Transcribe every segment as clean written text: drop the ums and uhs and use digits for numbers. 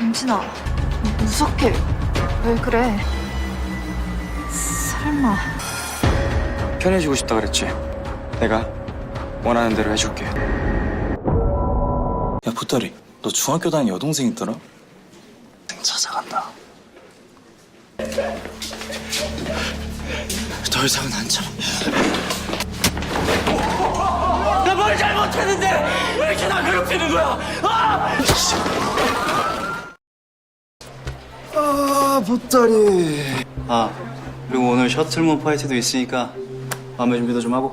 정진아, 무섭게 왜 그래? 설마. 편해지고 싶다 그랬지. 내가 원하는 대로 해줄게. 야, 보따리, 너 중학교 다니는 여동생 있더라? 찾아간다. 더 이상은 안 참아. 나 뭘 잘못했는데 왜 이렇게 나 괴롭히는 거야? 보따리. 그리고 오늘 셔틀문 파이트도 있으니까 마음의 준비도 좀 하고.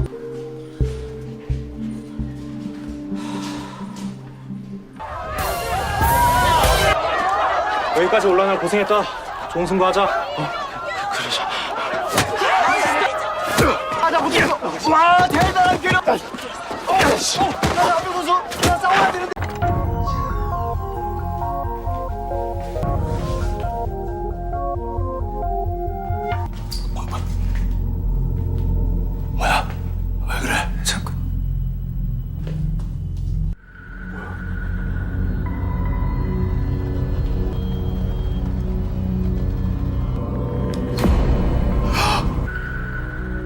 여기까지 올라오느라 고생했다. 좋은 승부하자. 뭐야? 왜 그래? 자꾸.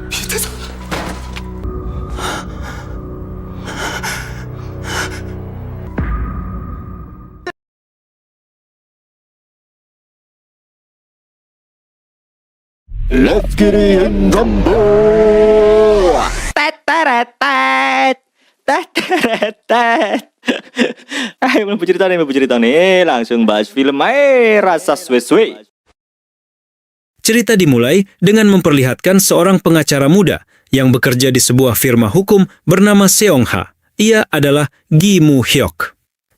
밑에서. Let's get it in Dumbo. Belum bercerita nih, langsung bahas film rasa suwe-suwe. Cerita dimulai dengan memperlihatkan seorang pengacara muda yang bekerja di sebuah firma hukum bernama Seong Ha. Ia adalah Gi Moo Hyok.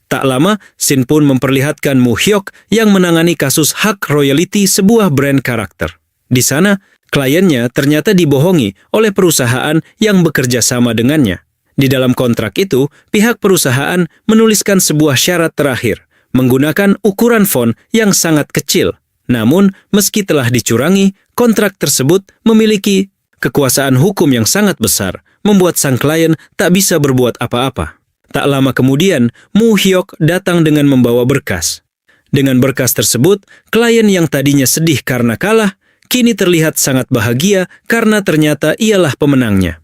Tak lama, Shin pun memperlihatkan Moo Hyok yang menangani kasus hak royalti sebuah brand karakter. Di sana, kliennya ternyata dibohongi oleh perusahaan yang bekerja sama dengannya. Di dalam kontrak itu, pihak perusahaan menuliskan sebuah syarat terakhir, menggunakan ukuran font yang sangat kecil. Namun, meski telah dicurangi, kontrak tersebut memiliki kekuasaan hukum yang sangat besar, membuat sang klien tak bisa berbuat apa-apa. Tak lama kemudian, Moo Hyok datang dengan membawa berkas. Dengan berkas tersebut, klien yang tadinya sedih karena kalah, kini terlihat sangat bahagia karena ternyata ialah pemenangnya.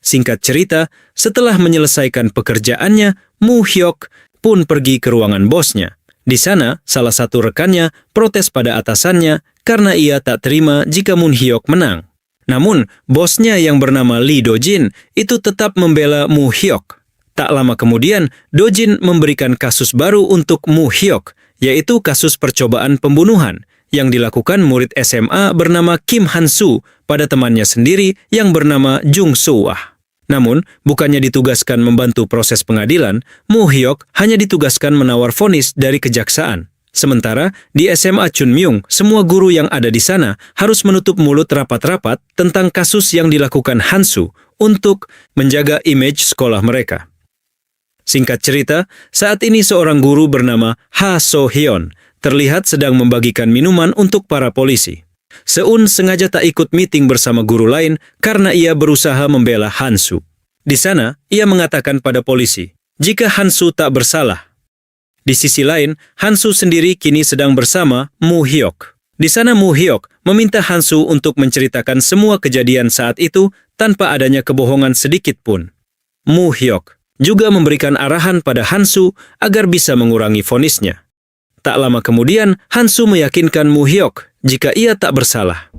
Singkat cerita, setelah menyelesaikan pekerjaannya, Moo Hyok pun pergi ke ruangan bosnya. Di sana, salah satu rekannya protes pada atasannya karena ia tak terima jika Moo Hyok menang. Namun, bosnya yang bernama Lee Do-jin itu tetap membela Moo Hyok. Tak lama kemudian, Do-jin memberikan kasus baru untuk Moo Hyok, yaitu kasus percobaan pembunuhan yang dilakukan murid SMA bernama Kim Han-soo pada temannya sendiri yang bernama Jung Soo-ah. Namun, bukannya ditugaskan membantu proses pengadilan, Moo Hyok hanya ditugaskan menawar vonis dari kejaksaan. Sementara, di SMA Chunmyung, semua guru yang ada di sana harus menutup mulut rapat-rapat tentang kasus yang dilakukan Han-soo untuk menjaga image sekolah mereka. Singkat cerita, saat ini seorang guru bernama Ha So-hyun terlihat sedang membagikan minuman untuk para polisi. Seun sengaja tak ikut meeting bersama guru lain karena ia berusaha membela Han-soo. Di sana, ia mengatakan pada polisi, jika Han-soo tak bersalah. Di sisi lain, Han-soo sendiri kini sedang bersama Moo Hyok. Di sana Moo Hyok meminta Han-soo untuk menceritakan semua kejadian saat itu tanpa adanya kebohongan sedikit pun. Moo Hyok juga memberikan arahan pada Han-soo agar bisa mengurangi vonisnya. Tak lama kemudian, Han-soo meyakinkan Moo Hyok jika ia tak bersalah.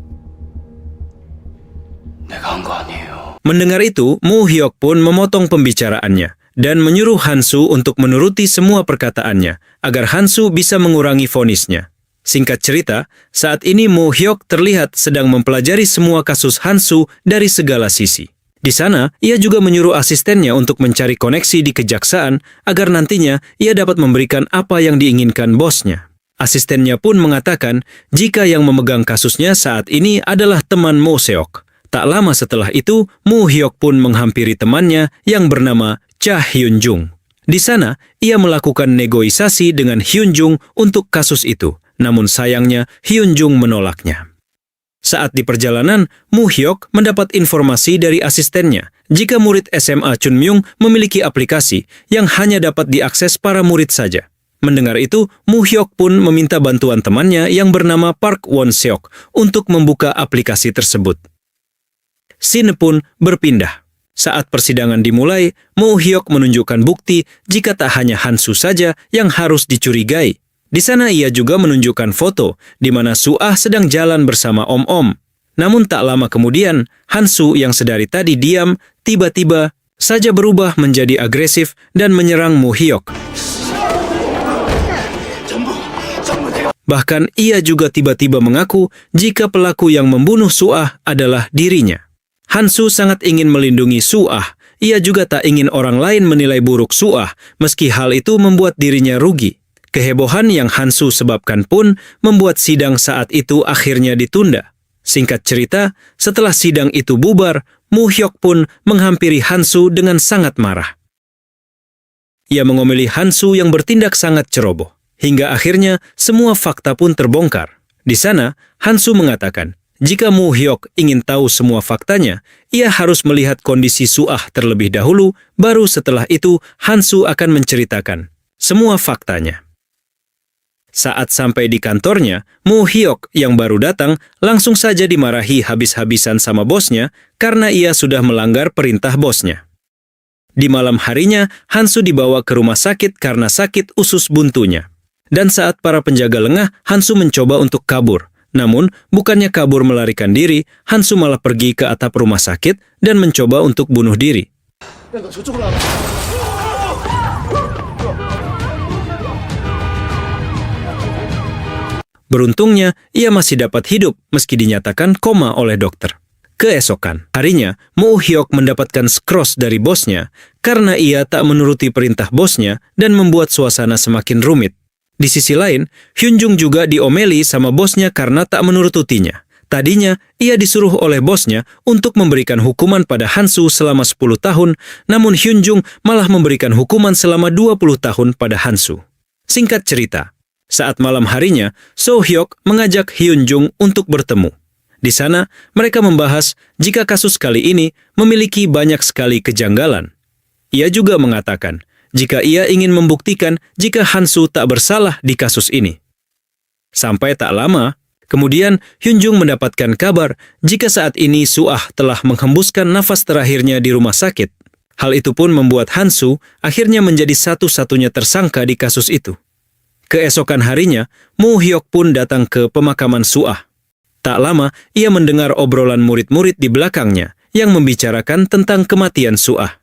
내가 한 거 아니에요. Mendengar itu, Moo Hyok pun memotong pembicaraannya dan menyuruh Han-soo untuk menuruti semua perkataannya agar Han-soo bisa mengurangi vonisnya. Singkat cerita, saat ini Moo Hyok terlihat sedang mempelajari semua kasus Han-soo dari segala sisi. Di sana, ia juga menyuruh asistennya untuk mencari koneksi di kejaksaan agar nantinya ia dapat memberikan apa yang diinginkan bosnya. Asistennya pun mengatakan jika yang memegang kasusnya saat ini adalah teman Moo Seok. Tak lama setelah itu, Moo Hyok pun menghampiri temannya yang bernama Cha Hyun-jung. Di sana, ia melakukan negosiasi dengan Hyun-jung untuk kasus itu. Namun sayangnya, Hyun-jung menolaknya. Saat di perjalanan, Moo Hyok mendapat informasi dari asistennya jika murid SMA Chunmyung memiliki aplikasi yang hanya dapat diakses para murid saja. Mendengar itu, Moo Hyok pun meminta bantuan temannya yang bernama Park Won Seok untuk membuka aplikasi tersebut. Scene pun berpindah. Saat persidangan dimulai, Moo Hyok menunjukkan bukti jika tak hanya Hansu saja yang harus dicurigai. Di sana ia juga menunjukkan foto di mana Suah sedang jalan bersama Om-Om. Namun tak lama kemudian, Hansu yang sedari tadi diam, tiba-tiba saja berubah menjadi agresif dan menyerang Moo Hyok. Bahkan ia juga tiba-tiba mengaku jika pelaku yang membunuh Suah adalah dirinya. Hansu sangat ingin melindungi Suah. Ia juga tak ingin orang lain menilai buruk Suah, meski hal itu membuat dirinya rugi. Kehebohan yang Hansu sebabkan pun membuat sidang saat itu akhirnya ditunda. Singkat cerita, setelah sidang itu bubar, Moo Hyok pun menghampiri Hansu dengan sangat marah. Ia mengomeli Hansu yang bertindak sangat ceroboh. Hingga akhirnya semua fakta pun terbongkar. Di sana, Hansu mengatakan, jika Moo Hyok ingin tahu semua faktanya, ia harus melihat kondisi Suah terlebih dahulu, baru setelah itu Hansu akan menceritakan semua faktanya. Saat sampai di kantornya, Moo Hyok yang baru datang langsung saja dimarahi habis-habisan sama bosnya karena ia sudah melanggar perintah bosnya. Di malam harinya, Hansu dibawa ke rumah sakit karena sakit usus buntunya. Dan saat para penjaga lengah, Hansu mencoba untuk kabur. Namun, bukannya kabur melarikan diri, Hansu malah pergi ke atap rumah sakit dan mencoba untuk bunuh diri. Beruntungnya, ia masih dapat hidup meski dinyatakan koma oleh dokter. Keesokan harinya, Moo Hyok mendapatkan skros dari bosnya karena ia tak menuruti perintah bosnya dan membuat suasana semakin rumit. Di sisi lain, Hyunjung juga diomeli sama bosnya karena tak menurutinya. Tadinya, ia disuruh oleh bosnya untuk memberikan hukuman pada Hansu selama 10 tahun, namun Hyunjung malah memberikan hukuman selama 20 tahun pada Hansu. Singkat cerita, saat malam harinya, So Hyok mengajak Hyunjung untuk bertemu. Di sana, mereka membahas jika kasus kali ini memiliki banyak sekali kejanggalan. Ia juga mengatakan jika ia ingin membuktikan jika Hansu tak bersalah di kasus ini. Sampai tak lama, kemudian Hyunjung mendapatkan kabar jika saat ini Suah telah menghembuskan nafas terakhirnya di rumah sakit. Hal itu pun membuat Hansu akhirnya menjadi satu-satunya tersangka di kasus itu. Keesokan harinya, Moo Hyok pun datang ke pemakaman Suah. Tak lama, ia mendengar obrolan murid-murid di belakangnya yang membicarakan tentang kematian Suah.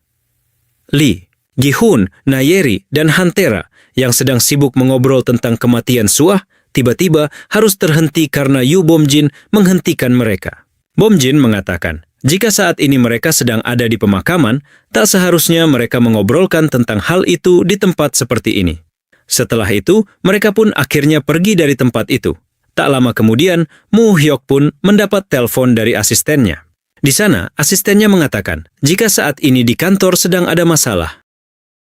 Lee, Gi-hun, Nayeri, dan Hantera yang sedang sibuk mengobrol tentang kematian Suah, tiba-tiba harus terhenti karena Yu Bomjin menghentikan mereka. Bomjin mengatakan, jika saat ini mereka sedang ada di pemakaman, tak seharusnya mereka mengobrolkan tentang hal itu di tempat seperti ini. Setelah itu, mereka pun akhirnya pergi dari tempat itu. Tak lama kemudian, Moo Hyok pun mendapat telepon dari asistennya. Di sana, asistennya mengatakan, jika saat ini di kantor sedang ada masalah.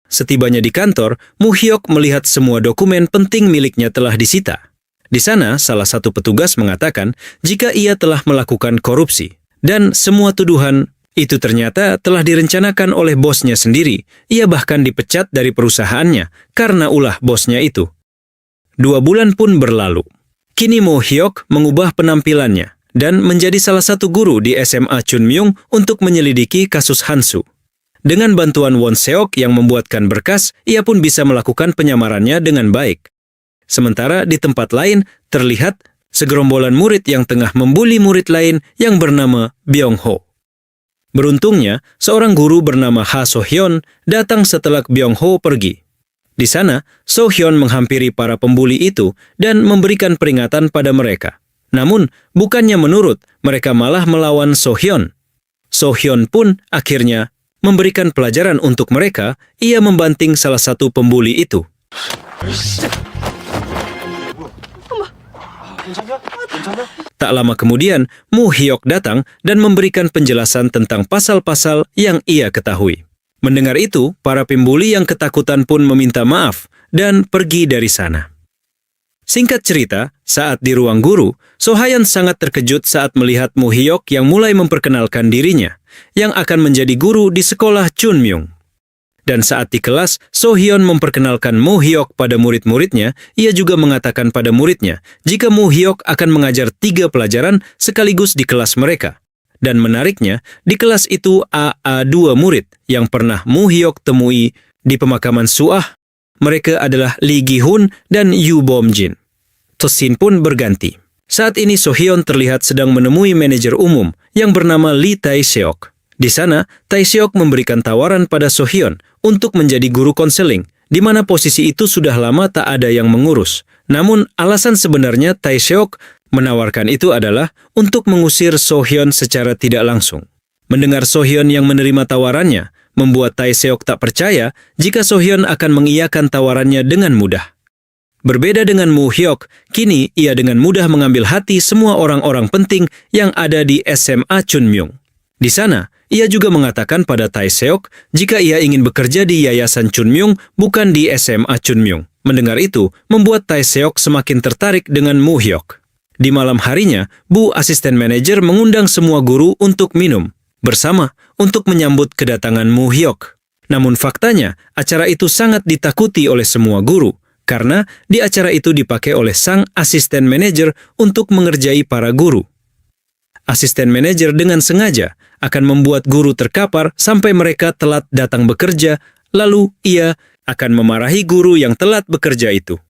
Setibanya di kantor, Moo Hyok melihat semua dokumen penting miliknya telah disita. Di sana, salah satu petugas mengatakan jika ia telah melakukan korupsi. Dan semua tuduhan itu ternyata telah direncanakan oleh bosnya sendiri. Ia bahkan dipecat dari perusahaannya karena ulah bosnya itu. 2 bulan pun berlalu. Kini Moo Hyok mengubah penampilannya dan menjadi salah satu guru di SMA Chunmyung untuk menyelidiki kasus Hansu. Dengan bantuan Won Seok yang membuatkan berkas, ia pun bisa melakukan penyamarannya dengan baik. Sementara di tempat lain terlihat segerombolan murid yang tengah membuli murid lain yang bernama Byung-ho. Beruntungnya, seorang guru bernama Ha So-hyun datang setelah Byung-ho pergi. Di sana, So-hyun menghampiri para pembuli itu dan memberikan peringatan pada mereka. Namun, bukannya menurut, mereka malah melawan So-hyun. So-hyun pun akhirnya memberikan pelajaran untuk mereka. Ia membanting salah satu pembuli itu. Tak lama kemudian, Moo Hyok datang dan memberikan penjelasan tentang pasal-pasal yang ia ketahui. Mendengar itu, para pembuli yang ketakutan pun meminta maaf dan pergi dari sana. Singkat cerita, saat di ruang guru, So-hayan sangat terkejut saat melihat Moo Hyok yang mulai memperkenalkan dirinya, yang akan menjadi guru di sekolah Chunmyung. Dan saat di kelas, So-hyun memperkenalkan Moo-hyok pada murid-muridnya, ia juga mengatakan pada muridnya jika Moo-hyok akan mengajar 3 pelajaran sekaligus di kelas mereka. Dan menariknya, di kelas itu AA 2 murid yang pernah Moo-hyok temui di pemakaman Suah. Mereka adalah Lee Gi-hun dan Yoo Bom-jin. Scene pun berganti. Saat ini So-hyun terlihat sedang menemui manajer umum yang bernama Lee Tae-seok. Di sana, Tae-seok memberikan tawaran pada So-hyun untuk menjadi guru konseling, di mana posisi itu sudah lama tak ada yang mengurus. Namun, alasan sebenarnya Tae-seok menawarkan itu adalah untuk mengusir So-hyun secara tidak langsung. Mendengar So-hyun yang menerima tawarannya, membuat Tae-seok tak percaya jika So-hyun akan mengiyakan tawarannya dengan mudah. Berbeda dengan Moo-hyok, kini ia dengan mudah mengambil hati semua orang-orang penting yang ada di SMA Chunmyung. Di sana, ia juga mengatakan pada Tae-seok jika ia ingin bekerja di Yayasan Chunmyung bukan di SMA Chunmyung. Mendengar itu, membuat Tae-seok semakin tertarik dengan Moo-hyok. Di malam harinya, Bu asisten manajer mengundang semua guru untuk minum bersama untuk menyambut kedatangan Moo-hyok. Namun faktanya, acara itu sangat ditakuti oleh semua guru, karena di acara itu dipakai oleh sang asisten manajer untuk mengerjai para guru. Asisten manajer dengan sengaja akan membuat guru terkapar sampai mereka telat datang bekerja, lalu ia akan memarahi guru yang telat bekerja itu.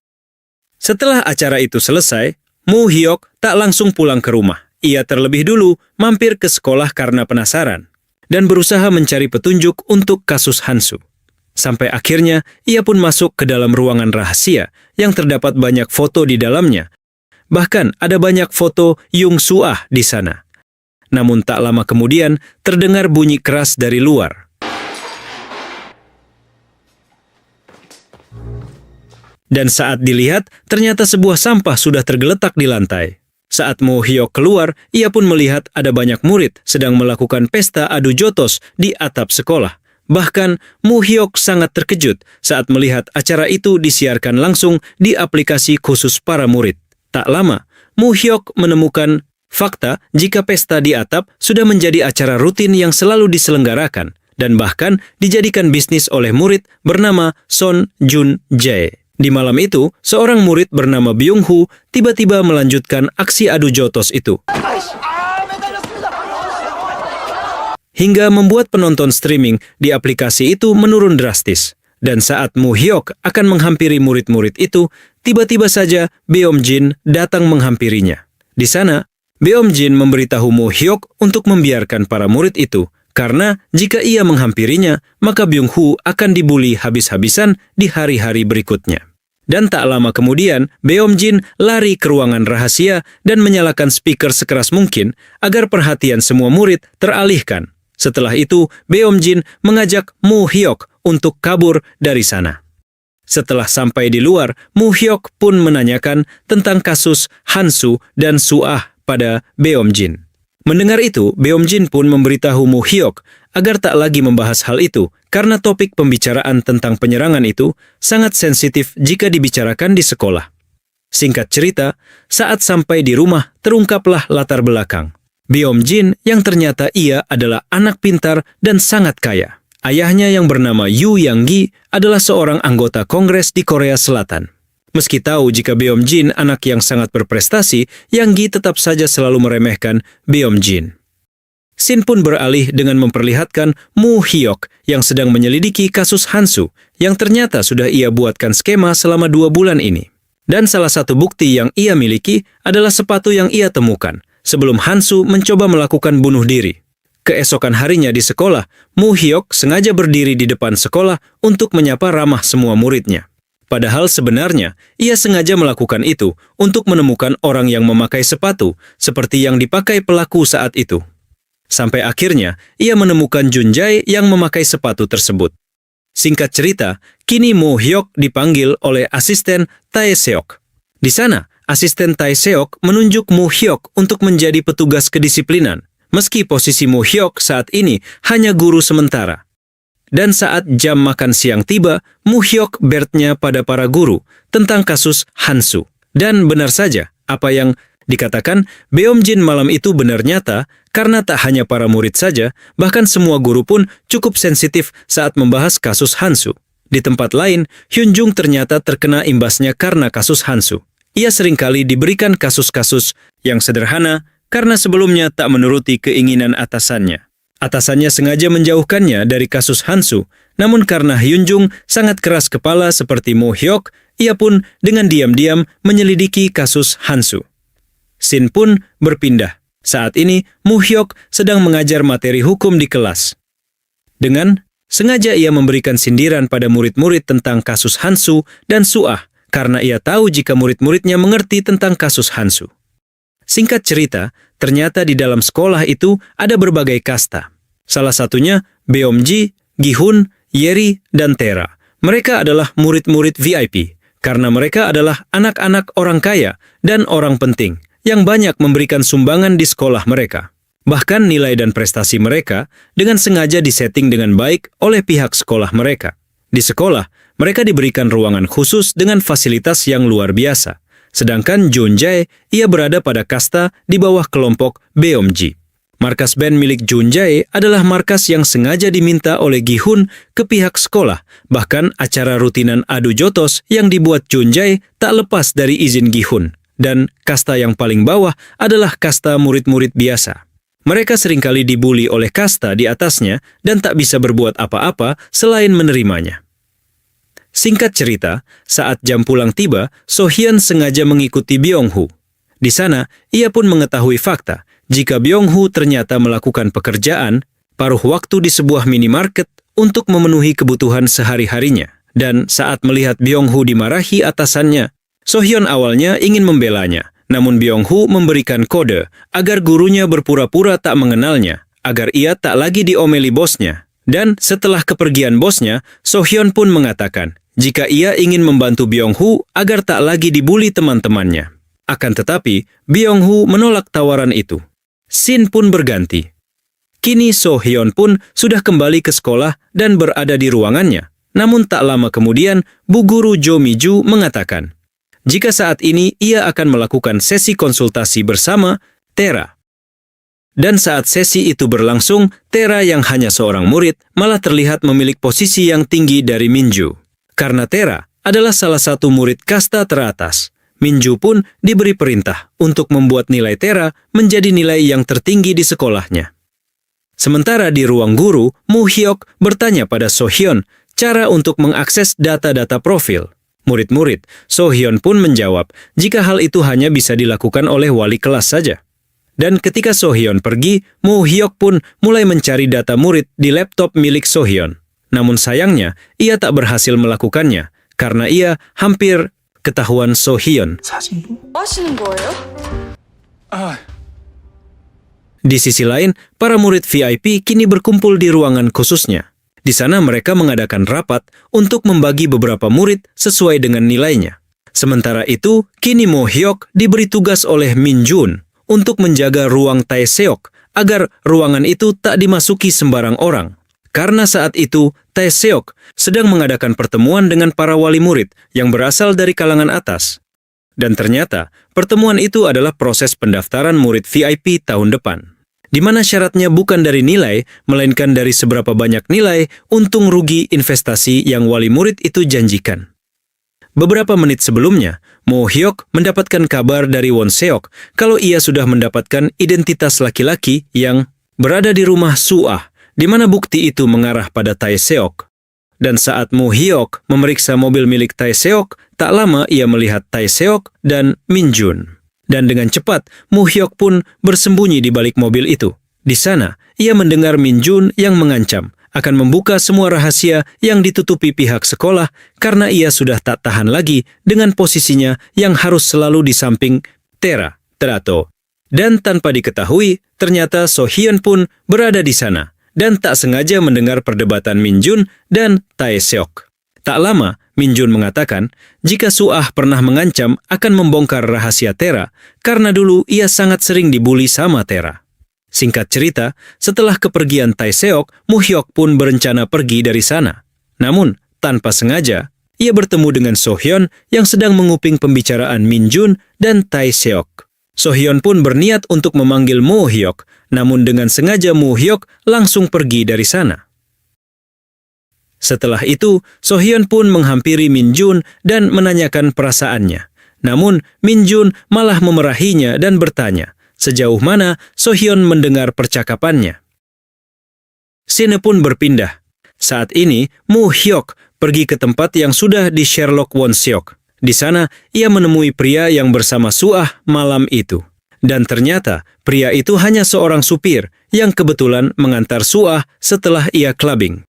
Setelah acara itu selesai, Moo-hyok tak langsung pulang ke rumah. Ia terlebih dulu mampir ke sekolah karena penasaran dan berusaha mencari petunjuk untuk kasus Hansu. Sampai akhirnya ia pun masuk ke dalam ruangan rahasia yang terdapat banyak foto di dalamnya. Bahkan ada banyak foto Yung Suah di sana. Namun tak lama kemudian terdengar bunyi keras dari luar. Dan saat dilihat, ternyata sebuah sampah sudah tergeletak di lantai. Saat Moo-hyok keluar, ia pun melihat ada banyak murid sedang melakukan pesta adu jotos di atap sekolah. Bahkan, Moo-hyok sangat terkejut saat melihat acara itu disiarkan langsung di aplikasi khusus para murid. Tak lama, Moo-hyok menemukan fakta jika pesta di atap sudah menjadi acara rutin yang selalu diselenggarakan dan bahkan dijadikan bisnis oleh murid bernama Son Jun Jae. Di malam itu, seorang murid bernama Byung-hoo tiba-tiba melanjutkan aksi adu jotos itu. Hingga membuat penonton streaming di aplikasi itu menurun drastis. Dan saat Moo-hyok akan menghampiri murid-murid itu, tiba-tiba saja Beom-jin datang menghampirinya. Di sana, Beom-jin memberitahu Moo-hyok untuk membiarkan para murid itu, karena jika ia menghampirinya, maka Byung-hoo akan dibully habis-habisan di hari-hari berikutnya. Dan tak lama kemudian, Beom-jin lari ke ruangan rahasia dan menyalakan speaker sekeras mungkin agar perhatian semua murid teralihkan. Setelah itu, Beom-jin mengajak Moo-hyok untuk kabur dari sana. Setelah sampai di luar, Moo-hyok pun menanyakan tentang kasus Hansu dan Suah pada Beom-jin. Mendengar itu, Beom-jin pun memberitahu Moo-hyok agar tak lagi membahas hal itu karena topik pembicaraan tentang penyerangan itu sangat sensitif jika dibicarakan di sekolah. Singkat cerita, saat sampai di rumah terungkaplah latar belakang. Beom-jin yang ternyata ia adalah anak pintar dan sangat kaya. Ayahnya yang bernama Yoo Yang-gi adalah seorang anggota Kongres di Korea Selatan. Meski tahu jika Beom-jin anak yang sangat berprestasi, Yang-gi tetap saja selalu meremehkan Beom-jin. Scene pun beralih dengan memperlihatkan Moo-hyok yang sedang menyelidiki kasus Hansu yang ternyata sudah ia buatkan skema selama 2 bulan ini. Dan salah satu bukti yang ia miliki adalah sepatu yang ia temukan sebelum Hansu mencoba melakukan bunuh diri. Keesokan harinya di sekolah, Moo-hyok sengaja berdiri di depan sekolah untuk menyapa ramah semua muridnya. Padahal sebenarnya, ia sengaja melakukan itu untuk menemukan orang yang memakai sepatu seperti yang dipakai pelaku saat itu. Sampai akhirnya, ia menemukan Jun Jae yang memakai sepatu tersebut. Singkat cerita, kini Moo-hyok dipanggil oleh asisten Tae-seok. Di sana, asisten Tae-seok menunjuk Moo-hyok untuk menjadi petugas kedisiplinan, meski posisi Moo-hyok saat ini hanya guru sementara. Dan saat jam makan siang tiba, Moo-hyok bertanya pada para guru tentang kasus Hansu. Dan benar saja, apa yang Dikatakan, Beomjin malam itu benar nyata karena tak hanya para murid saja, bahkan semua guru pun cukup sensitif saat membahas kasus Hansu. Di tempat lain, Hyunjung ternyata terkena imbasnya karena kasus Hansu. Ia seringkali diberikan kasus-kasus yang sederhana karena sebelumnya tak menuruti keinginan atasannya. Atasannya sengaja menjauhkannya dari kasus Hansu, namun karena Hyunjung sangat keras kepala seperti Mo Hyok, ia pun dengan diam-diam menyelidiki kasus Hansu. Shin pun berpindah. Saat ini, Mo Hyok sedang mengajar materi hukum di kelas. Dengan sengaja ia memberikan sindiran pada murid-murid tentang kasus Hansu dan Suah, karena ia tahu jika murid-muridnya mengerti tentang kasus Hansu. Singkat cerita, ternyata di dalam sekolah itu ada berbagai kasta. Salah satunya Beomji, Gihun, Yeri, dan Tera. Mereka adalah murid-murid VIP, karena mereka adalah anak-anak orang kaya dan orang penting yang banyak memberikan sumbangan di sekolah mereka. Bahkan nilai dan prestasi mereka dengan sengaja disetting dengan baik oleh pihak sekolah mereka. Di sekolah, mereka diberikan ruangan khusus dengan fasilitas yang luar biasa. Sedangkan Junjae, ia berada pada kasta di bawah kelompok Beomji. Markas band milik Junjae adalah markas yang sengaja diminta oleh Gihun ke pihak sekolah. Bahkan acara rutinan adu jotos yang dibuat Junjae tak lepas dari izin Gihun. Dan kasta yang paling bawah adalah kasta murid-murid biasa. Mereka seringkali dibuli oleh kasta di atasnya dan tak bisa berbuat apa-apa selain menerimanya. Singkat cerita, saat jam pulang tiba, Sohyun sengaja mengikuti Byung-Hu. Di sana, ia pun mengetahui fakta jika Byung-Hu ternyata melakukan pekerjaan paruh waktu di sebuah minimarket untuk memenuhi kebutuhan sehari-harinya. Dan saat melihat Byung-Hu dimarahi atasannya, Sohyun awalnya ingin membelanya, namun Byung-Hu memberikan kode agar gurunya berpura-pura tak mengenalnya, agar ia tak lagi diomeli bosnya. Dan setelah kepergian bosnya, Sohyun pun mengatakan jika ia ingin membantu Byung-Hu agar tak lagi dibuli teman-temannya. Akan tetapi, Byung-Hu menolak tawaran itu. Shin pun berganti. Kini Sohyun pun sudah kembali ke sekolah dan berada di ruangannya. Namun tak lama kemudian, Bu Guru Jo Mi-ju mengatakan jika saat ini ia akan melakukan sesi konsultasi bersama Tera. Dan saat sesi itu berlangsung, Tera yang hanya seorang murid malah terlihat memiliki posisi yang tinggi dari Minju. Karena Tera adalah salah satu murid kasta teratas, Minju pun diberi perintah untuk membuat nilai Tera menjadi nilai yang tertinggi di sekolahnya. Sementara di ruang guru, Mo Hyok bertanya pada Sohyun cara untuk mengakses data-data profil murid-murid. Sohyun pun menjawab jika hal itu hanya bisa dilakukan oleh wali kelas saja. Dan ketika Sohyun pergi, Mo Hyok pun mulai mencari data murid di laptop milik Sohyun. Namun sayangnya, ia tak berhasil melakukannya karena ia hampir ketahuan Sohyun. 뭐 하시는 거예요? Di sisi lain, para murid VIP kini berkumpul di ruangan khususnya. Di sana mereka mengadakan rapat untuk membagi beberapa murid sesuai dengan nilainya. Sementara itu, kini Mo Hyok diberi tugas oleh Min Jun untuk menjaga ruang Tae Seok agar ruangan itu tak dimasuki sembarang orang. Karena saat itu, Tae Seok sedang mengadakan pertemuan dengan para wali murid yang berasal dari kalangan atas. Dan ternyata, pertemuan itu adalah proses pendaftaran murid VIP tahun depan, di mana syaratnya bukan dari nilai, melainkan dari seberapa banyak nilai untung rugi investasi yang wali murid itu janjikan. Beberapa menit sebelumnya, Mo Hyok mendapatkan kabar dari Won Seok kalau ia sudah mendapatkan identitas laki-laki yang berada di rumah Suah, di mana bukti itu mengarah pada Tae Seok. Dan saat Mo Hyok memeriksa mobil milik Tae Seok, tak lama ia melihat Tae Seok dan Min Jun. Dan dengan cepat, Mo Hyok pun bersembunyi di balik mobil itu. Di sana, ia mendengar Min Jun yang mengancam akan membuka semua rahasia yang ditutupi pihak sekolah karena ia sudah tak tahan lagi dengan posisinya yang harus selalu di samping Tera, Terato. Dan tanpa diketahui, ternyata Sohyun pun berada di sana dan tak sengaja mendengar perdebatan Min Jun dan Tae Seok. Tak lama, Min Jun mengatakan jika Suah pernah mengancam akan membongkar rahasia Tera karena dulu ia sangat sering dibuli sama Tera. Singkat cerita, setelah kepergian Tae Seok, Mo Hyok pun berencana pergi dari sana. Namun, tanpa sengaja, ia bertemu dengan Sohyun yang sedang menguping pembicaraan Min Jun dan Tae Seok. Sohyun pun berniat untuk memanggil Mo Hyok, namun dengan sengaja Mo Hyok langsung pergi dari sana. Setelah itu, Sohyun pun menghampiri Min Jun dan menanyakan perasaannya. Namun, Min Jun malah memerahinya dan bertanya, sejauh mana Sohyun mendengar percakapannya. Scene pun berpindah. Saat ini, Mo Hyok pergi ke tempat yang sudah di Sherlock Won Seok. Di sana, ia menemui pria yang bersama Suah malam itu. Dan ternyata, pria itu hanya seorang supir yang kebetulan mengantar Suah setelah ia clubbing.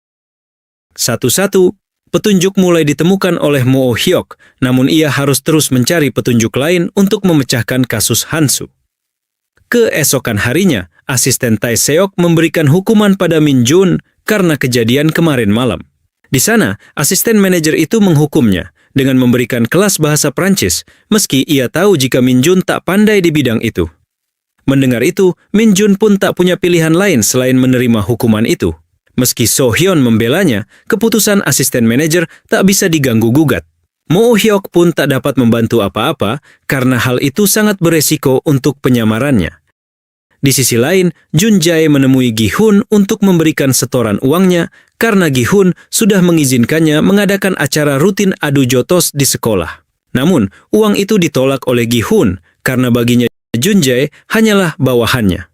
Satu-satu, petunjuk mulai ditemukan oleh Mo Hyok, namun ia harus terus mencari petunjuk lain untuk memecahkan kasus Hansu. Keesokan harinya, asisten Tae Seok memberikan hukuman pada Min Jun karena kejadian kemarin malam. Di sana, asisten manajer itu menghukumnya dengan memberikan kelas bahasa Prancis, meski ia tahu jika Min Jun tak pandai di bidang itu. Mendengar itu, Min Jun pun tak punya pilihan lain selain menerima hukuman itu. Meski Sohyun membelanya, keputusan asisten manajer tak bisa diganggu-gugat. Mo Hyok pun tak dapat membantu apa-apa karena hal itu sangat beresiko untuk penyamarannya. Di sisi lain, Jun Jae menemui Gi Hun untuk memberikan setoran uangnya karena Gi Hun sudah mengizinkannya mengadakan acara rutin adu jotos di sekolah. Namun, uang itu ditolak oleh Gi Hun karena baginya Jun Jae hanyalah bawahannya.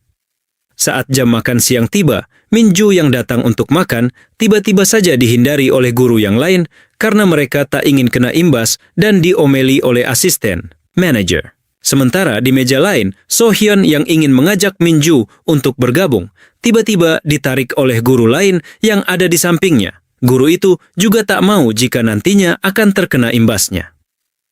Saat jam makan siang tiba, Min Ju yang datang untuk makan tiba-tiba saja dihindari oleh guru yang lain karena mereka tak ingin kena imbas dan diomeli oleh asisten manajer. Sementara di meja lain, Sohyun yang ingin mengajak Min Ju untuk bergabung, tiba-tiba ditarik oleh guru lain yang ada di sampingnya. Guru itu juga tak mau jika nantinya akan terkena imbasnya.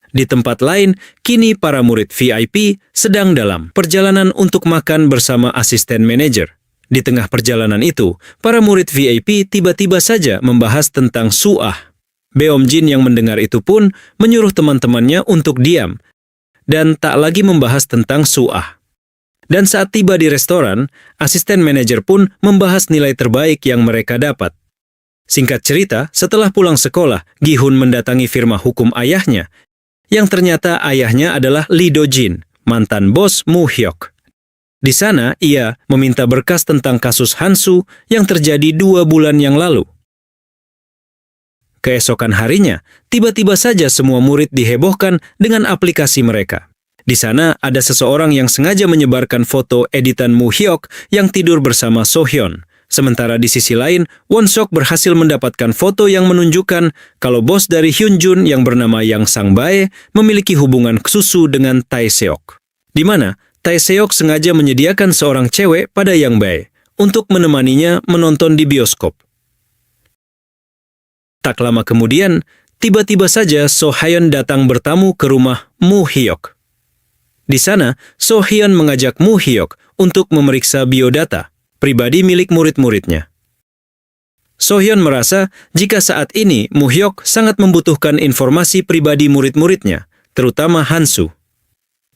Di tempat lain, kini para murid VIP sedang dalam perjalanan untuk makan bersama asisten manajer. Di tengah perjalanan itu, para murid VIP tiba-tiba saja membahas tentang Suah. Beom Jin yang mendengar itu pun menyuruh teman-temannya untuk diam dan tak lagi membahas tentang Suah. Dan saat tiba di restoran, asisten manajer pun membahas nilai terbaik yang mereka dapat. Singkat cerita, setelah pulang sekolah, Gi Hun mendatangi firma hukum ayahnya, yang ternyata ayahnya adalah Lee Do Jin, mantan bos Mo Hyok. Di sana, ia meminta berkas tentang kasus Hansu yang terjadi 2 bulan yang lalu. Keesokan harinya, tiba-tiba saja semua murid dihebohkan dengan aplikasi mereka. Di sana, ada seseorang yang sengaja menyebarkan foto editan Mo Hyok yang tidur bersama Sohyun. Sementara di sisi lain, Won Seok berhasil mendapatkan foto yang menunjukkan kalau bos dari Hyun Jun yang bernama Yang Sang Bae memiliki hubungan susu dengan Tae Seok. Di mana Tae Seok sengaja menyediakan seorang cewek pada Yang Bae untuk menemaninya menonton di bioskop. Tak lama kemudian, tiba-tiba saja So Hyun datang bertamu ke rumah Mo Hyok. Di sana, So Hyun mengajak Mo Hyok untuk memeriksa biodata pribadi milik murid-muridnya. Sohyun merasa jika saat ini Mo Hyok sangat membutuhkan informasi pribadi murid-muridnya, terutama Hansu.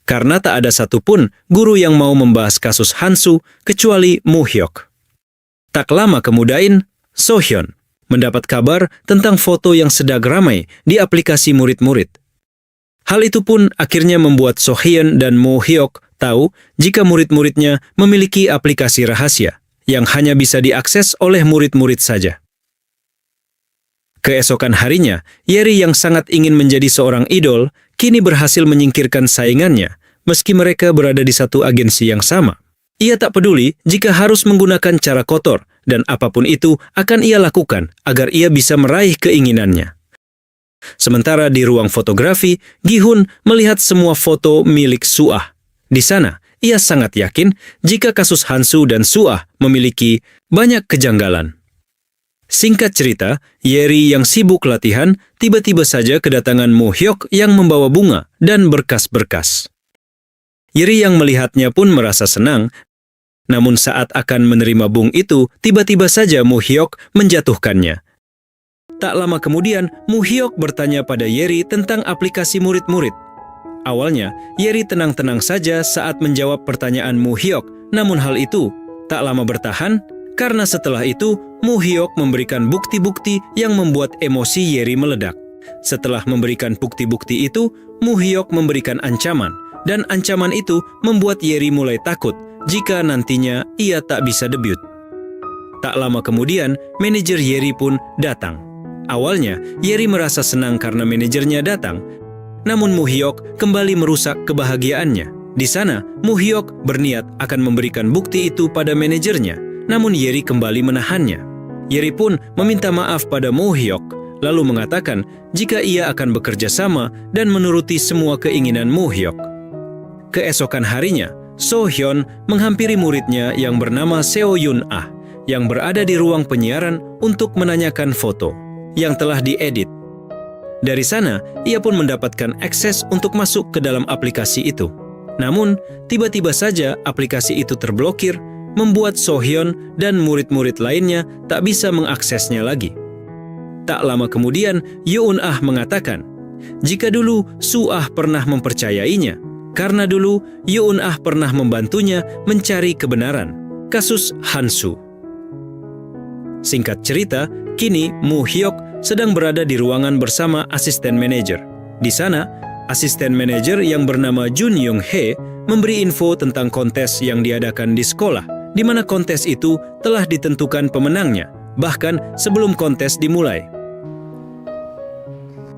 Karena tak ada satupun guru yang mau membahas kasus Hansu kecuali Mo Hyok. Tak lama kemudian, Sohyun mendapat kabar tentang foto yang sedang ramai di aplikasi murid-murid. Hal itu pun akhirnya membuat Sohyun dan Mo Hyok tahu jika murid-muridnya memiliki aplikasi rahasia yang hanya bisa diakses oleh murid-murid saja. Keesokan harinya, Yeri yang sangat ingin menjadi seorang idol kini berhasil menyingkirkan saingannya meski mereka berada di satu agensi yang sama. Ia tak peduli jika harus menggunakan cara kotor dan apapun itu akan ia lakukan agar ia bisa meraih keinginannya. Sementara di ruang fotografi, Gi Hun melihat semua foto milik Suah. Di sana, ia sangat yakin jika kasus Hansu dan Suah memiliki banyak kejanggalan. Singkat cerita, Yeri yang sibuk latihan tiba-tiba saja kedatangan Mo Hyok yang membawa bunga dan berkas-berkas. Yeri yang melihatnya pun merasa senang, namun saat akan menerima bunga itu, tiba-tiba saja Mo Hyok menjatuhkannya. Tak lama kemudian, Mo Hyok bertanya pada Yeri tentang aplikasi murid-murid. Awalnya, Yeri tenang-tenang saja saat menjawab pertanyaan Mo Hyok, namun hal itu tak lama bertahan karena setelah itu Mo Hyok memberikan bukti-bukti yang membuat emosi Yeri meledak. Setelah memberikan bukti-bukti itu, Mo Hyok memberikan ancaman dan ancaman itu membuat Yeri mulai takut jika nantinya ia tak bisa debut. Tak lama kemudian, manajer Yeri pun datang. Awalnya, Yeri merasa senang karena manajernya datang, namun Moo-hyuk kembali merusak kebahagiaannya. Di sana, Moo-hyuk berniat akan memberikan bukti itu pada manajernya, namun Yeri kembali menahannya. Yeri pun meminta maaf pada Moo-hyuk, lalu mengatakan jika ia akan bekerja sama dan menuruti semua keinginan Moo-hyuk. Keesokan harinya, So-hyun menghampiri muridnya yang bernama Seo Yun-ah yang berada di ruang penyiaran untuk menanyakan foto yang telah diedit. Dari sana, ia pun mendapatkan akses untuk masuk ke dalam aplikasi itu. Namun, tiba-tiba saja aplikasi itu terblokir, membuat So-hyun dan murid-murid lainnya tak bisa mengaksesnya lagi. Tak lama kemudian, Yoon-ah mengatakan, jika dulu Su-ah pernah mempercayainya, karena dulu Yoon-ah pernah membantunya mencari kebenaran, kasus Hansu. Singkat cerita, kini Moo-hyuk sedang berada di ruangan bersama asisten manajer. Di sana, asisten manajer yang bernama Jun Young-hee memberi info tentang kontes yang diadakan di sekolah, di mana kontes itu telah ditentukan pemenangnya, bahkan sebelum kontes dimulai.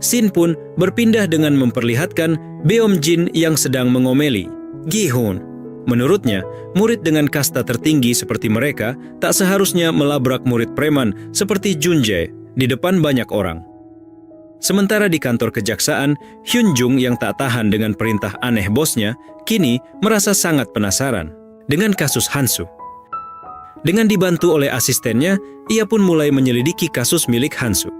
Scene pun berpindah dengan memperlihatkan Beom-jin yang sedang mengomeli Gi-hoon. Menurutnya, murid dengan kasta tertinggi seperti mereka tak seharusnya melabrak murid preman seperti Jun-jae di depan banyak orang. Sementara di kantor kejaksaan, Hyun-jung yang tak tahan dengan perintah aneh bosnya, kini merasa sangat penasaran dengan kasus Hansu. Dengan dibantu oleh asistennya, ia pun mulai menyelidiki kasus milik Hansu.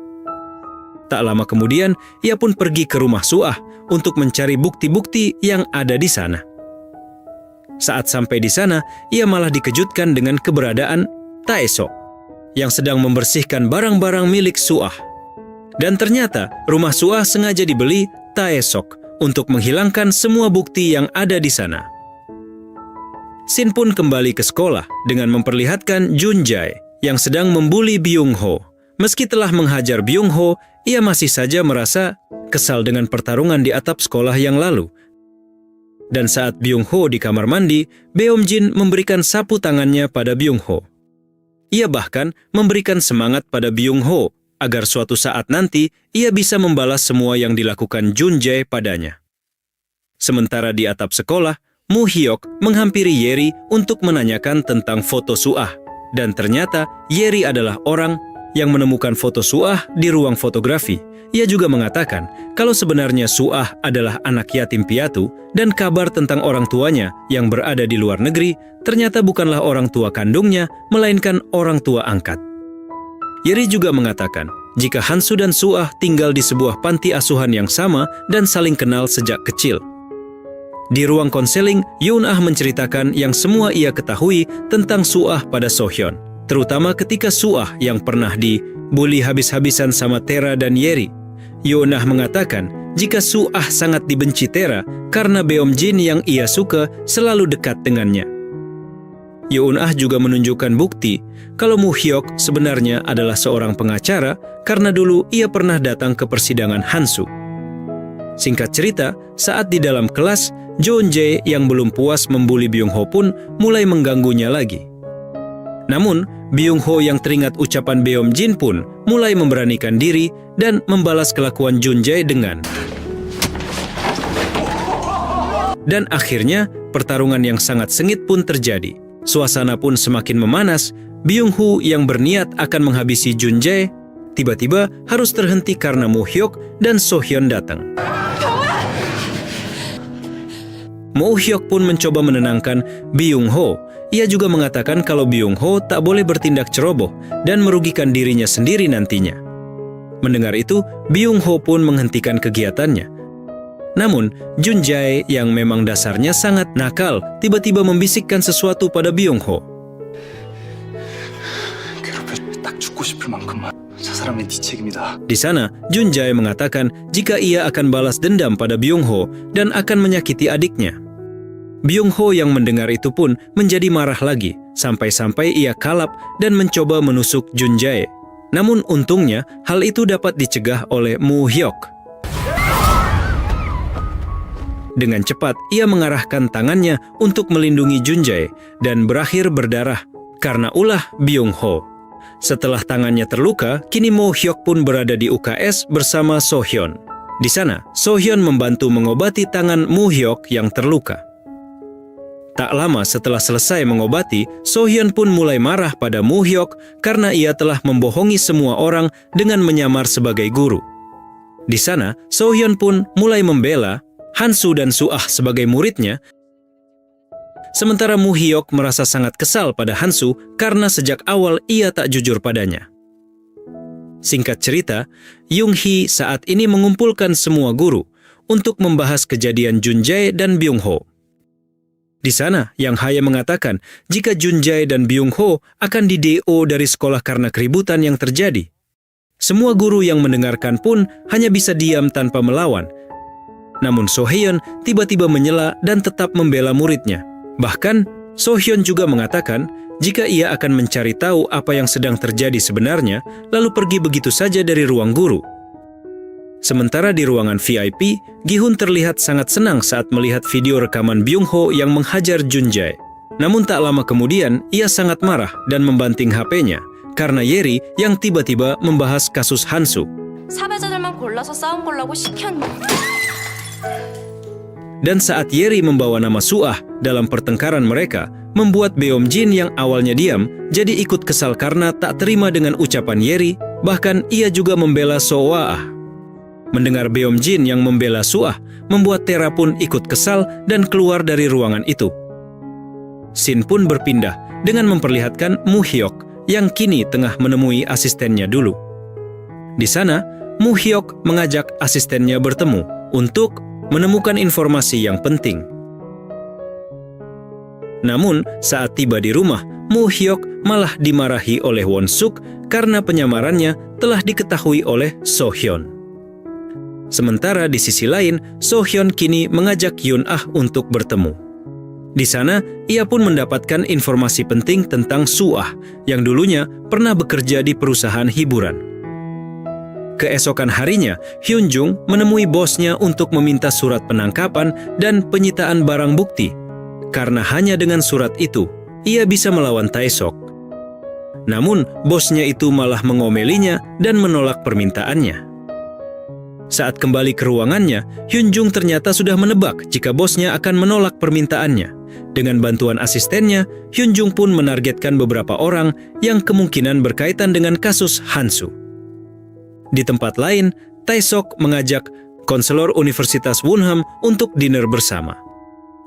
Tak lama kemudian, ia pun pergi ke rumah Su-ah untuk mencari bukti-bukti yang ada di sana. Saat sampai di sana, ia malah dikejutkan dengan keberadaan Tae-sok yang sedang membersihkan barang-barang milik Su-ah. Dan ternyata, rumah Su-ah sengaja dibeli Tae-sok untuk menghilangkan semua bukti yang ada di sana. Shin pun kembali ke sekolah dengan memperlihatkan Jun-jae yang sedang membuli Byung-ho. Meski telah menghajar Byung-ho, ia masih saja merasa kesal dengan pertarungan di atap sekolah yang lalu. Dan saat Byung-ho di kamar mandi, Beom-jin memberikan sapu tangannya pada Byung-ho. Ia bahkan memberikan semangat pada Byung-ho agar suatu saat nanti ia bisa membalas semua yang dilakukan Jun-jae padanya. Sementara di atap sekolah, Moo-hyuk menghampiri Yeri untuk menanyakan tentang foto Su-ah. Dan ternyata Yeri adalah orang yang menemukan foto Su-ah di ruang fotografi. Ia juga mengatakan kalau sebenarnya Su-ah adalah anak yatim piatu dan kabar tentang orang tuanya yang berada di luar negeri ternyata bukanlah orang tua kandungnya, melainkan orang tua angkat. Yeri juga mengatakan jika Hansu dan Su-ah tinggal di sebuah panti asuhan yang sama dan saling kenal sejak kecil. Di ruang konseling, Yoon-ah menceritakan yang semua ia ketahui tentang Su-ah pada So-hyun, terutama ketika Su-ah yang pernah dibully habis-habisan sama Tera dan Yeri. Yoon-ah mengatakan jika Su-ah sangat dibenci Tera karena Beom-jin yang ia suka selalu dekat dengannya. Yoon-ah juga menunjukkan bukti kalau Moo-hyuk sebenarnya adalah seorang pengacara karena dulu ia pernah datang ke persidangan Hansu. Singkat cerita, saat di dalam kelas, Jun-jae yang belum puas membuli Byung-ho pun mulai mengganggunya lagi. Namun, Byung-ho yang teringat ucapan Beom-jin pun mulai memberanikan diri dan membalas kelakuan Jun-jae dengan. Dan akhirnya, pertarungan yang sangat sengit pun terjadi. Suasana pun semakin memanas. Byung-ho yang berniat akan menghabisi Jun-jae tiba-tiba harus terhenti karena Moo-hyuk dan So-hyun datang. Moo-hyuk pun mencoba menenangkan Byung-ho. Ia juga mengatakan kalau Byung-ho tak boleh bertindak ceroboh dan merugikan dirinya sendiri nantinya. Mendengar itu, Byung-ho pun menghentikan kegiatannya. Namun, Jun-jae yang memang dasarnya sangat nakal tiba-tiba membisikkan sesuatu pada Byung-ho. Di sana, Jun-jae mengatakan jika ia akan balas dendam pada Byung-ho dan akan menyakiti adiknya. Byung-ho yang mendengar itu pun menjadi marah lagi, sampai-sampai ia kalap dan mencoba menusuk Jun-jae. Namun untungnya, hal itu dapat dicegah oleh Moo-hyuk. Dengan cepat, ia mengarahkan tangannya untuk melindungi Junjae dan berakhir berdarah karena ulah Byung-ho. Setelah tangannya terluka, kini Mo Hyuk pun berada di UKS bersama So-hyun. Di sana, So-hyun membantu mengobati tangan Mo Hyuk yang terluka. Tak lama setelah selesai mengobati, So-hyun pun mulai marah pada Mo Hyuk karena ia telah membohongi semua orang dengan menyamar sebagai guru. Di sana, So-hyun pun mulai membela Han-soo dan Su-ah sebagai muridnya, sementara Mo Hyuk merasa sangat kesal pada Han-soo karena sejak awal ia tak jujur padanya. Singkat cerita, Young-hee saat ini mengumpulkan semua guru untuk membahas kejadian Junjae dan Byung-ho. Di sana, Yang Hae mengatakan jika Junjae dan Byung-ho akan di-DO dari sekolah karena keributan yang terjadi. Semua guru yang mendengarkan pun hanya bisa diam tanpa melawan. Namun So-hyun tiba-tiba menyela dan tetap membela muridnya. Bahkan, So-hyun juga mengatakan jika ia akan mencari tahu apa yang sedang terjadi sebenarnya, lalu pergi begitu saja dari ruang guru. Sementara di ruangan VIP, Gi-hun terlihat sangat senang saat melihat video rekaman Byung-ho yang menghajar Junjae. Namun tak lama kemudian, ia sangat marah dan membanting HP-nya karena Yeri yang tiba-tiba membahas kasus Han-soo. 사배자들만 골라서 싸움 보려고 시켰니? Dan saat Yeri membawa nama Su-ah dalam pertengkaran mereka, membuat Beom-jin yang awalnya diam jadi ikut kesal karena tak terima dengan ucapan Yeri, bahkan ia juga membela So-ah. Mendengar Beom-jin yang membela Su-ah, membuat Tera pun ikut kesal dan keluar dari ruangan itu. Scene pun berpindah dengan memperlihatkan Mo Hyuk yang kini tengah menemui asistennya dulu. Di sana, Mo Hyuk mengajak asistennya bertemu untuk menemukan informasi yang penting. Namun, saat tiba di rumah, Mo Hyuk malah dimarahi oleh Won-suk karena penyamarannya telah diketahui oleh So-hyun. Sementara di sisi lain, So-hyun kini mengajak Yun-ah untuk bertemu. Di sana, ia pun mendapatkan informasi penting tentang Su-ah yang dulunya pernah bekerja di perusahaan hiburan. Keesokan harinya, Hyun-jung menemui bosnya untuk meminta surat penangkapan dan penyitaan barang bukti. Karena hanya dengan surat itu, ia bisa melawan Tae-sok. Namun, bosnya itu malah mengomelinya dan menolak permintaannya. Saat kembali ke ruangannya, Hyun-jung ternyata sudah menebak jika bosnya akan menolak permintaannya. Dengan bantuan asistennya, Hyun-jung pun menargetkan beberapa orang yang kemungkinan berkaitan dengan kasus Han-soo. Di tempat lain, Tae-sok mengajak konselor Universitas Wonham untuk dinner bersama.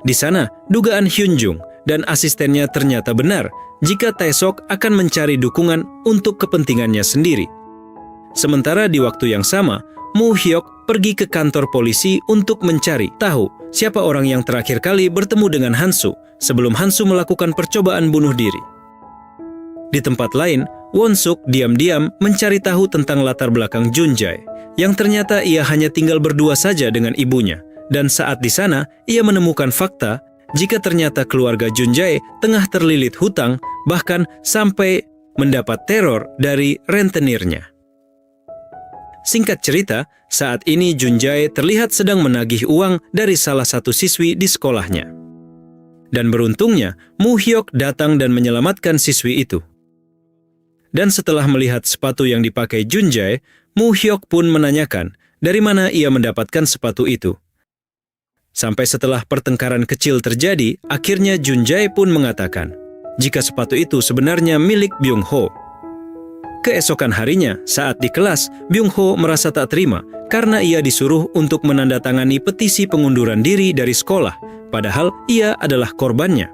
Di sana, dugaan Hyun-jung dan asistennya ternyata benar jika Tae-sok akan mencari dukungan untuk kepentingannya sendiri. Sementara di waktu yang sama, Mo Hyuk pergi ke kantor polisi untuk mencari tahu siapa orang yang terakhir kali bertemu dengan Han-soo sebelum Han-soo melakukan percobaan bunuh diri. Di tempat lain, Won-suk diam-diam mencari tahu tentang latar belakang Junjae, yang ternyata ia hanya tinggal berdua saja dengan ibunya. Dan saat di sana, ia menemukan fakta jika ternyata keluarga Junjae tengah terlilit hutang, bahkan sampai mendapat teror dari rentenirnya. Singkat cerita, saat ini Junjae terlihat sedang menagih uang dari salah satu siswi di sekolahnya. Dan beruntungnya, Mo Hyuk datang dan menyelamatkan siswi itu. Dan setelah melihat sepatu yang dipakai Junjae, Mo Hyuk pun menanyakan dari mana ia mendapatkan sepatu itu. Sampai setelah pertengkaran kecil terjadi, akhirnya Junjae pun mengatakan jika sepatu itu sebenarnya milik Byung-ho. Keesokan harinya, saat di kelas, Byung-ho merasa tak terima karena ia disuruh untuk menandatangani petisi pengunduran diri dari sekolah, padahal ia adalah korbannya.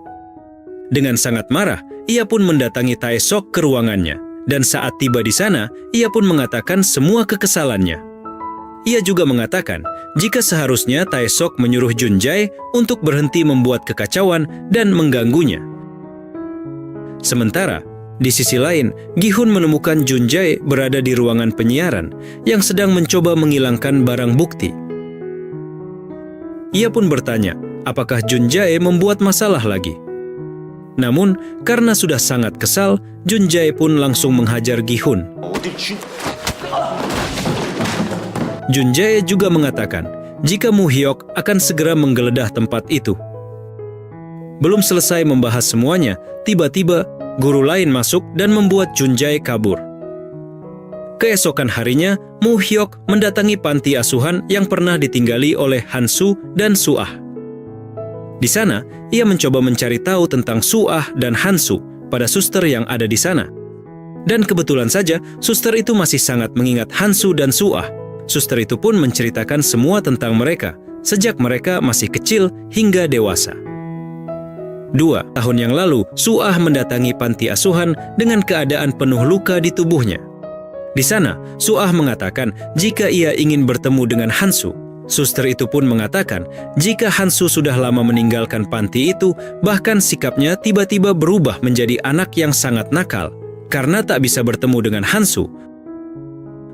Dengan sangat marah, ia pun mendatangi Tae-sok ke ruangannya, dan saat tiba di sana, ia pun mengatakan semua kekesalannya. Ia juga mengatakan jika seharusnya Tae-sok menyuruh Junjae untuk berhenti membuat kekacauan dan mengganggunya. Sementara, di sisi lain, Gi-hun menemukan Junjae berada di ruangan penyiaran yang sedang mencoba menghilangkan barang bukti. Ia pun bertanya, apakah Junjae membuat masalah lagi? Namun, karena sudah sangat kesal, Junjae pun langsung menghajar Gi-hun. Junjae juga mengatakan, jika Moo Hyok akan segera menggeledah tempat itu. Belum selesai membahas semuanya, tiba-tiba guru lain masuk dan membuat Junjae kabur. Keesokan harinya, Moo Hyok mendatangi panti asuhan yang pernah ditinggali oleh Hansu dan Suah. Di sana, ia mencoba mencari tahu tentang Suah dan Hansu pada suster yang ada di sana. Dan kebetulan saja, suster itu masih sangat mengingat Hansu dan Suah. Suster itu pun menceritakan semua tentang mereka, sejak mereka masih kecil hingga dewasa. 2 tahun yang lalu, Suah mendatangi panti asuhan dengan keadaan penuh luka di tubuhnya. Di sana, Suah mengatakan jika ia ingin bertemu dengan Hansu. Suster itu pun mengatakan jika Hansu sudah lama meninggalkan panti itu, bahkan sikapnya tiba-tiba berubah menjadi anak yang sangat nakal karena tak bisa bertemu dengan Hansu.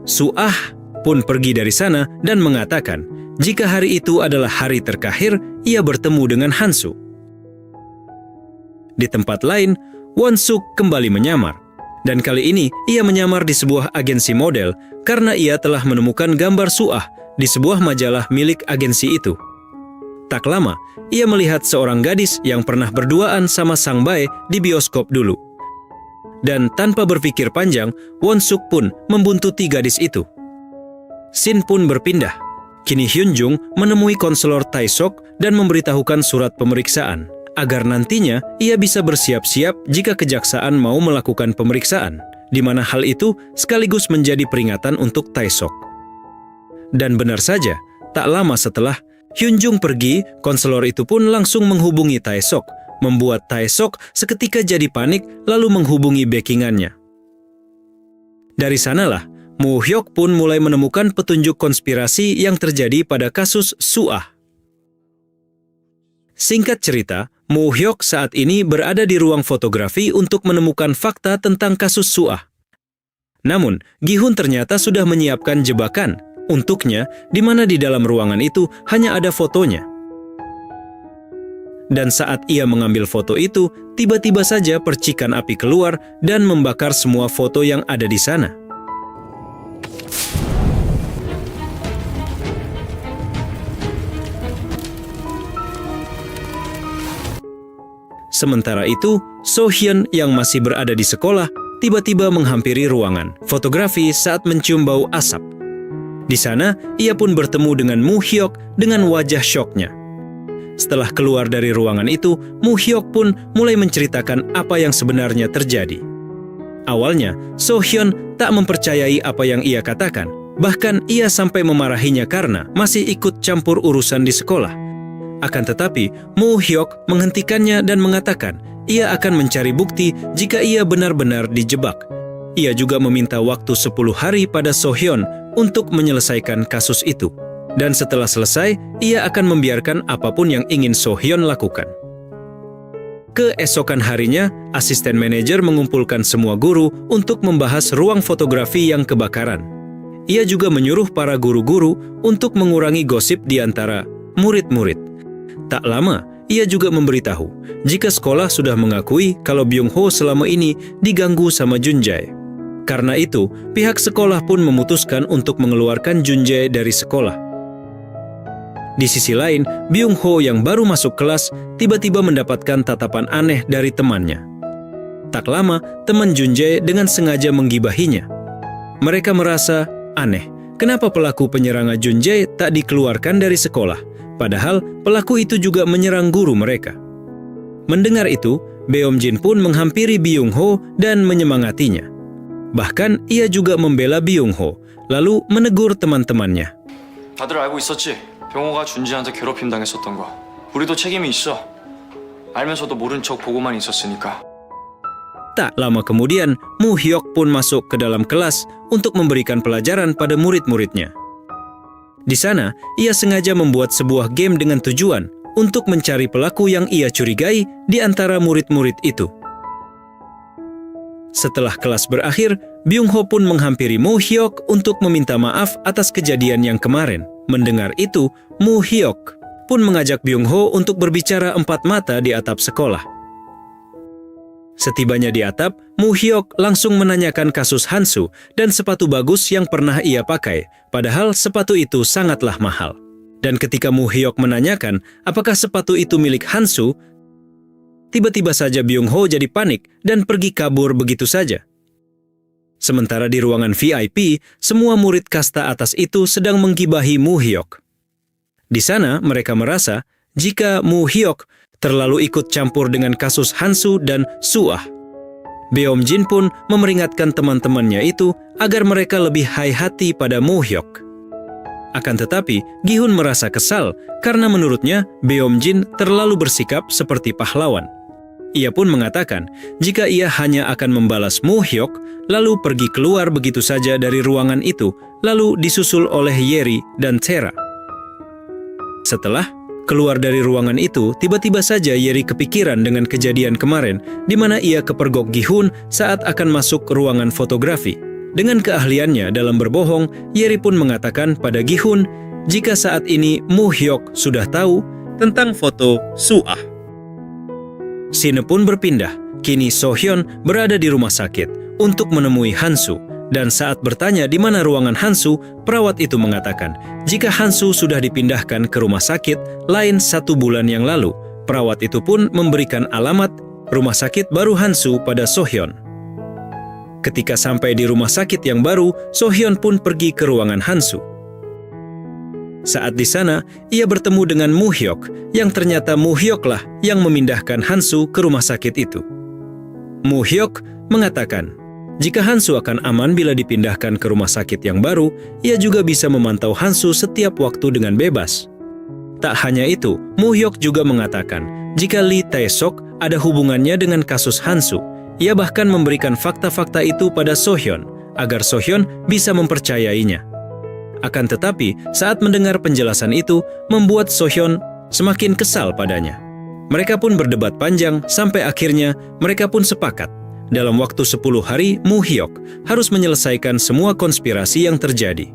Suah pun pergi dari sana dan mengatakan jika hari itu adalah hari terakhir ia bertemu dengan Hansu. Di tempat lain, Won-suk kembali menyamar. Dan kali ini ia menyamar di sebuah agensi model karena ia telah menemukan gambar Suah di sebuah majalah milik agensi itu. Tak lama, ia melihat seorang gadis yang pernah berduaan sama Sang Bae di bioskop dulu. Dan tanpa berpikir panjang, Won-suk pun membuntuti gadis itu. Scene pun berpindah. Kini Hyun-jung menemui konselor Tae-sok dan memberitahukan surat pemeriksaan, agar nantinya ia bisa bersiap-siap jika kejaksaan mau melakukan pemeriksaan, di mana hal itu sekaligus menjadi peringatan untuk Tae-sok. Dan benar saja, tak lama setelah Hyun-jung pergi, konselor itu pun langsung menghubungi Tae-sok, membuat Tae-sok seketika jadi panik lalu menghubungi backingannya. Dari sanalah, Moo Hyok pun mulai menemukan petunjuk konspirasi yang terjadi pada kasus Suah. Singkat cerita, Moo Hyok saat ini berada di ruang fotografi untuk menemukan fakta tentang kasus Suah. Namun, Gi-hun ternyata sudah menyiapkan jebakan untuknya, di mana di dalam ruangan itu hanya ada fotonya. Dan saat ia mengambil foto itu, tiba-tiba saja percikan api keluar dan membakar semua foto yang ada di sana. Sementara itu, So-hyun yang masih berada di sekolah tiba-tiba menghampiri ruangan fotografi saat mencium bau asap. Di sana, ia pun bertemu dengan Moo Hyok dengan wajah syoknya. Setelah keluar dari ruangan itu, Moo Hyok pun mulai menceritakan apa yang sebenarnya terjadi. Awalnya, So-hyun tak mempercayai apa yang ia katakan. Bahkan ia sampai memarahinya karena masih ikut campur urusan di sekolah. Akan tetapi, Moo Hyok menghentikannya dan mengatakan ia akan mencari bukti jika ia benar-benar dijebak. Ia juga meminta waktu 10 hari pada So-hyun untuk menyelesaikan kasus itu. Dan setelah selesai, ia akan membiarkan apapun yang ingin So-hyun lakukan. Keesokan harinya, asisten manajer mengumpulkan semua guru untuk membahas ruang fotografi yang kebakaran. Ia juga menyuruh para guru-guru untuk mengurangi gosip di antara murid-murid. Tak lama, ia juga memberitahu jika sekolah sudah mengakui kalau Byung-ho selama ini diganggu sama Junjae. Karena itu, pihak sekolah pun memutuskan untuk mengeluarkan Junjae dari sekolah. Di sisi lain, Byung-ho yang baru masuk kelas tiba-tiba mendapatkan tatapan aneh dari temannya. Tak lama, teman Junjae dengan sengaja menggibahinya. Mereka merasa aneh, kenapa pelaku penyerangan Junjae tak dikeluarkan dari sekolah? Padahal pelaku itu juga menyerang guru mereka. Mendengar itu, Beom-jin pun menghampiri Byung-ho dan menyemangatinya. Bahkan ia juga membela Byung-ho, lalu menegur teman-temannya. 다들 알고 있었지? 병호가 준지한테 괴롭힘 당했었던 거. 우리도 책임이 있어. 알면서도 모른 척 보고만 있었으니까. Tak lama kemudian, Moo Hyok pun masuk ke dalam kelas untuk memberikan pelajaran pada murid-muridnya. Di sana, ia sengaja membuat sebuah game dengan tujuan untuk mencari pelaku yang ia curigai di antara murid-murid itu. Setelah kelas berakhir, Byung-ho pun menghampiri Moo Hyok untuk meminta maaf atas kejadian yang kemarin. Mendengar itu, Moo Hyok pun mengajak Byung-ho untuk berbicara empat mata di atap sekolah. Setibanya di atap, Moo Hyok langsung menanyakan kasus Hansu dan sepatu bagus yang pernah ia pakai, padahal sepatu itu sangatlah mahal. Dan ketika Moo Hyok menanyakan apakah sepatu itu milik Hansu, tiba-tiba saja Byung-ho jadi panik dan pergi kabur begitu saja. Sementara di ruangan VIP, semua murid kasta atas itu sedang menggibahi Moo Hyok. Di sana mereka merasa jika Moo Hyok terlalu ikut campur dengan kasus Hansu dan Suah. Beom Jin pun memperingatkan teman-temannya itu agar mereka lebih hati-hati pada Moo Hyok. Akan tetapi, Gi-hun merasa kesal karena menurutnya Beom Jin terlalu bersikap seperti pahlawan. Ia pun mengatakan jika ia hanya akan membalas Moo Hyok, lalu pergi keluar begitu saja dari ruangan itu, lalu disusul oleh Yeri dan Tera. Setelah keluar dari ruangan itu, tiba-tiba saja Yeri kepikiran dengan kejadian kemarin di mana ia kepergok Gi-hun saat akan masuk ke ruangan fotografi. Dengan keahliannya dalam berbohong, Yeri pun mengatakan pada Gi-hun jika saat ini Moo Hyok sudah tahu tentang foto Suah. Scene pun berpindah. Kini So-hyun berada di rumah sakit untuk menemui Hansu. Dan saat bertanya di mana ruangan Hansu, perawat itu mengatakan jika Hansu sudah dipindahkan ke rumah sakit lain 1 bulan yang lalu. Perawat itu pun memberikan alamat rumah sakit baru Hansu pada So-hyun. Ketika sampai di rumah sakit yang baru, So-hyun pun pergi ke ruangan Hansu. Saat di sana, ia bertemu dengan Moo Hyok, yang ternyata Moo Hyok-lah yang memindahkan Hansu ke rumah sakit itu. Moo Hyok mengatakan, jika Hansu akan aman bila dipindahkan ke rumah sakit yang baru, ia juga bisa memantau Hansu setiap waktu dengan bebas. Tak hanya itu, Moo Hyok juga mengatakan, jika Lee Tae-sok ada hubungannya dengan kasus Hansu, ia bahkan memberikan fakta-fakta itu pada So-hyun, agar So-hyun bisa mempercayainya. Akan tetapi, saat mendengar penjelasan itu, membuat So-hyun semakin kesal padanya. Mereka pun berdebat panjang, sampai akhirnya mereka pun sepakat. Dalam waktu 10 hari, Moo Hyok harus menyelesaikan semua konspirasi yang terjadi.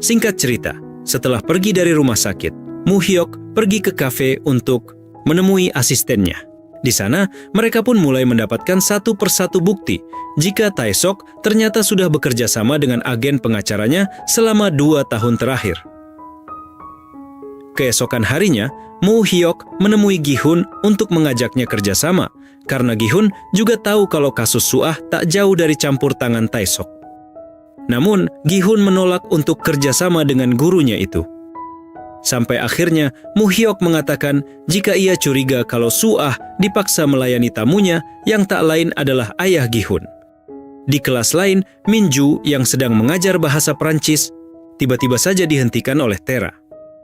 Singkat cerita, setelah pergi dari rumah sakit, Moo Hyok pergi ke kafe untuk menemui asistennya. Di sana, mereka pun mulai mendapatkan satu persatu bukti jika Tae-sok ternyata sudah bekerja sama dengan agen pengacaranya selama 2 tahun terakhir. Keesokan harinya, Moo Hyok menemui Gi-hun untuk mengajaknya kerjasama, karena Gi-hun juga tahu kalau kasus Suah tak jauh dari campur tangan Tae-sok. Namun, Gi-hun menolak untuk kerjasama dengan gurunya itu. Sampai akhirnya, Moo Hyok mengatakan jika ia curiga kalau Suah dipaksa melayani tamunya yang tak lain adalah ayah Gi-hun. Di kelas lain, Minju yang sedang mengajar bahasa Prancis tiba-tiba saja dihentikan oleh Tera.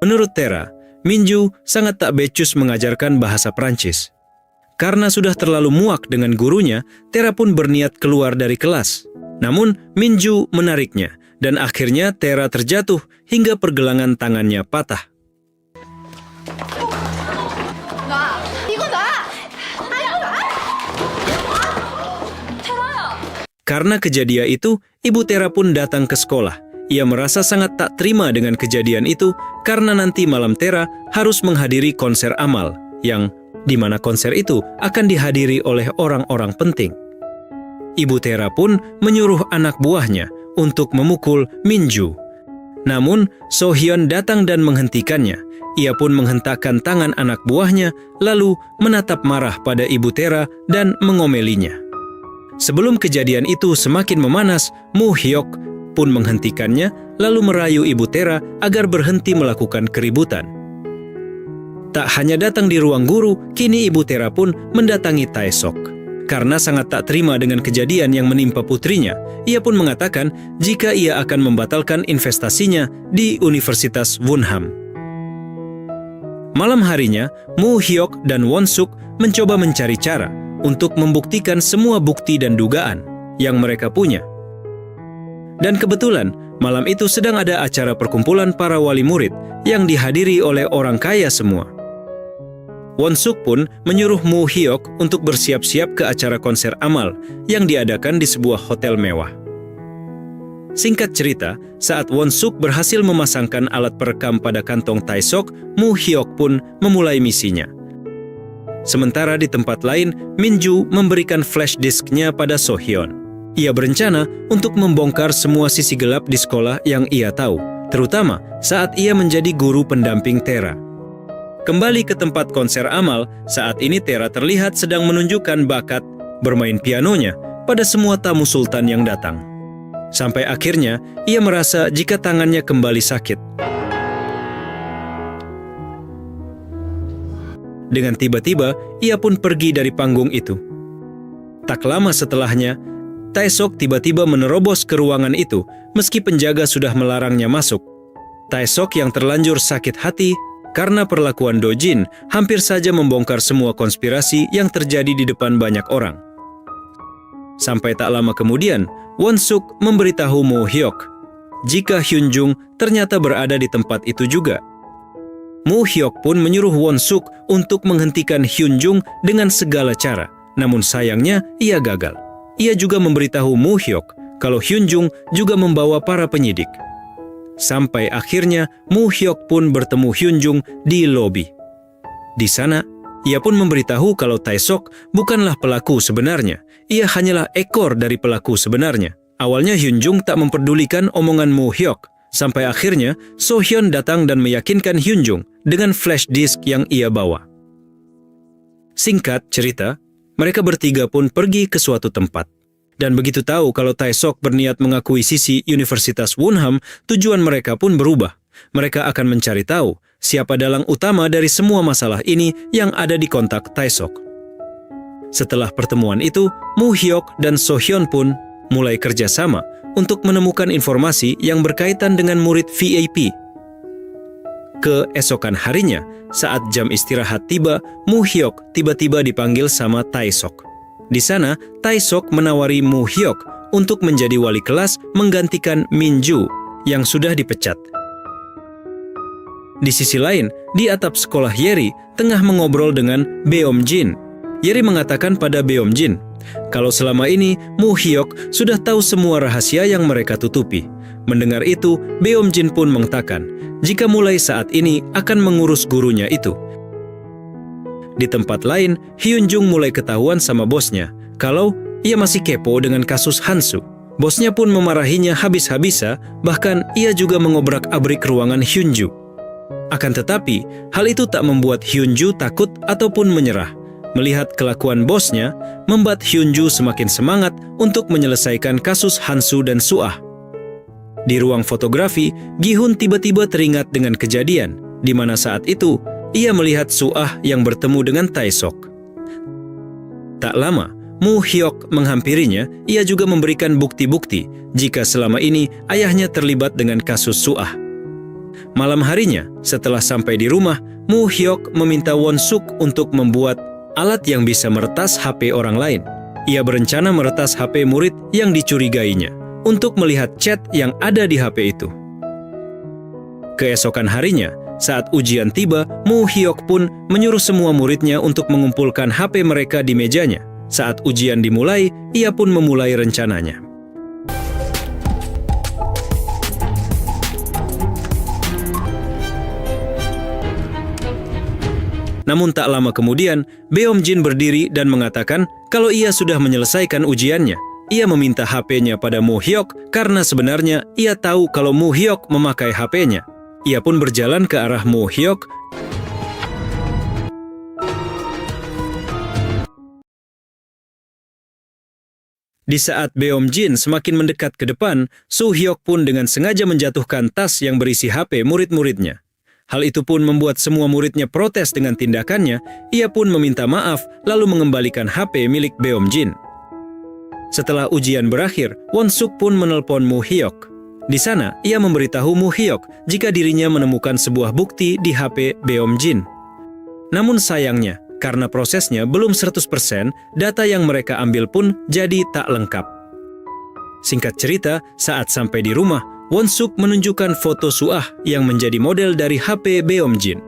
Menurut Tera, Minju sangat tak becus mengajarkan bahasa Prancis. Karena sudah terlalu muak dengan gurunya, Tera pun berniat keluar dari kelas. Namun, Minju menariknya, dan akhirnya Tera terjatuh hingga pergelangan tangannya patah. Karena kejadian itu, ibu Tera pun datang ke sekolah. Ia merasa sangat tak terima dengan kejadian itu karena nanti malam Tera harus menghadiri konser amal, yang di mana konser itu akan dihadiri oleh orang-orang penting. Ibu Tera pun menyuruh anak buahnya untuk memukul Minju. Namun, So-hyun datang dan menghentikannya. Ia pun menghentakkan tangan anak buahnya, lalu menatap marah pada ibu Tera dan mengomelinya. Sebelum kejadian itu semakin memanas, Moo Hyok pun menghentikannya, lalu merayu ibu Tera agar berhenti melakukan keributan. Tak hanya datang di ruang guru, kini ibu Tera pun mendatangi Tae-sok. Karena sangat tak terima dengan kejadian yang menimpa putrinya, ia pun mengatakan jika ia akan membatalkan investasinya di Universitas Wonham. Malam harinya, Moo Hyok dan Won-suk mencoba mencari cara untuk membuktikan semua bukti dan dugaan yang mereka punya. Dan kebetulan, malam itu sedang ada acara perkumpulan para wali murid yang dihadiri oleh orang kaya semua. Won-suk pun menyuruh Moo Hyok untuk bersiap-siap ke acara konser amal yang diadakan di sebuah hotel mewah. Singkat cerita, saat Won-suk berhasil memasangkan alat perekam pada kantong Tae-sok, Moo Hyok pun memulai misinya. Sementara di tempat lain, Minju memberikan flash disknya pada So-hyun. Ia berencana untuk membongkar semua sisi gelap di sekolah yang ia tahu, terutama saat ia menjadi guru pendamping Tera. Kembali ke tempat konser Amal, saat ini Tera terlihat sedang menunjukkan bakat bermain pianonya pada semua tamu sultan yang datang. Sampai akhirnya, ia merasa jika tangannya kembali sakit. Dengan tiba-tiba, ia pun pergi dari panggung itu. Tak lama setelahnya, Taesok tiba-tiba menerobos ke ruangan itu, meski penjaga sudah melarangnya masuk. Taesok yang terlanjur sakit hati karena perlakuan Dojin hampir saja membongkar semua konspirasi yang terjadi di depan banyak orang. Sampai tak lama kemudian, Won-suk memberitahu Mo Hyuk jika Hyun-jung ternyata berada di tempat itu juga. Mo Hyuk pun menyuruh Won-suk untuk menghentikan Hyun-jung dengan segala cara, namun sayangnya ia gagal. Ia juga memberitahu Mo Hyuk kalau Hyun-jung juga membawa para penyidik. Sampai akhirnya Mo Hyuk pun bertemu Hyun-jung di lobi. Di sana, ia pun memberitahu kalau Taesok bukanlah pelaku sebenarnya. Ia hanyalah ekor dari pelaku sebenarnya. Awalnya Hyun-jung tak memperdulikan omongan Mo Hyuk. Sampai akhirnya So-hyun datang dan meyakinkan Hyun-jung dengan flash disk yang ia bawa. Singkat cerita, mereka bertiga pun pergi ke suatu tempat. Dan begitu tahu kalau Taesok berniat mengakuisisi Universitas Wonham, tujuan mereka pun berubah. Mereka akan mencari tahu siapa dalang utama dari semua masalah ini yang ada di kontak Taesok. Setelah pertemuan itu, Mo Hyuk dan So-hyun pun mulai kerjasama untuk menemukan informasi yang berkaitan dengan murid VIP. Keesokan harinya, saat jam istirahat tiba, Mo Hyuk tiba-tiba dipanggil sama Taesok. Di sana, Taesok menawari Mo Hyuk untuk menjadi wali kelas menggantikan Min-ju yang sudah dipecat. Di sisi lain, di atap sekolah Yeri tengah mengobrol dengan Beom-jin. Yeri mengatakan pada Beom-jin kalau selama ini Mo Hyuk sudah tahu semua rahasia yang mereka tutupi. Mendengar itu, Beom-jin pun mengatakan jika mulai saat ini akan mengurus gurunya itu. Di tempat lain, Hyun-jung mulai ketahuan sama bosnya kalau ia masih kepo dengan kasus Hansu. Bosnya pun memarahinya habis-habisa, bahkan ia juga mengobrak-abrik ruangan Hyun-ju. Akan tetapi, hal itu tak membuat Hyun-ju takut ataupun menyerah. Melihat kelakuan bosnya, membuat Hyun-ju semakin semangat untuk menyelesaikan kasus Hansu dan Suah. Di ruang fotografi, Gi-hun tiba-tiba teringat dengan kejadian, di mana saat itu ia melihat Suah yang bertemu dengan Taesok. Tak lama, Mo Hyuk menghampirinya, ia juga memberikan bukti-bukti jika selama ini ayahnya terlibat dengan kasus Suah. Malam harinya, setelah sampai di rumah, Mo Hyuk meminta Won-suk untuk membuat alat yang bisa meretas HP orang lain. Ia berencana meretas HP murid yang dicurigainya untuk melihat chat yang ada di HP itu. Keesokan harinya, saat ujian tiba, Mo Hyuk pun menyuruh semua muridnya untuk mengumpulkan HP mereka di mejanya. Saat ujian dimulai, ia pun memulai rencananya. Namun tak lama kemudian, Beom-jin berdiri dan mengatakan kalau ia sudah menyelesaikan ujiannya. Ia meminta HP-nya pada Mo Hyuk karena sebenarnya ia tahu kalau Mo Hyuk memakai HP-nya. Ia pun berjalan ke arah Mo Hyuk. Di saat Beom-jin semakin mendekat ke depan, So-hyuk pun dengan sengaja menjatuhkan tas yang berisi HP murid-muridnya. Hal itu pun membuat semua muridnya protes dengan tindakannya. Ia pun meminta maaf lalu mengembalikan HP milik Beom-jin. Setelah ujian berakhir, Won-suk pun menelpon Mo Hyuk. Di sana, ia memberitahu Mo Hyuk jika dirinya menemukan sebuah bukti di HP Beom-jin. Namun sayangnya, karena prosesnya belum 100%, data yang mereka ambil pun jadi tak lengkap. Singkat cerita, saat sampai di rumah, Won-suk menunjukkan foto Suah yang menjadi model dari HP Beom-jin.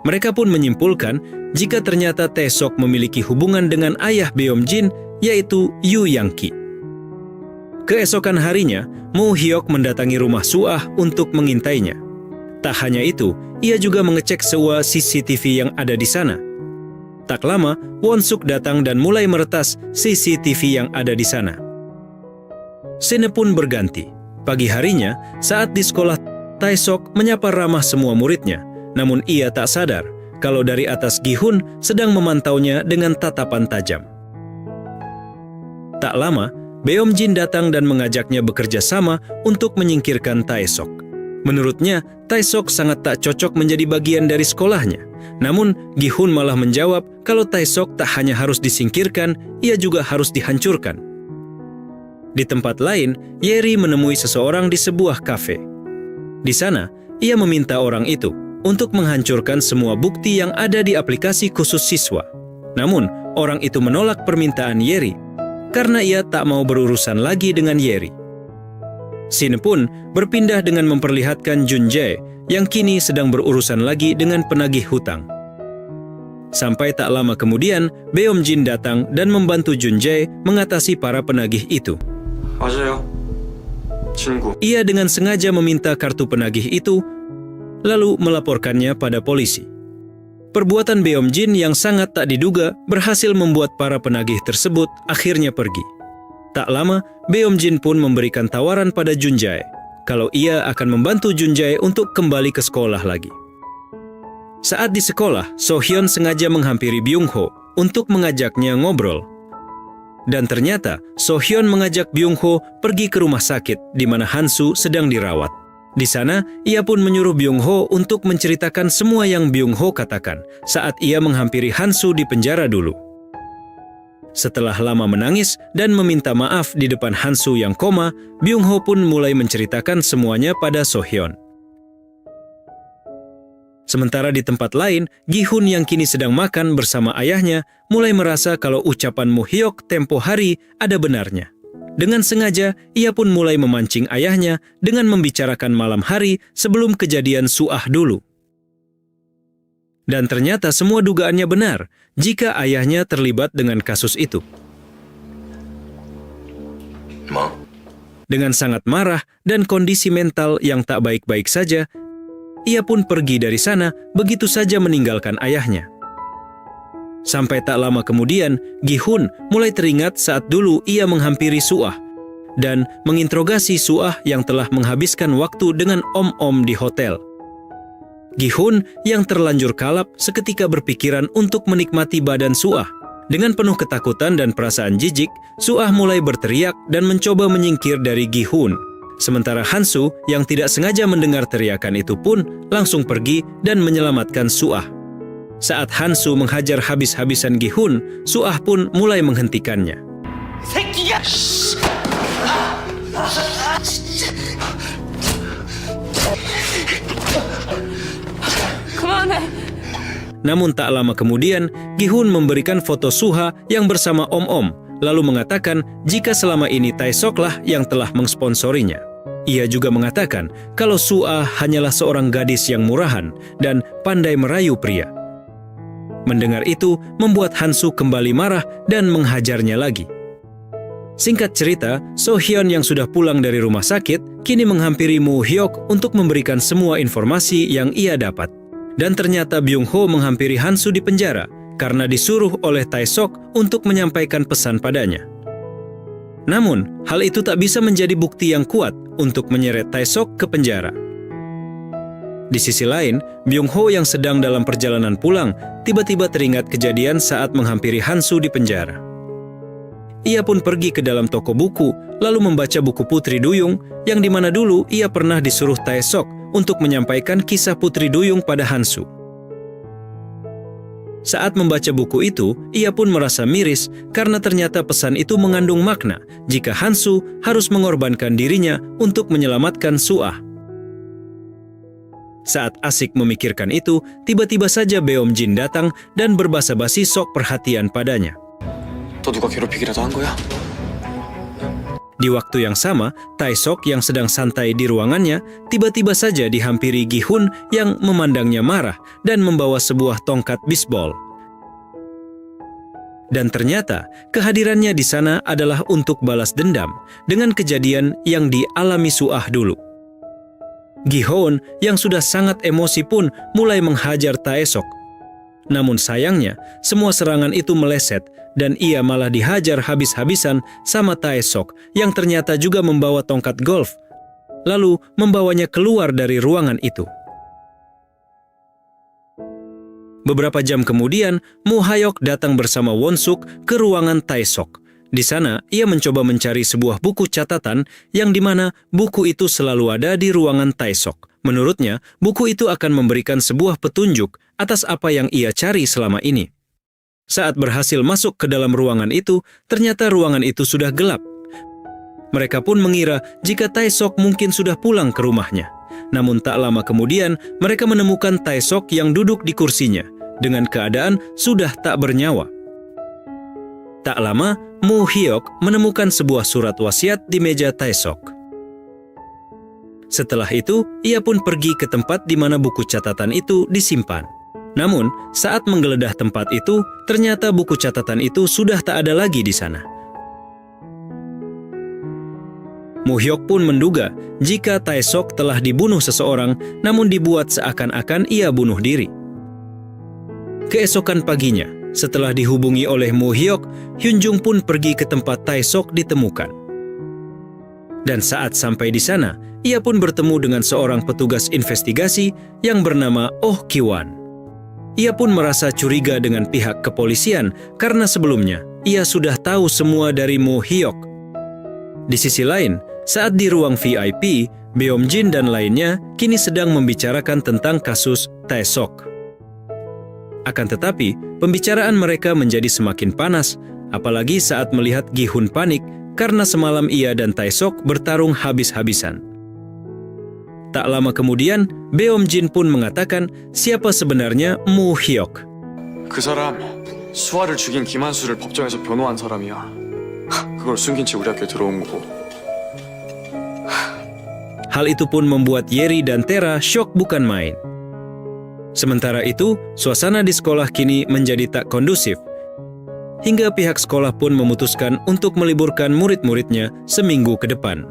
Mereka pun menyimpulkan jika ternyata Taesok memiliki hubungan dengan ayah Beom-jin, yaitu Yu Yang-ki. Keesokan harinya, Mo Hyuk mendatangi rumah Suah untuk mengintainya. Tak hanya itu, ia juga mengecek semua CCTV yang ada di sana. Tak lama, Won-suk datang dan mulai meretas CCTV yang ada di sana. Scene pun berganti. Pagi harinya, saat di sekolah Taesok menyapa ramah semua muridnya, namun ia tak sadar kalau dari atas Gi-hun sedang memantaunya dengan tatapan tajam. Tak lama, Beom-jin datang dan mengajaknya bekerja sama untuk menyingkirkan Taesok. Menurutnya, Taesok sangat tak cocok menjadi bagian dari sekolahnya. Namun, Gi-hun malah menjawab kalau Taesok tak hanya harus disingkirkan, ia juga harus dihancurkan. Di tempat lain, Yeri menemui seseorang di sebuah kafe. Di sana, ia meminta orang itu untuk menghancurkan semua bukti yang ada di aplikasi khusus siswa. Namun, orang itu menolak permintaan Yeri karena ia tak mau berurusan lagi dengan Yeri. Scene pun berpindah dengan memperlihatkan Junjae yang kini sedang berurusan lagi dengan penagih hutang. Sampai tak lama kemudian, Beom-jin datang dan membantu Junjae mengatasi para penagih itu. 맞아요. 친구. Ia dengan sengaja meminta kartu penagih itu, lalu melaporkannya pada polisi. Perbuatan Beom-jin yang sangat tak diduga berhasil membuat para penagih tersebut akhirnya pergi. Tak lama, Beom-jin pun memberikan tawaran pada Junjae kalau ia akan membantu Junjae untuk kembali ke sekolah lagi. Saat di sekolah, So-hyun sengaja menghampiri Byung-ho untuk mengajaknya ngobrol. Dan ternyata, So-hyun mengajak Byung-ho pergi ke rumah sakit di mana Han-su sedang dirawat. Di sana, ia pun menyuruh Byung-ho untuk menceritakan semua yang Byung-ho katakan saat ia menghampiri Han-su di penjara dulu. Setelah lama menangis dan meminta maaf di depan Han-su yang koma, Byung-ho pun mulai menceritakan semuanya pada So-hyun. Sementara di tempat lain, Gi-hun yang kini sedang makan bersama ayahnya mulai merasa kalau ucapan Mu-hyok tempo hari ada benarnya. Dengan sengaja, ia pun mulai memancing ayahnya dengan membicarakan malam hari sebelum kejadian Suah dulu. Dan ternyata semua dugaannya benar jika ayahnya terlibat dengan kasus itu. Dengan sangat marah dan kondisi mental yang tak baik-baik saja, ia pun pergi dari sana begitu saja meninggalkan ayahnya. Sampai tak lama kemudian, Gi-hun mulai teringat saat dulu ia menghampiri Suah dan menginterogasi Suah yang telah menghabiskan waktu dengan om-om di hotel. Gi-hun yang terlanjur kalap seketika berpikiran untuk menikmati badan Suah. Dengan penuh ketakutan dan perasaan jijik, Suah mulai berteriak dan mencoba menyingkir dari Gi-hun. Sementara Han-su yang tidak sengaja mendengar teriakan itu pun langsung pergi dan menyelamatkan Suah. Saat Han-su menghajar habis-habisan Gi-hun, Suah pun mulai menghentikannya. Namun tak lama kemudian, Gi-hun memberikan foto Suha yang bersama om-om, lalu mengatakan jika selama ini Taesok lah yang telah mensponsorinya. Ia juga mengatakan kalau Suah hanyalah seorang gadis yang murahan dan pandai merayu pria. Mendengar itu, membuat Han-su kembali marah dan menghajarnya lagi. Singkat cerita, So-hyun yang sudah pulang dari rumah sakit, kini menghampiri Mu-hyok untuk memberikan semua informasi yang ia dapat. Dan ternyata Byung-ho menghampiri Han-su di penjara karena disuruh oleh Taesok untuk menyampaikan pesan padanya. Namun, hal itu tak bisa menjadi bukti yang kuat untuk menyeret Taesok ke penjara. Di sisi lain, Byung-ho yang sedang dalam perjalanan pulang tiba-tiba teringat kejadian saat menghampiri Han-su di penjara. Ia pun pergi ke dalam toko buku, lalu membaca buku Putri Duyung yang dimana dulu ia pernah disuruh Taesok untuk menyampaikan kisah Putri Duyung pada Han-su. Saat membaca buku itu, ia pun merasa miris karena ternyata pesan itu mengandung makna jika Han-su harus mengorbankan dirinya untuk menyelamatkan Suah. Saat asik memikirkan itu, tiba-tiba saja Beom-jin datang dan berbasa-basi sok perhatian padanya. 또 누가 괴롭히기라도 한 거야? Di waktu yang sama, Taesok yang sedang santai di ruangannya tiba-tiba saja dihampiri Gi-hun yang memandangnya marah dan membawa sebuah tongkat bisbol. Dan ternyata kehadirannya di sana adalah untuk balas dendam dengan kejadian yang dialami Suah dulu. Gi-hun yang sudah sangat emosi pun mulai menghajar Taesok. Namun sayangnya, semua serangan itu meleset dan ia malah dihajar habis-habisan sama Taesok yang ternyata juga membawa tongkat golf. lalu membawanya keluar dari ruangan itu. Beberapa jam kemudian, Moo Hyok datang bersama Won-suk ke ruangan Tae-sok. Di sana, ia mencoba mencari sebuah buku catatan yang dimana buku itu selalu ada di ruangan Tae-sok. Menurutnya, buku itu akan memberikan sebuah petunjuk atas apa yang ia cari selama ini. Saat berhasil masuk ke dalam ruangan itu, ternyata ruangan itu sudah gelap. Mereka pun mengira jika Tae-sok mungkin sudah pulang ke rumahnya. Namun tak lama kemudian, mereka menemukan Tae-sok yang duduk di kursinya, dengan keadaan sudah tak bernyawa. Tak lama, Moo Hyok menemukan sebuah surat wasiat di meja Tae-sok. Setelah itu, ia pun pergi ke tempat di mana buku catatan itu disimpan. Namun, saat menggeledah tempat itu, ternyata buku catatan itu sudah tak ada lagi di sana. Moo Hyok pun menduga jika Tae-sok telah dibunuh seseorang, namun dibuat seakan-akan ia bunuh diri. Keesokan paginya, setelah dihubungi oleh Moo Hyok, Hyun Jung pun pergi ke tempat Tae-sok ditemukan. Dan saat sampai di sana, ia pun bertemu dengan seorang petugas investigasi yang bernama Oh Ki-wan. Ia pun merasa curiga dengan pihak kepolisian karena sebelumnya ia sudah tahu semua dari Moo Hyok. Di sisi lain, saat di ruang VIP, Beom Jin dan lainnya kini sedang membicarakan tentang kasus Tae-sok. Akan tetapi, pembicaraan mereka menjadi semakin panas, apalagi saat melihat Gi-hun panik karena semalam ia dan Tae-sok bertarung habis-habisan. Tak lama kemudian, Beom Jin pun mengatakan siapa sebenarnya Moo Hyok. 그 사람 수아를 죽인 김한수를 법정에서 변호한 사람이야. 그걸 숨긴 채 우리 학교에 들어온 거고. Hal itu pun membuat Yeri dan Tera syok bukan main. Sementara itu, suasana di sekolah kini menjadi tak kondusif. Hingga pihak sekolah pun memutuskan untuk meliburkan murid-muridnya seminggu ke depan.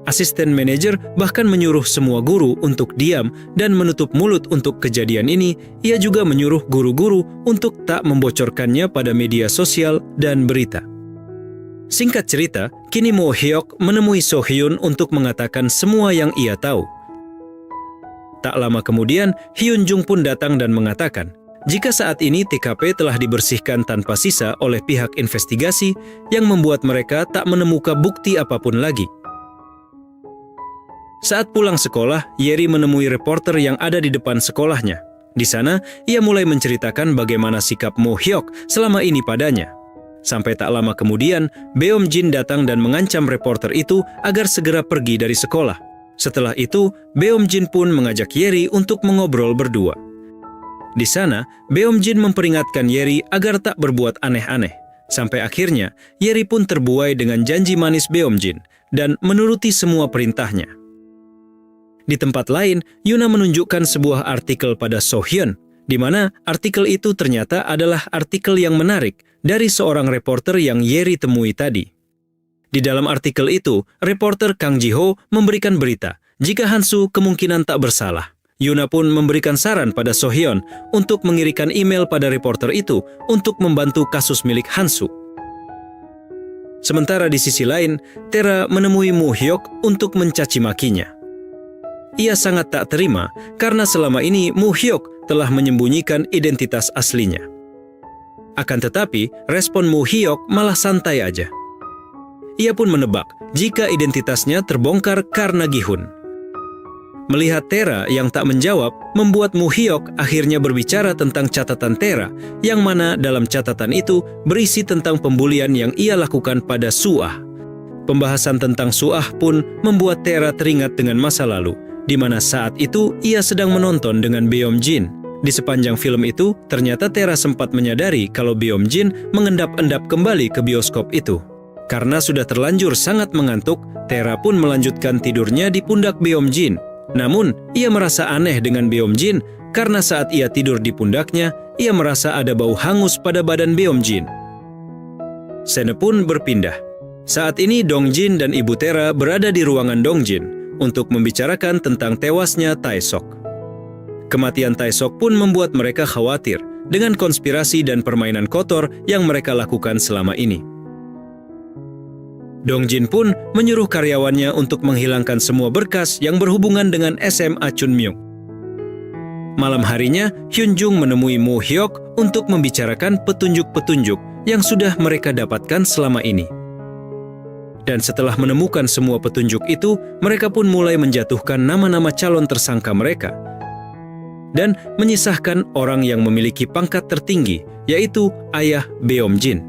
Asisten manajer bahkan menyuruh semua guru untuk diam dan menutup mulut untuk kejadian ini. Ia juga menyuruh guru-guru untuk tak membocorkannya pada media sosial dan berita. Singkat cerita, kini Moo Hyok menemui So Hyun untuk mengatakan semua yang ia tahu. Tak lama kemudian, Hyun Jung pun datang dan mengatakan, jika saat ini TKP telah dibersihkan tanpa sisa oleh pihak investigasi yang membuat mereka tak menemukan bukti apapun lagi. Saat pulang sekolah, Yeri menemui reporter yang ada di depan sekolahnya. Di sana, ia mulai menceritakan bagaimana sikap Moo Hyok selama ini padanya. Sampai tak lama kemudian, Beom Jin datang dan mengancam reporter itu agar segera pergi dari sekolah. Setelah itu, Beom Jin pun mengajak Yeri untuk mengobrol berdua. Di sana, Beom Jin memperingatkan Yeri agar tak berbuat aneh-aneh. Sampai akhirnya, Yeri pun terbuai dengan janji manis Beom Jin dan menuruti semua perintahnya. Di tempat lain, Yuna menunjukkan sebuah artikel pada So Hyun, di mana artikel itu ternyata adalah artikel yang menarik dari seorang reporter yang Yeri temui tadi. Di dalam artikel itu, reporter Kang Ji-ho memberikan berita jika Hansu kemungkinan tak bersalah. Yuna pun memberikan saran pada So Hyun untuk mengirimkan email pada reporter itu untuk membantu kasus milik Hansu. Sementara di sisi lain, Tera menemui Moo Hyok untuk mencaci makinya. Ia sangat tak terima karena selama ini Moo Hyok telah menyembunyikan identitas aslinya. Akan tetapi, respon Moo Hyok malah santai aja. Ia pun menebak jika identitasnya terbongkar karena Gi-hun. Melihat Tera yang tak menjawab, membuat Moo Hyok akhirnya berbicara tentang catatan Tera, yang mana dalam catatan itu berisi tentang pembulian yang ia lakukan pada Suah. Pembahasan tentang Suah pun membuat Tera teringat dengan masa lalu, di mana saat itu ia sedang menonton dengan Beom Jin. Di sepanjang film itu, ternyata Tera sempat menyadari kalau Beom Jin mengendap-endap kembali ke bioskop itu. Karena sudah terlanjur sangat mengantuk, Tera pun melanjutkan tidurnya di pundak Beom Jin. Namun, ia merasa aneh dengan Beom Jin karena saat ia tidur di pundaknya, ia merasa ada bau hangus pada badan Beom Jin. Scene pun berpindah. Saat ini Dong Jin dan Ibu Tera berada di ruangan Dong Jin untuk membicarakan tentang tewasnya Tae-sok. Kematian Tae-sok pun membuat mereka khawatir dengan konspirasi dan permainan kotor yang mereka lakukan selama ini. Dongjin pun menyuruh karyawannya untuk menghilangkan semua berkas yang berhubungan dengan SMA Chunmyung. Malam harinya, Hyunjung menemui Mo Hyok untuk membicarakan petunjuk-petunjuk yang sudah mereka dapatkan selama ini. Dan setelah menemukan semua petunjuk itu, mereka pun mulai menjatuhkan nama-nama calon tersangka mereka dan menyisahkan orang yang memiliki pangkat tertinggi, yaitu ayah Beomjin.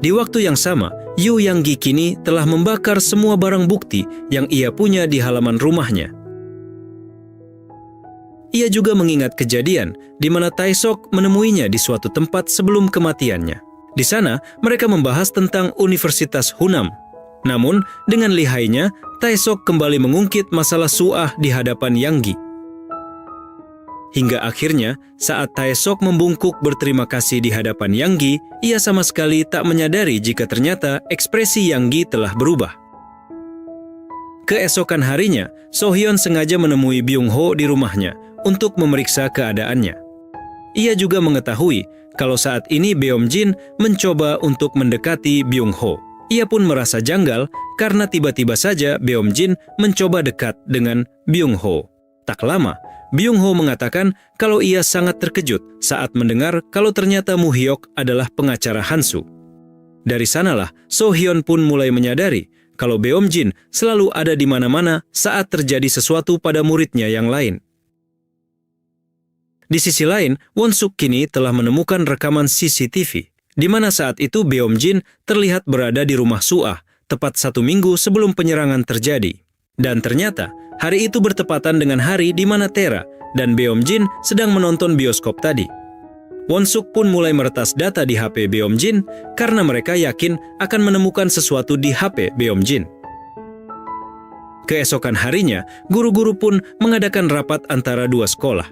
Di waktu yang sama, Yu Yang-gi kini telah membakar semua barang bukti yang ia punya di halaman rumahnya. Ia juga mengingat kejadian di mana Taesok menemuinya di suatu tempat sebelum kematiannya. Di sana, mereka membahas tentang Universitas Hunnam. Namun, dengan lihainya, Taesok kembali mengungkit masalah Suah di hadapan Yang-gi. Hingga akhirnya, saat Taesok membungkuk berterima kasih di hadapan Yang-gi, ia sama sekali tak menyadari jika ternyata ekspresi Yang-gi telah berubah. Keesokan harinya, Sohyeon sengaja menemui Byung-ho di rumahnya untuk memeriksa keadaannya. Ia juga mengetahui kalau saat ini Beomjin mencoba untuk mendekati Byung-ho. Ia pun merasa janggal karena tiba-tiba saja Beomjin mencoba dekat dengan Byung-ho. Tak lama, Byung-ho mengatakan kalau ia sangat terkejut saat mendengar kalau ternyata Mu Hyok adalah pengacara Hansu. Dari sanalah Sohyeon pun mulai menyadari kalau Beomjin selalu ada di mana-mana saat terjadi sesuatu pada muridnya yang lain. Di sisi lain, Won-suk kini telah menemukan rekaman CCTV, di mana saat itu Beomjin terlihat berada di rumah Suah, tepat 1 minggu sebelum penyerangan terjadi. Dan ternyata, hari itu bertepatan dengan hari di mana Tera dan Beomjin sedang menonton bioskop tadi. Won-suk pun mulai meretas data di HP Beomjin karena mereka yakin akan menemukan sesuatu di HP Beomjin. Keesokan harinya, guru-guru pun mengadakan rapat antara dua sekolah,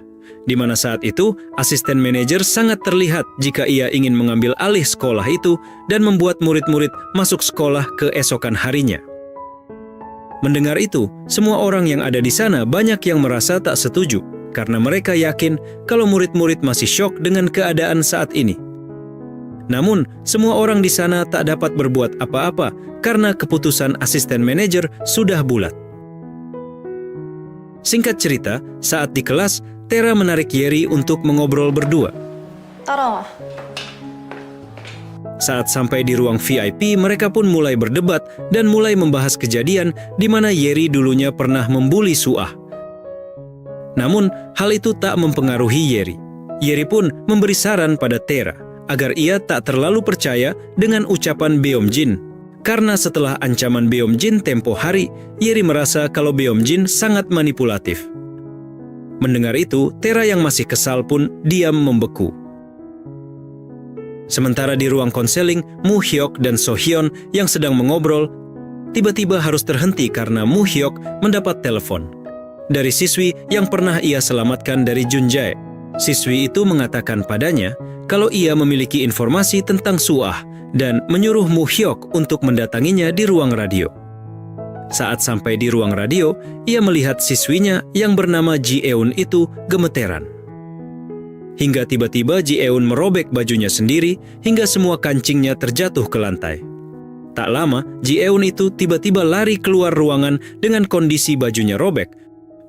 di mana saat itu asisten manajer sangat terlihat jika ia ingin mengambil alih sekolah itu dan membuat murid-murid masuk sekolah keesokan harinya. Mendengar itu, semua orang yang ada di sana banyak yang merasa tak setuju karena mereka yakin kalau murid-murid masih syok dengan keadaan saat ini. Namun, semua orang di sana tak dapat berbuat apa-apa karena keputusan asisten manajer sudah bulat. Singkat cerita, saat di kelas, Tera menarik Yeri untuk mengobrol berdua. 따라와. Saat sampai di ruang VIP, mereka pun mulai berdebat dan mulai membahas kejadian di mana Yeri dulunya pernah membuli Suah. Namun, hal itu tak mempengaruhi Yeri. Yeri pun memberi saran pada Tera agar ia tak terlalu percaya dengan ucapan Beomjin. Karena setelah ancaman Beomjin tempo hari, Yeri merasa kalau Beomjin sangat manipulatif. Mendengar itu, Tera yang masih kesal pun diam membeku. Sementara di ruang konseling, Mu Hyok dan Sohyeon yang sedang mengobrol, tiba-tiba harus terhenti karena Mu Hyok mendapat telepon dari siswi yang pernah ia selamatkan dari Junjae. Siswi itu mengatakan padanya kalau ia memiliki informasi tentang Suah dan menyuruh Mu Hyok untuk mendatanginya di ruang radio. Saat sampai di ruang radio, ia melihat siswinya yang bernama Ji Eun itu gemeteran. Hingga tiba-tiba Ji Eun merobek bajunya sendiri hingga semua kancingnya terjatuh ke lantai. Tak lama, Ji Eun itu tiba-tiba lari keluar ruangan dengan kondisi bajunya robek,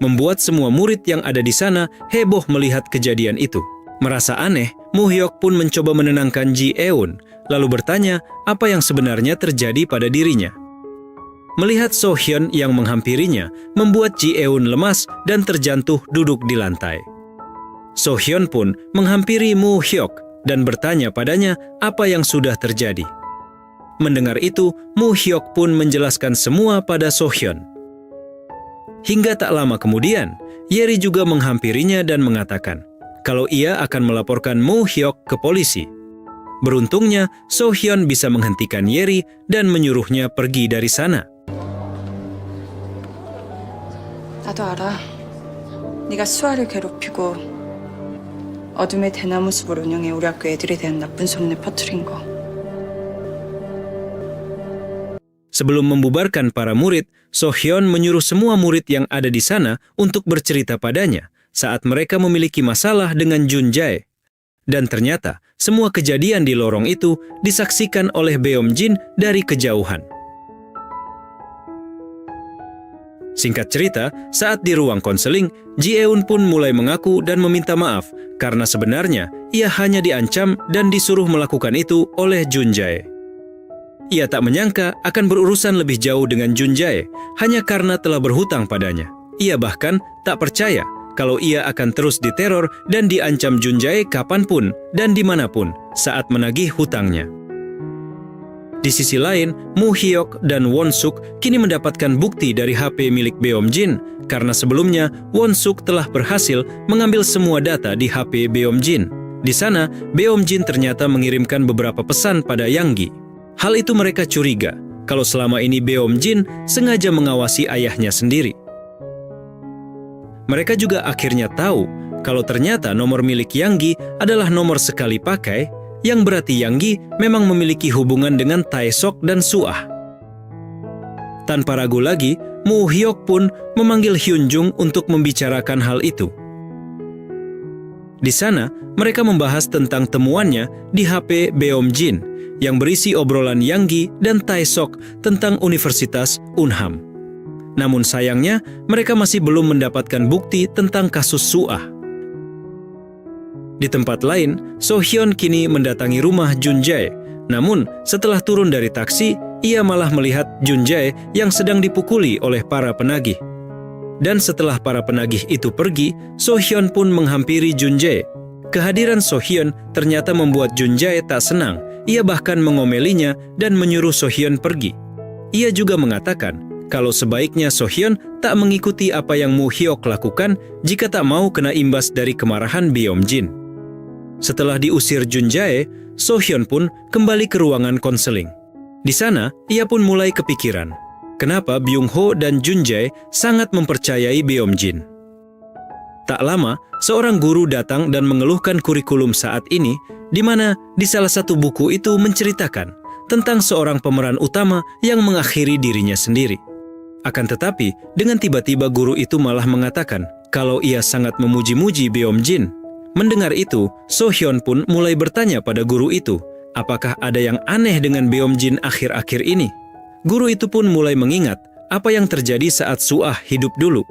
membuat semua murid yang ada di sana heboh melihat kejadian itu. Merasa aneh, Mu Hyok pun mencoba menenangkan Ji Eun, lalu bertanya apa yang sebenarnya terjadi pada dirinya. Melihat Sohyeon yang menghampirinya, membuat Ji Eun lemas dan terjatuh duduk di lantai. Sohyeon pun menghampiri Mu Hyok dan bertanya padanya apa yang sudah terjadi. Mendengar itu, Mu Hyok pun menjelaskan semua pada Sohyeon. Hingga tak lama kemudian, Yeri juga menghampirinya dan mengatakan kalau ia akan melaporkan Mu Hyok ke polisi. Beruntungnya, Sohyeon bisa menghentikan Yeri dan menyuruhnya pergi dari sana. 나도 알아. 네가 수아를 괴롭히고 어둠의 대나무 숲을 운영해 우리 학교 애들에 대한 나쁜 소문을 퍼뜨린 거. Sebelum membubarkan para murid, Sohyeon menyuruh semua murid yang ada di sana untuk bercerita padanya saat mereka memiliki masalah dengan Junjae. Dan ternyata semua kejadian di lorong itu disaksikan oleh Beomjin dari kejauhan. Singkat cerita, saat di ruang konseling, Ji-eun pun mulai mengaku dan meminta maaf karena sebenarnya ia hanya diancam dan disuruh melakukan itu oleh Jun Jae. Ia tak menyangka akan berurusan lebih jauh dengan Jun Jae hanya karena telah berhutang padanya. Ia bahkan tak percaya kalau ia akan terus diteror dan diancam Jun Jae kapanpun dan dimanapun saat menagih hutangnya. Di sisi lain, Moo Hyuk dan Won Suk kini mendapatkan bukti dari HP milik Beomjin karena sebelumnya Won Suk telah berhasil mengambil semua data di HP Beomjin. Di sana, Beomjin ternyata mengirimkan beberapa pesan pada Yang Gi. Hal itu mereka curiga kalau selama ini Beomjin sengaja mengawasi ayahnya sendiri. Mereka juga akhirnya tahu kalau ternyata nomor milik Yang Gi adalah nomor sekali pakai, yang berarti Yang Gi memang memiliki hubungan dengan Tae-sok dan Suah. Tanpa ragu lagi, Moo Hyuk pun memanggil Hyun Jung untuk membicarakan hal itu. Di sana, mereka membahas tentang temuannya di HP Beomjin yang berisi obrolan Yang Gi dan Tae-sok tentang Universitas Unham. Namun sayangnya, mereka masih belum mendapatkan bukti tentang kasus Suah. Di tempat lain, So Hyun kini mendatangi rumah Jun Jae. Namun, setelah turun dari taksi, ia malah melihat Jun Jae yang sedang dipukuli oleh para penagih. Dan setelah para penagih itu pergi, So Hyun pun menghampiri Jun Jae. Kehadiran So Hyun ternyata membuat Jun Jae tak senang. Ia bahkan mengomelinya dan menyuruh So Hyun pergi. Ia juga mengatakan kalau sebaiknya So Hyun tak mengikuti apa yang Moo Hyuk lakukan jika tak mau kena imbas dari kemarahan Beomjin. Setelah diusir Jun Jae, So Hyun pun kembali ke ruangan konseling. Di sana, ia pun mulai kepikiran, kenapa Byung Ho dan Jun Jae sangat mempercayai Beomjin. Tak lama, seorang guru datang dan mengeluhkan kurikulum saat ini, di mana di salah satu buku itu menceritakan tentang seorang pemeran utama yang mengakhiri dirinya sendiri. Akan tetapi, dengan tiba-tiba guru itu malah mengatakan kalau ia sangat memuji-muji Beomjin. Mendengar itu, So Hyun pun mulai bertanya pada guru itu, apakah ada yang aneh dengan Beomjin akhir-akhir ini? Guru itu pun mulai mengingat apa yang terjadi saat Suah hidup dulu.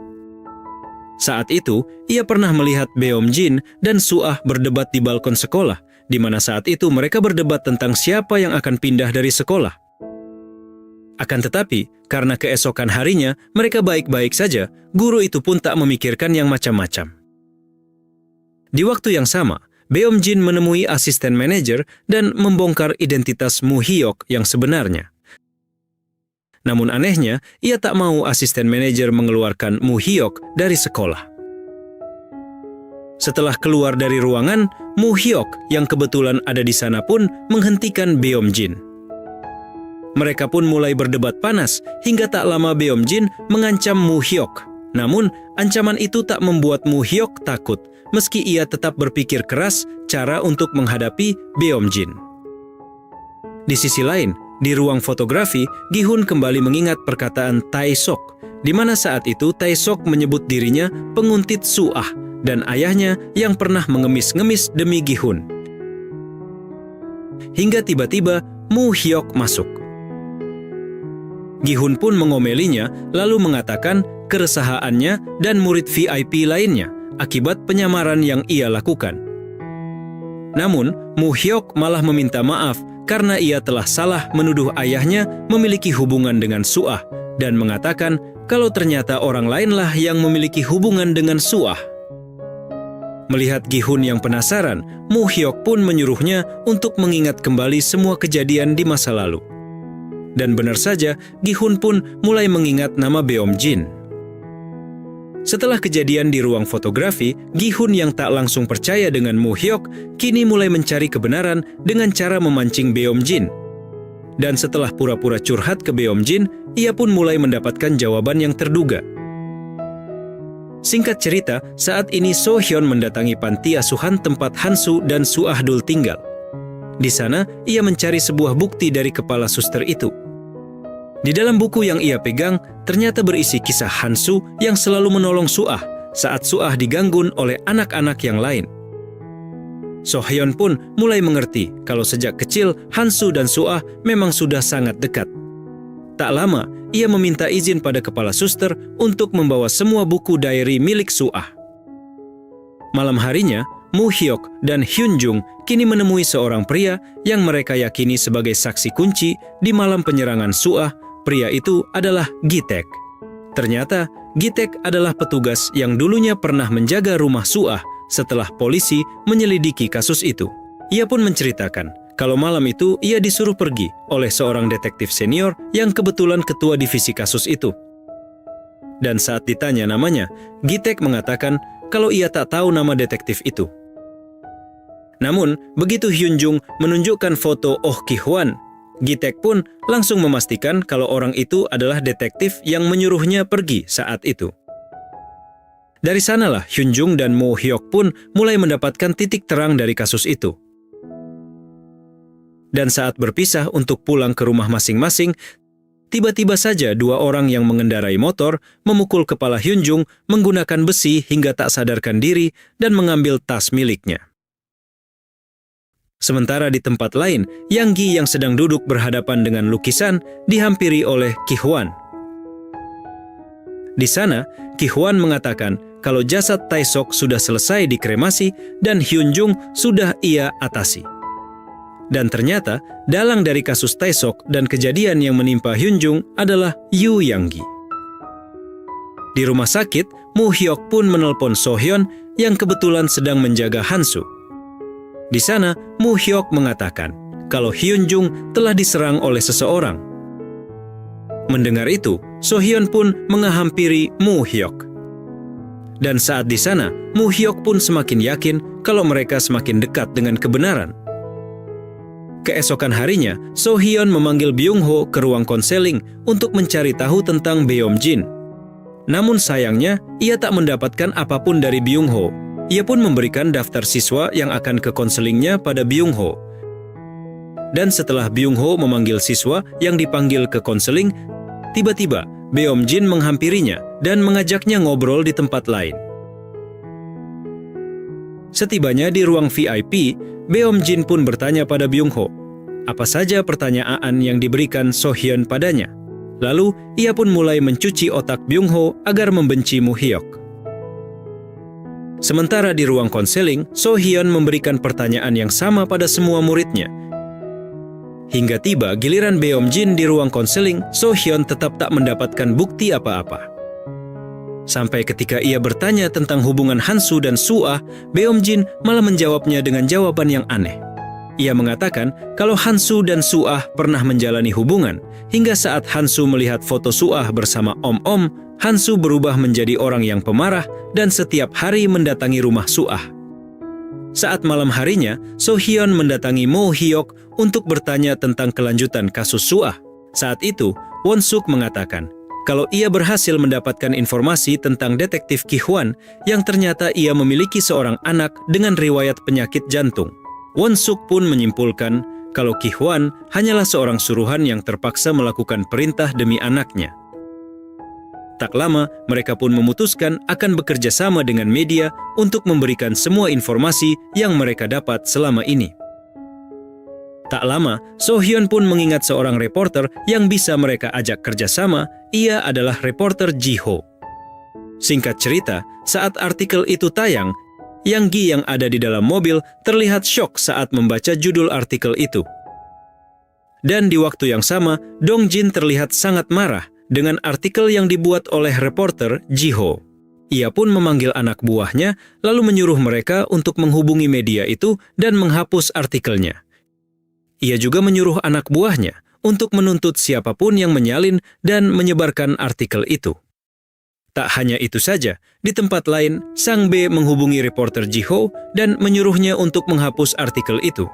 Saat itu, ia pernah melihat Beomjin dan Suah berdebat di balkon sekolah, di mana saat itu mereka berdebat tentang siapa yang akan pindah dari sekolah. Akan tetapi, karena keesokan harinya mereka baik-baik saja, guru itu pun tak memikirkan yang macam-macam. Di waktu yang sama, Beomjin menemui asisten manajer dan membongkar identitas Moo Hyuk yang sebenarnya. Namun anehnya, ia tak mau asisten manajer mengeluarkan Moo Hyuk dari sekolah. Setelah keluar dari ruangan, Moo Hyuk yang kebetulan ada di sana pun menghentikan Beomjin. Mereka pun mulai berdebat panas hingga tak lama Beomjin mengancam Moo Hyuk. Namun, ancaman itu tak membuat Moo Hyuk takut, meski ia tetap berpikir keras cara untuk menghadapi Beomjin. Di sisi lain, di ruang fotografi, Gi-hun kembali mengingat perkataan Tae-sok, di mana saat itu Tae-sok menyebut dirinya penguntit Suah dan ayahnya yang pernah mengemis-ngemis demi Gi-hun. Hingga tiba-tiba Moo Hyuk masuk. Gi-hun pun mengomelinya lalu mengatakan keresahannya dan murid VIP lainnya akibat penyamaran yang ia lakukan. Namun, Moo Hyuk malah meminta maaf karena ia telah salah menuduh ayahnya memiliki hubungan dengan Suah dan mengatakan kalau ternyata orang lainlah yang memiliki hubungan dengan Suah. Melihat Gi-hun yang penasaran, Moo Hyuk pun menyuruhnya untuk mengingat kembali semua kejadian di masa lalu. Dan benar saja, Gi-hun pun mulai mengingat nama Beomjin. Setelah kejadian di ruang fotografi, Gi-hun yang tak langsung percaya dengan Moo Hyuk kini mulai mencari kebenaran dengan cara memancing Beomjin. Dan setelah pura-pura curhat ke Beomjin, ia pun mulai mendapatkan jawaban yang terduga. Singkat cerita, saat ini So Hyun mendatangi panti asuhan tempat Hansu dan Suahdul tinggal. Di sana, ia mencari sebuah bukti dari kepala suster itu. Di dalam buku yang ia pegang, ternyata berisi kisah Hansu yang selalu menolong Suah saat Suah diganggu oleh anak-anak yang lain. Sohyun pun mulai mengerti kalau sejak kecil Hansu dan Suah memang sudah sangat dekat. Tak lama, ia meminta izin pada kepala suster untuk membawa semua buku diary milik Suah. Malam harinya, Moo Hyuk dan Hyun Jung kini menemui seorang pria yang mereka yakini sebagai saksi kunci di malam penyerangan Suah. Pria itu adalah Gi-taek. Ternyata, Gi-taek adalah petugas yang dulunya pernah menjaga rumah Suah setelah polisi menyelidiki kasus itu. Ia pun menceritakan kalau malam itu ia disuruh pergi oleh seorang detektif senior yang kebetulan ketua divisi kasus itu. Dan saat ditanya namanya, Gi-taek mengatakan kalau ia tak tahu nama detektif itu. Namun, begitu Hyun Jung menunjukkan foto Oh Ki-hwan, Gi-taek pun langsung memastikan kalau orang itu adalah detektif yang menyuruhnya pergi saat itu. Dari sanalah Hyun Jung dan Moo Hyuk pun mulai mendapatkan titik terang dari kasus itu. Dan saat berpisah untuk pulang ke rumah masing-masing, tiba-tiba saja dua orang yang mengendarai motor memukul kepala Hyun Jung menggunakan besi hingga tak sadarkan diri dan mengambil tas miliknya. Sementara di tempat lain, Yang Gi yang sedang duduk berhadapan dengan lukisan dihampiri oleh Ki-hwan. Di sana, Ki-hwan mengatakan kalau jasad Tae-sok sudah selesai dikremasi dan Hyun Jung sudah ia atasi. Dan ternyata, dalang dari kasus Tae-sok dan kejadian yang menimpa Hyun Jung adalah Yu Yang Gi. Di rumah sakit, Moo Hyuk pun menelpon Sohyun yang kebetulan sedang menjaga Hansu. Di sana, Moo Hyuk mengatakan kalau Hyun Jung telah diserang oleh seseorang. Mendengar itu, Sohyun pun menghampiri Moo Hyuk. Dan saat di sana, Moo Hyuk pun semakin yakin kalau mereka semakin dekat dengan kebenaran. Keesokan harinya, Sohyun memanggil Byung-ho ke ruang konseling untuk mencari tahu tentang Beom-jin. Namun sayangnya, ia tak mendapatkan apapun dari Byung-ho. Ia pun memberikan daftar siswa yang akan ke konselingnya pada Byung-ho. Dan setelah Byung-ho memanggil siswa yang dipanggil ke konseling, tiba-tiba Beom-jin menghampirinya dan mengajaknya ngobrol di tempat lain. Setibanya di ruang VIP, Beom-jin pun bertanya pada Byung-ho apa saja pertanyaan yang diberikan Sohyun padanya. Lalu, ia pun mulai mencuci otak Byung-ho agar membenci Moo Hyuk. Sementara di ruang konseling, Sohyun memberikan pertanyaan yang sama pada semua muridnya. Hingga tiba giliran Beom-jin di ruang konseling, Sohyun tetap tak mendapatkan bukti apa-apa. Sampai ketika ia bertanya tentang hubungan Hansu dan Suah, Beom-jin malah menjawabnya dengan jawaban yang aneh. Ia mengatakan kalau Hansu dan Suah pernah menjalani hubungan, hingga saat Hansu melihat foto Suah bersama Om-om, Hansu berubah menjadi orang yang pemarah dan setiap hari mendatangi rumah Suah. Saat malam harinya, Sohyun mendatangi Moo Hyuk untuk bertanya tentang kelanjutan kasus Suah. Saat itu, Won-suk mengatakan kalau ia berhasil mendapatkan informasi tentang detektif Ki-hwan yang ternyata ia memiliki seorang anak dengan riwayat penyakit jantung. Won-suk pun menyimpulkan kalau Ki-hwan hanyalah seorang suruhan yang terpaksa melakukan perintah demi anaknya. Tak lama, mereka pun memutuskan akan bekerja sama dengan media untuk memberikan semua informasi yang mereka dapat selama ini. Tak lama, Sohyun pun mengingat seorang reporter yang bisa mereka ajak kerjasama. Ia adalah reporter Ji-ho. Singkat cerita, saat artikel itu tayang, Yang Gi yang ada di dalam mobil terlihat syok saat membaca judul artikel itu. Dan di waktu yang sama, Dong Jin terlihat sangat marah dengan artikel yang dibuat oleh reporter Ji-ho. Ia pun memanggil anak buahnya, lalu menyuruh mereka untuk menghubungi media itu dan menghapus artikelnya. Ia juga menyuruh anak buahnya untuk menuntut siapapun yang menyalin dan menyebarkan artikel itu. Tak hanya itu saja, di tempat lain, Sang B menghubungi reporter Ji-ho dan menyuruhnya untuk menghapus artikel itu.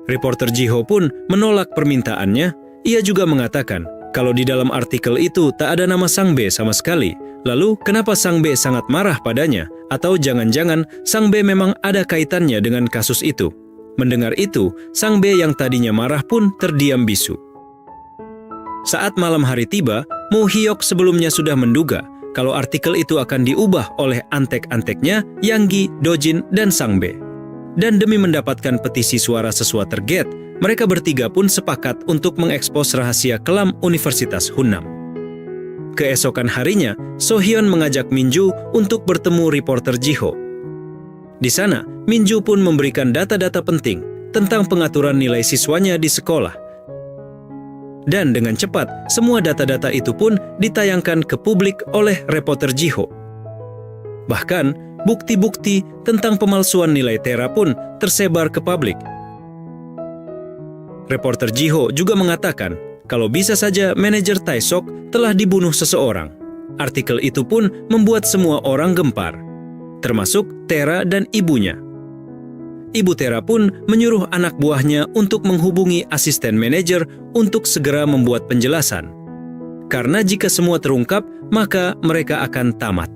Reporter Ji-ho pun menolak permintaannya. Ia juga mengatakan kalau di dalam artikel itu tak ada nama Sang B sama sekali. Lalu, kenapa Sang B sangat marah padanya? Atau jangan-jangan Sang B memang ada kaitannya dengan kasus itu? Mendengar itu, Sang B yang tadinya marah pun terdiam bisu. Saat malam hari tiba, Moo Hyuk sebelumnya sudah menduga kalau artikel itu akan diubah oleh antek-anteknya Yang Gi, Dojin, dan Sang B. Dan demi mendapatkan petisi suara sesuai target, mereka bertiga pun sepakat untuk mengekspos rahasia kelam Universitas Hunnam. Keesokan harinya, Sohyun mengajak Minju untuk bertemu reporter Jiho. Di sana, Minju pun memberikan data-data penting tentang pengaturan nilai siswanya di sekolah. Dan dengan cepat, semua data-data itu pun ditayangkan ke publik oleh reporter Jiho. Bahkan, bukti-bukti tentang pemalsuan nilai Tera pun tersebar ke publik. Reporter Jiho juga mengatakan kalau bisa saja manajer Taesok telah dibunuh seseorang. Artikel itu pun membuat semua orang gempar, termasuk Tera dan ibunya. Ibu Tera pun menyuruh anak buahnya untuk menghubungi asisten manajer untuk segera membuat penjelasan. Karena jika semua terungkap, maka mereka akan tamat.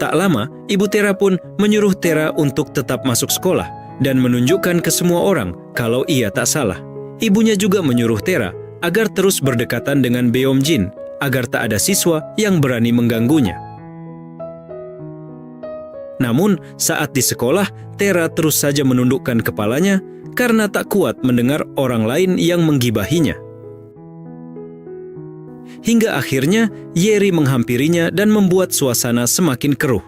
Tak lama, Ibu Tera pun menyuruh Tera untuk tetap masuk sekolah dan menunjukkan ke semua orang kalau ia tak salah. Ibunya juga menyuruh Tera agar terus berdekatan dengan Beomjin agar tak ada siswa yang berani mengganggunya. Namun, saat di sekolah, Tera terus saja menundukkan kepalanya karena tak kuat mendengar orang lain yang menggibahinya. Hingga akhirnya, Yeri menghampirinya dan membuat suasana semakin keruh.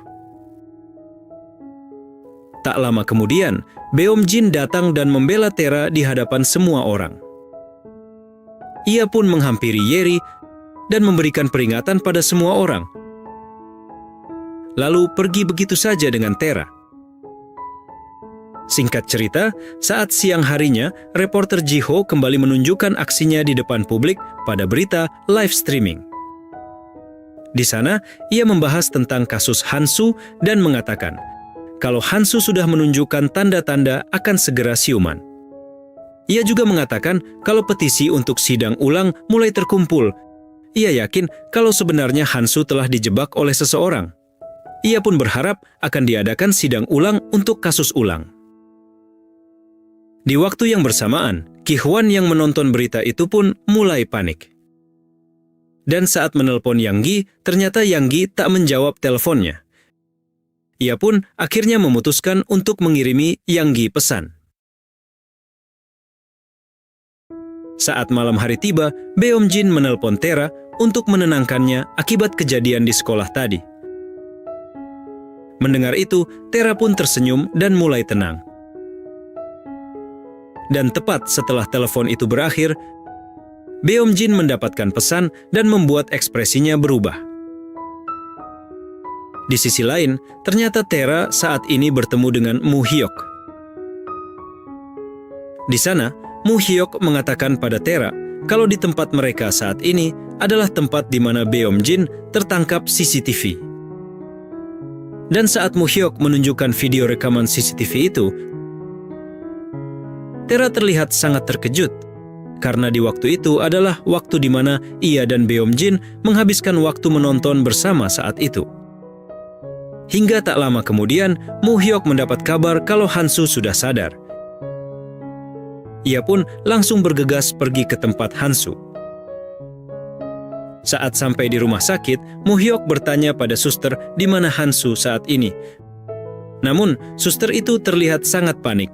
Tak lama kemudian, Beomjin datang dan membela Tera di hadapan semua orang. Ia pun menghampiri Yeri dan memberikan peringatan pada semua orang. Lalu pergi begitu saja dengan Tera. Singkat cerita, saat siang harinya, reporter Jiho kembali menunjukkan aksinya di depan publik pada berita live streaming. Di sana, ia membahas tentang kasus Hansu dan mengatakan kalau Hansu sudah menunjukkan tanda-tanda akan segera siuman. Ia juga mengatakan kalau petisi untuk sidang ulang mulai terkumpul. Ia yakin kalau sebenarnya Hansu telah dijebak oleh seseorang. Ia pun berharap akan diadakan sidang ulang untuk kasus ulang. Di waktu yang bersamaan, Ki-hwan yang menonton berita itu pun mulai panik. Dan saat menelpon Yang Gi, ternyata Yang Gi tak menjawab teleponnya. Ia pun akhirnya memutuskan untuk mengirimi Yang Gi pesan. Saat malam hari tiba, Beomjin menelpon Tera untuk menenangkannya akibat kejadian di sekolah tadi. Mendengar itu, Tera pun tersenyum dan mulai tenang. Dan tepat setelah telepon itu berakhir, Beomjin mendapatkan pesan dan membuat ekspresinya berubah. Di sisi lain, ternyata Tera saat ini bertemu dengan Moo Hyok. Di sana, Moo Hyok mengatakan pada Tera kalau di tempat mereka saat ini adalah tempat di mana Beomjin tertangkap CCTV. Dan saat Moo Hyok menunjukkan video rekaman CCTV itu, Tera terlihat sangat terkejut, karena di waktu itu adalah waktu di mana ia dan Beomjin menghabiskan waktu menonton bersama saat itu. Hingga tak lama kemudian, Moo Hyok mendapat kabar kalau Hansu sudah sadar. Ia pun langsung bergegas pergi ke tempat Hansu. Saat sampai di rumah sakit, Moo Hyok bertanya pada suster di mana Hansu saat ini. Namun, suster itu terlihat sangat panik,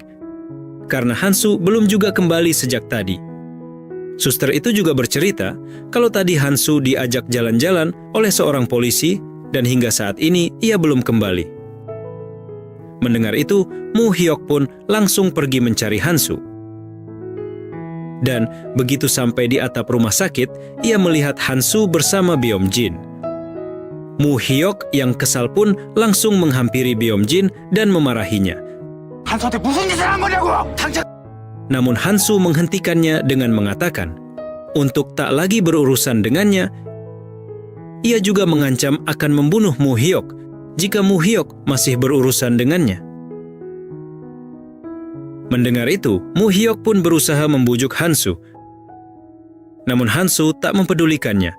karena Hansu belum juga kembali sejak tadi. Suster itu juga bercerita kalau tadi Hansu diajak jalan-jalan oleh seorang polisi dan hingga saat ini ia belum kembali. Mendengar itu, Moo Hyok pun langsung pergi mencari Hansu. Dan begitu sampai di atap rumah sakit, ia melihat Hansu bersama Beomjin. Moo Hyok yang kesal pun langsung menghampiri Beomjin dan memarahinya. Namun Hansu menghentikannya dengan mengatakan, untuk tak lagi berurusan dengannya, ia juga mengancam akan membunuh Moo Hyok jika Moo Hyok masih berurusan dengannya. Mendengar itu, Moo Hyok pun berusaha membujuk Hansu. Namun Hansu tak mempedulikannya.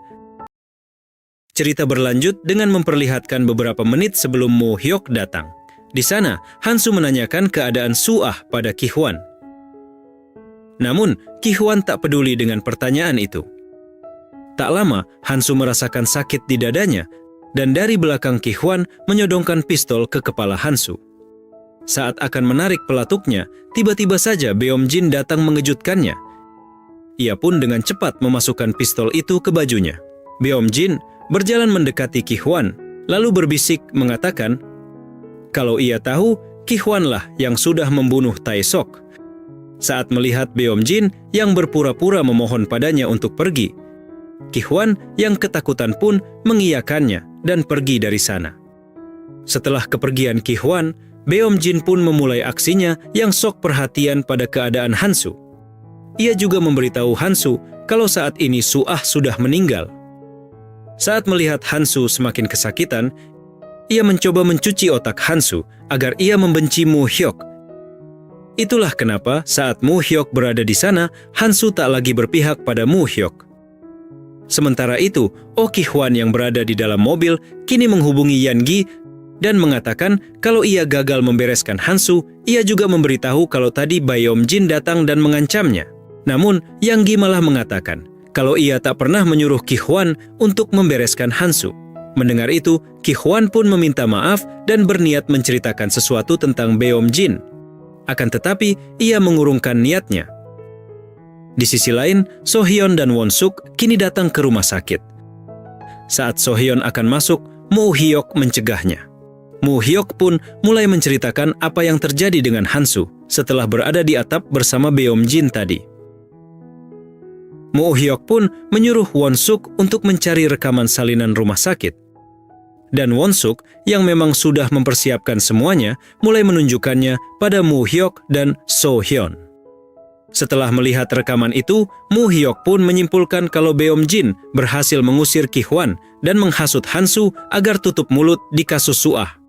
Cerita berlanjut dengan memperlihatkan beberapa menit sebelum Moo Hyok datang. Di sana, Hansu menanyakan keadaan Suah pada Ki-hwan. Namun, Ki-hwan tak peduli dengan pertanyaan itu. Tak lama, Hansu merasakan sakit di dadanya, dan dari belakang Ki-hwan menyodongkan pistol ke kepala Hansu. Saat akan menarik pelatuknya, tiba-tiba saja Beom Jin datang mengejutkannya. Ia pun dengan cepat memasukkan pistol itu ke bajunya. Beom Jin berjalan mendekati Ki Hwan, lalu berbisik mengatakan, kalau ia tahu, Ki Hwan lah yang sudah membunuh Tai Sok. Saat melihat Beom Jin yang berpura-pura memohon padanya untuk pergi, Ki Hwan yang ketakutan pun mengiyakannya dan pergi dari sana. Setelah kepergian Ki Hwan, Beom Jin pun memulai aksinya yang sok perhatian pada keadaan Hansu. Ia juga memberitahu Hansu kalau saat ini Suah sudah meninggal. Saat melihat Hansu semakin kesakitan, ia mencoba mencuci otak Hansu agar ia membenci Mu Hyok. Itulah kenapa saat Mu Hyok berada di sana, Hansu tak lagi berpihak pada Mu Hyok. Sementara itu, Oh Ki Hwan yang berada di dalam mobil kini menghubungi Yan Gi dan mengatakan kalau ia gagal membereskan Hansu, ia juga memberitahu kalau tadi Beom Jin datang dan mengancamnya. Namun, Yang Gi malah mengatakan kalau ia tak pernah menyuruh Ki Hwan untuk membereskan Hansu. Mendengar itu, Ki Hwan pun meminta maaf dan berniat menceritakan sesuatu tentang Beom Jin. Akan tetapi, ia mengurungkan niatnya. Di sisi lain, So Hyun dan Won Suk kini datang ke rumah sakit. Saat So Hyun akan masuk, Mu Hyok mencegahnya. Mu Hyok pun mulai menceritakan apa yang terjadi dengan Hansu setelah berada di atap bersama Beom Jin tadi. Mu Hyok pun menyuruh Won Suk untuk mencari rekaman salinan rumah sakit. Dan Won Suk yang memang sudah mempersiapkan semuanya mulai menunjukkannya pada Mu Hyok dan So Hyun. Setelah melihat rekaman itu, Mu Hyok pun menyimpulkan kalau Beom Jin berhasil mengusir Ki Hwan dan menghasut Hansu agar tutup mulut di kasus Suah.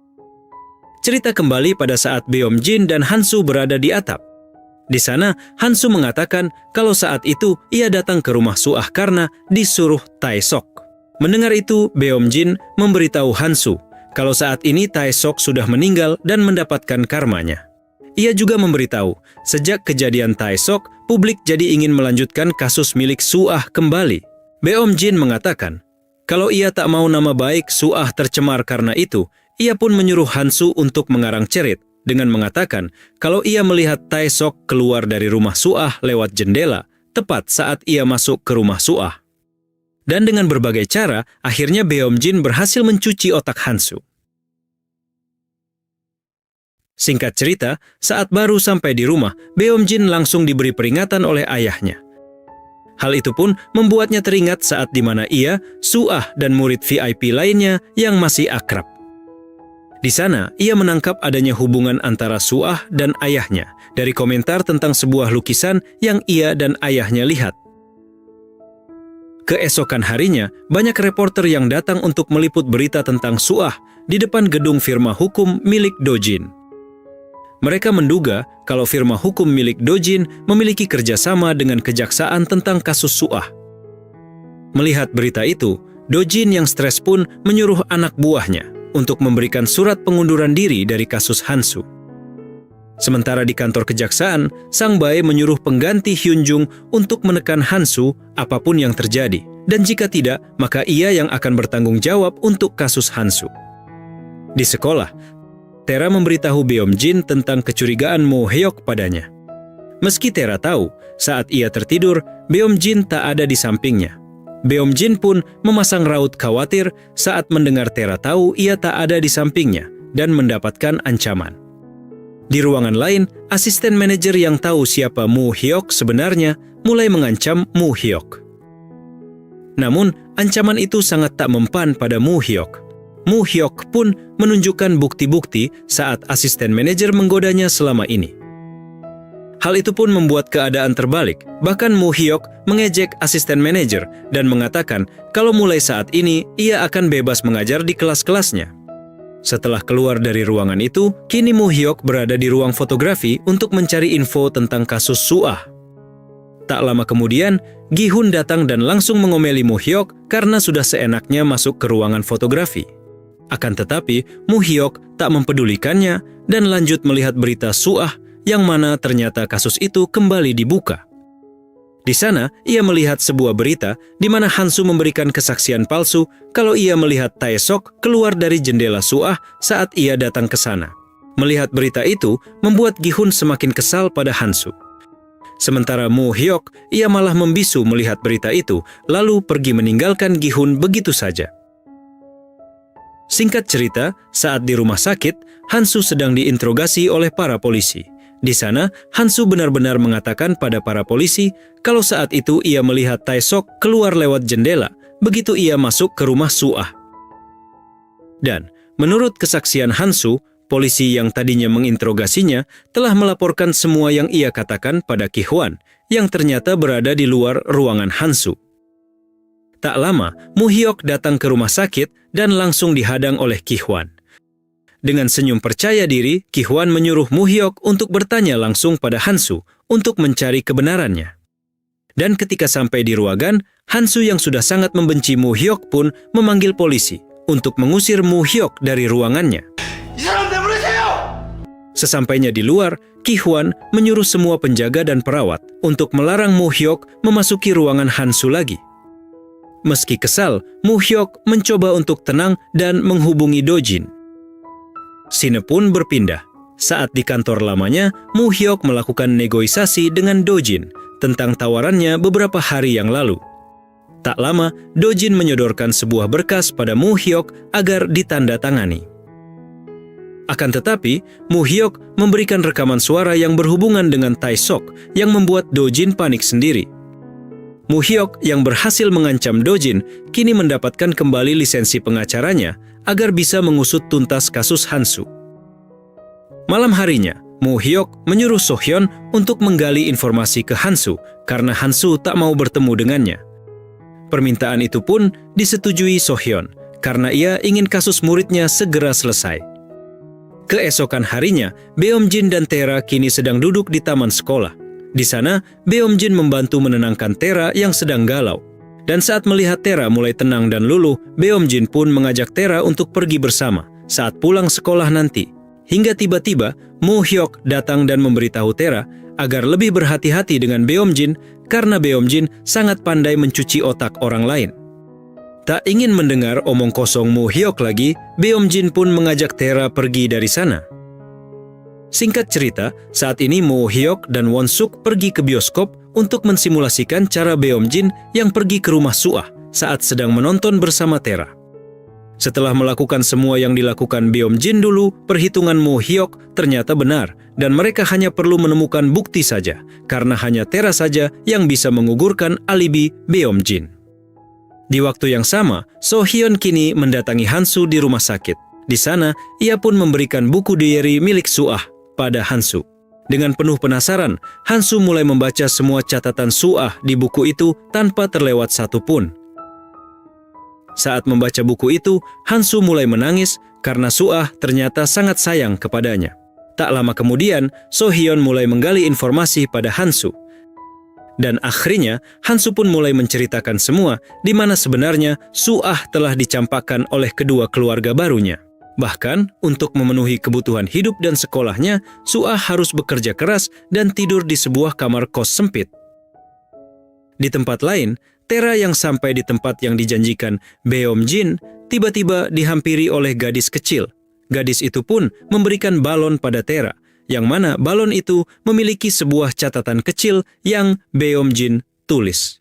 Cerita kembali pada saat Beom Jin dan Hansu berada di atap. Di sana, Hansu mengatakan kalau saat itu ia datang ke rumah Suah karena disuruh Tai Sok. Mendengar itu, Beom Jin memberitahu Hansu kalau saat ini Tai Sok sudah meninggal dan mendapatkan karmanya. Ia juga memberitahu, sejak kejadian Tai Sok, publik jadi ingin melanjutkan kasus milik Suah kembali. Beom Jin mengatakan, kalau ia tak mau nama baik Suah tercemar karena itu, ia pun menyuruh Hansu untuk mengarang cerit dengan mengatakan kalau ia melihat Tai Sok keluar dari rumah Suah lewat jendela, tepat saat ia masuk ke rumah Suah. Dan dengan berbagai cara, akhirnya Beom Jin berhasil mencuci otak Hansu. Singkat cerita, saat baru sampai di rumah, Beom Jin langsung diberi peringatan oleh ayahnya. Hal itu pun membuatnya teringat saat di mana ia, Suah, dan murid VIP lainnya yang masih akrab. Di sana, ia menangkap adanya hubungan antara Suah dan ayahnya dari komentar tentang sebuah lukisan yang ia dan ayahnya lihat. Keesokan harinya, banyak reporter yang datang untuk meliput berita tentang Suah di depan gedung firma hukum milik Dojin. Mereka menduga kalau firma hukum milik Dojin memiliki kerjasama dengan kejaksaan tentang kasus Suah. Melihat berita itu, Dojin yang stres pun menyuruh anak buahnya untuk memberikan surat pengunduran diri dari kasus Hansu. Sementara di kantor kejaksaan, Sang Bae menyuruh pengganti Hyunjung untuk menekan Hansu apapun yang terjadi, dan jika tidak, maka ia yang akan bertanggung jawab untuk kasus Hansu. Di sekolah, Tera memberitahu Beom Jin tentang kecurigaan Mo Hyok padanya. Meski Tera tahu, saat ia tertidur, Beom Jin tak ada di sampingnya. Beom Jin pun memasang raut khawatir saat mendengar Tera tahu ia tak ada di sampingnya dan mendapatkan ancaman. Di ruangan lain, asisten manajer yang tahu siapa Mu Hyok sebenarnya mulai mengancam Mu Hyok. Namun, ancaman itu sangat tak mempan pada Mu Hyok. Mu Hyok pun menunjukkan bukti-bukti saat asisten manajer menggodanya selama ini. Hal itu pun membuat keadaan terbalik. Bahkan Mu Hyok mengejek asisten manajer dan mengatakan kalau mulai saat ini ia akan bebas mengajar di kelas-kelasnya. Setelah keluar dari ruangan itu, kini Mu Hyok berada di ruang fotografi untuk mencari info tentang kasus Suah. Tak lama kemudian, Gi Hun datang dan langsung mengomeli Mu Hyok karena sudah seenaknya masuk ke ruangan fotografi. Akan tetapi, Mu Hyok tak mempedulikannya dan lanjut melihat berita Suah yang mana ternyata kasus itu kembali dibuka. Di sana, ia melihat sebuah berita di mana Hansu memberikan kesaksian palsu kalau ia melihat Tae Sok keluar dari jendela Suah saat ia datang ke sana. Melihat berita itu membuat Gi-hun semakin kesal pada Hansu. Sementara Moo-hyuk, ia malah membisu melihat berita itu, lalu pergi meninggalkan Gi-hun begitu saja. Singkat cerita, saat di rumah sakit, Hansu sedang diinterogasi oleh para polisi. Di sana, Hansu benar-benar mengatakan pada para polisi kalau saat itu ia melihat Tae-sok keluar lewat jendela begitu ia masuk ke rumah Suah. Dan menurut kesaksian Hansu, polisi yang tadinya menginterogasinya telah melaporkan semua yang ia katakan pada Ki-hwan yang ternyata berada di luar ruangan Hansu. Tak lama, Moo-hyuk datang ke rumah sakit dan langsung dihadang oleh Ki-hwan. Dengan senyum percaya diri, Ki-hwan menyuruh Moo-hyuk untuk bertanya langsung pada Hansu untuk mencari kebenarannya. Dan ketika sampai di ruangan, Hansu yang sudah sangat membenci Moo-hyuk pun memanggil polisi untuk mengusir Moo-hyuk dari ruangannya. Sesampainya di luar, Ki-hwan menyuruh semua penjaga dan perawat untuk melarang Moo-hyuk memasuki ruangan Hansu lagi. Meski kesal, Moo-hyuk mencoba untuk tenang dan menghubungi Dojin. Scene pun berpindah. Saat di kantor lamanya, Moo-hyuk melakukan negosiasi dengan Dojin tentang tawarannya beberapa hari yang lalu. Tak lama, Dojin menyodorkan sebuah berkas pada Moo-hyuk agar ditandatangani. Akan tetapi, Moo-hyuk memberikan rekaman suara yang berhubungan dengan Tae-sok yang membuat Dojin panik sendiri. Moo-hyuk yang berhasil mengancam Dojin kini mendapatkan kembali lisensi pengacaranya agar bisa mengusut tuntas kasus Hansu. Malam harinya, Moo-hyuk menyuruh So-hyun untuk menggali informasi ke Hansu karena Hansu tak mau bertemu dengannya. Permintaan itu pun disetujui So-hyun karena ia ingin kasus muridnya segera selesai. Keesokan harinya, Beomjin dan Taera kini sedang duduk di taman sekolah. Di sana, Beomjin membantu menenangkan Taera yang sedang galau. Dan saat melihat Taera mulai tenang dan luluh, Beomjin pun mengajak Taera untuk pergi bersama saat pulang sekolah nanti. Hingga tiba-tiba, Moo-hyuk datang dan memberitahu Taera agar lebih berhati-hati dengan Beomjin karena Beomjin sangat pandai mencuci otak orang lain. Tak ingin mendengar omong kosong Moo-hyuk lagi, Beomjin pun mengajak Taera pergi dari sana. Singkat cerita, saat ini Moo-hyuk dan Won-suk pergi ke bioskop untuk mensimulasikan cara Beomjin yang pergi ke rumah Suah saat sedang menonton bersama Taera. Setelah melakukan semua yang dilakukan Beomjin dulu, perhitungan Moo-hyuk ternyata benar dan mereka hanya perlu menemukan bukti saja karena hanya Taera saja yang bisa mengugurkan alibi Beomjin. Di waktu yang sama, So-hyun kini mendatangi Hansu di rumah sakit. Di sana, ia pun memberikan buku diary milik Suah pada Hansu. Dengan penuh penasaran, Hansu mulai membaca semua catatan Suah di buku itu tanpa terlewat satu pun. Saat membaca buku itu, Hansu mulai menangis karena Suah ternyata sangat sayang kepadanya. Tak lama kemudian, So-hyun mulai menggali informasi pada Hansu. Dan akhirnya, Hansu pun mulai menceritakan semua di mana sebenarnya Suah telah dicampakkan oleh kedua keluarga barunya. Bahkan, untuk memenuhi kebutuhan hidup dan sekolahnya, Suah harus bekerja keras dan tidur di sebuah kamar kos sempit. Di tempat lain, Taera yang sampai di tempat yang dijanjikan Beomjin tiba-tiba dihampiri oleh gadis kecil. Gadis itu pun memberikan balon pada Taera, yang mana balon itu memiliki sebuah catatan kecil yang Beomjin tulis.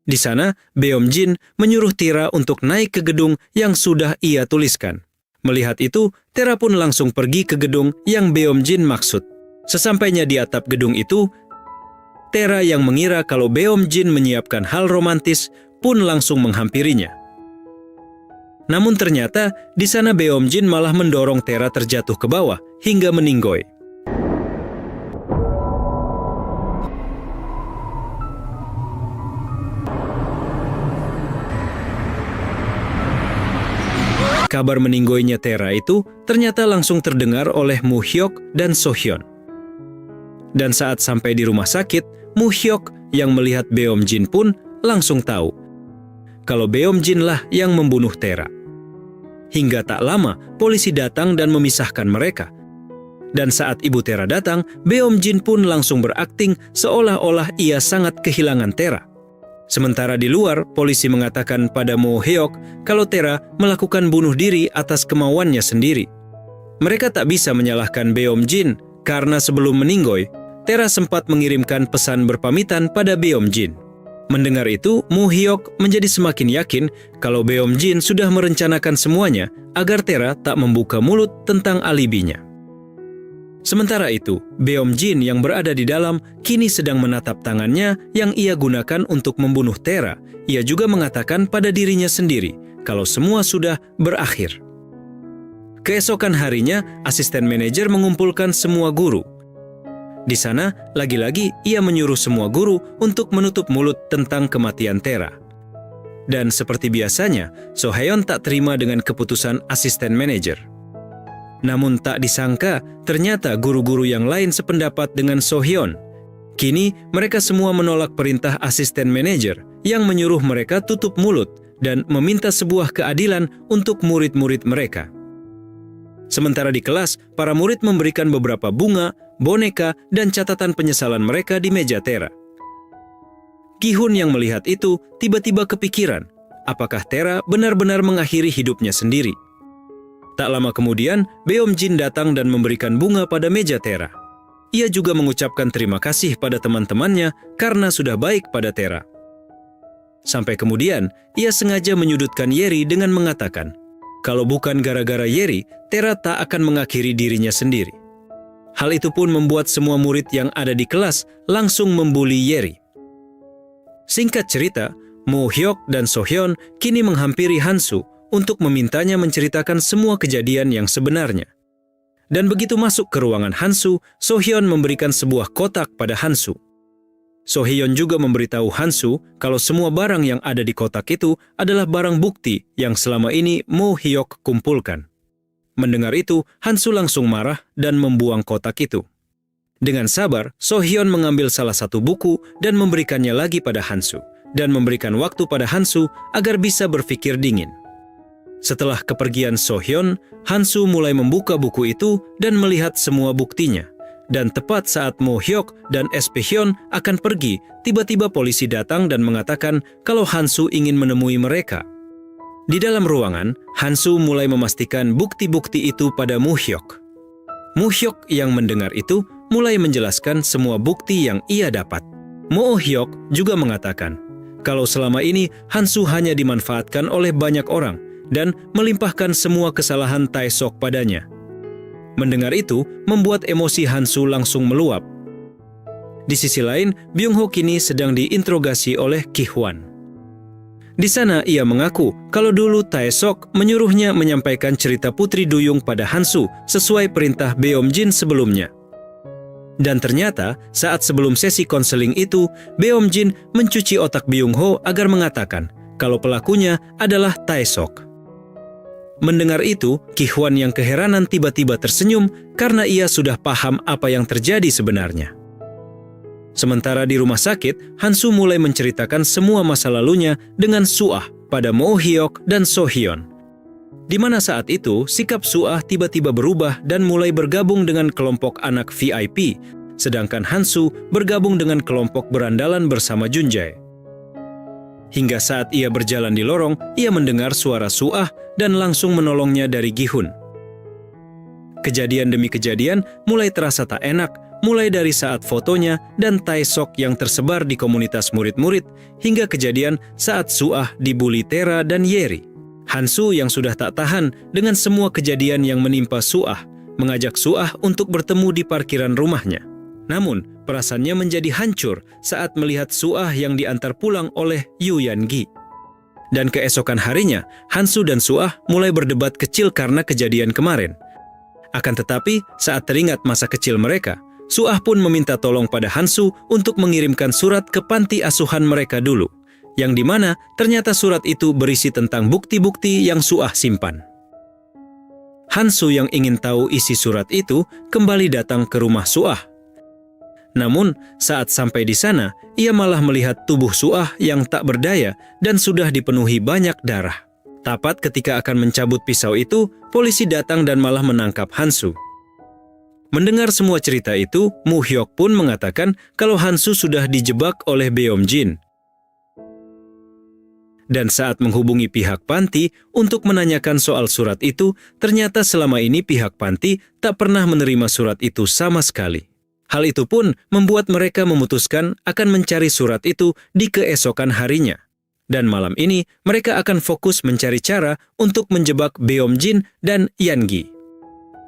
Di sana, Beomjin menyuruh Taera untuk naik ke gedung yang sudah ia tuliskan. Melihat itu, Taera pun langsung pergi ke gedung yang Beomjin maksud. Sesampainya di atap gedung itu, Taera yang mengira kalau Beomjin menyiapkan hal romantis pun langsung menghampirinya. Namun ternyata, di sana Beomjin malah mendorong Taera terjatuh ke bawah hingga meninggoy. Kabar meninggoynya Taera itu ternyata langsung terdengar oleh Moo-hyuk dan So-hyun. Dan saat sampai di rumah sakit, Moo-hyuk yang melihat Beomjin pun langsung tahu kalau Beomjin lah yang membunuh Taera. Hingga tak lama, polisi datang dan memisahkan mereka. Dan saat ibu Taera datang, Beomjin pun langsung berakting seolah-olah ia sangat kehilangan Taera. Sementara di luar, polisi mengatakan pada Moo-hyuk kalau Taera melakukan bunuh diri atas kemauannya sendiri. mereka tak bisa menyalahkan Beom Jin karena sebelum meninggoy, Tera sempat mengirimkan pesan berpamitan pada Beom Jin. Mendengar itu, Moo Hyuk menjadi semakin yakin kalau Beom Jin sudah merencanakan semuanya agar Tera tak membuka mulut tentang alibinya. Sementara itu, Beom Jin yang berada di dalam kini sedang menatap tangannya yang ia gunakan untuk membunuh Tera. Ia juga mengatakan pada dirinya sendiri kalau semua sudah berakhir. Keesokan harinya, asisten manajer mengumpulkan semua guru. Di sana, lagi-lagi ia menyuruh semua guru untuk menutup mulut tentang kematian Tera. Dan seperti biasanya, So Haeon tak terima dengan keputusan asisten manajer. Namun tak disangka, ternyata guru-guru yang lain sependapat dengan So Hyun. Kini, mereka semua menolak perintah asisten manajer yang menyuruh mereka tutup mulut dan meminta sebuah keadilan untuk murid-murid mereka. Sementara di kelas, para murid memberikan beberapa bunga, boneka, dan catatan penyesalan mereka di meja Tera. Gi-hun yang melihat itu tiba-tiba kepikiran, apakah Tera benar-benar mengakhiri hidupnya sendiri. Tak lama kemudian, Beom Jin datang dan memberikan bunga pada meja Tera. Ia juga mengucapkan terima kasih pada teman-temannya karena sudah baik pada Tera. Sampai kemudian, ia sengaja menyudutkan Yeri dengan mengatakan, kalau bukan gara-gara Yeri, Tera tak akan mengakhiri dirinya sendiri. Hal itu pun membuat semua murid yang ada di kelas langsung membuli Yeri. Singkat cerita, Moo Hyuk dan So Hyun kini menghampiri Hansu untuk memintanya menceritakan semua kejadian yang sebenarnya. Dan begitu masuk ke ruangan Hansu, So Hyun memberikan sebuah kotak pada Hansu. So Hyun juga memberitahu Hansu kalau semua barang yang ada di kotak itu adalah barang bukti yang selama ini Moo Hyuk kumpulkan. Mendengar itu, Hansu langsung marah dan membuang kotak itu. Dengan sabar, So Hyun mengambil salah satu buku dan memberikannya lagi pada Hansu, dan memberikan waktu pada Hansu agar bisa berpikir dingin. Setelah kepergian So Hyun, Hansu mulai membuka buku itu dan melihat semua buktinya. Dan tepat saat Moo Hyuk dan SP Hyun akan pergi, tiba-tiba polisi datang dan mengatakan kalau Hansu ingin menemui mereka. Di dalam ruangan, Hansu mulai memastikan bukti-bukti itu pada Moo Hyuk. Moo Hyuk yang mendengar itu mulai menjelaskan semua bukti yang ia dapat. Moo Hyuk juga mengatakan kalau selama ini Hansu hanya dimanfaatkan oleh banyak orang dan melimpahkan semua kesalahan Tae-sok padanya. Mendengar itu, membuat emosi Hansu langsung meluap. Di sisi lain, Byung-ho kini sedang diinterogasi oleh Ki-hwan. Di sana ia mengaku kalau dulu Tae-sok menyuruhnya menyampaikan cerita Putri Duyung pada Hansu sesuai perintah Beom Jin sebelumnya. Dan ternyata saat sebelum sesi konseling itu, Beom Jin mencuci otak Byung-ho agar mengatakan kalau pelakunya adalah Tae-sok. Mendengar itu, Ki-hwan yang keheranan tiba-tiba tersenyum karena ia sudah paham apa yang terjadi sebenarnya. Sementara di rumah sakit, Hansu mulai menceritakan semua masa lalunya dengan Suah pada Moo Hyuk dan So Hyun. Di mana saat itu, sikap Suah tiba-tiba berubah dan mulai bergabung dengan kelompok anak VIP, sedangkan Hansu bergabung dengan kelompok berandalan bersama Junjae. Hingga saat ia berjalan di lorong, ia mendengar suara Suah dan langsung menolongnya dari Gi-hun. Kejadian demi kejadian mulai terasa tak enak, mulai dari saat fotonya dan Tae-sok yang tersebar di komunitas murid-murid, hingga kejadian saat Suah dibuli Tera dan Yeri. Hansu yang sudah tak tahan dengan semua kejadian yang menimpa Suah, mengajak Suah untuk bertemu di parkiran rumahnya. Namun, perasaannya menjadi hancur saat melihat Suah yang diantar pulang oleh Yu Yan-gi. Dan keesokan harinya, Hansu dan Suah mulai berdebat kecil karena kejadian kemarin. Akan tetapi, saat teringat masa kecil mereka, Suah pun meminta tolong pada Hansu untuk mengirimkan surat ke panti asuhan mereka dulu, yang dimana ternyata surat itu berisi tentang bukti-bukti yang Suah simpan. Hansu yang ingin tahu isi surat itu kembali datang ke rumah Suah. Namun, saat sampai di sana, ia malah melihat tubuh Suah yang tak berdaya dan sudah dipenuhi banyak darah. Tepat ketika akan mencabut pisau itu, polisi datang dan malah menangkap Hansu. Mendengar semua cerita itu, Moo Hyuk pun mengatakan kalau Hansu sudah dijebak oleh Beom Jin. Dan saat menghubungi pihak panti untuk menanyakan soal surat itu, ternyata selama ini pihak panti tak pernah menerima surat itu sama sekali. Hal itu pun membuat mereka memutuskan akan mencari surat itu di keesokan harinya. Dan malam ini mereka akan fokus mencari cara untuk menjebak Beomjin dan Yangi.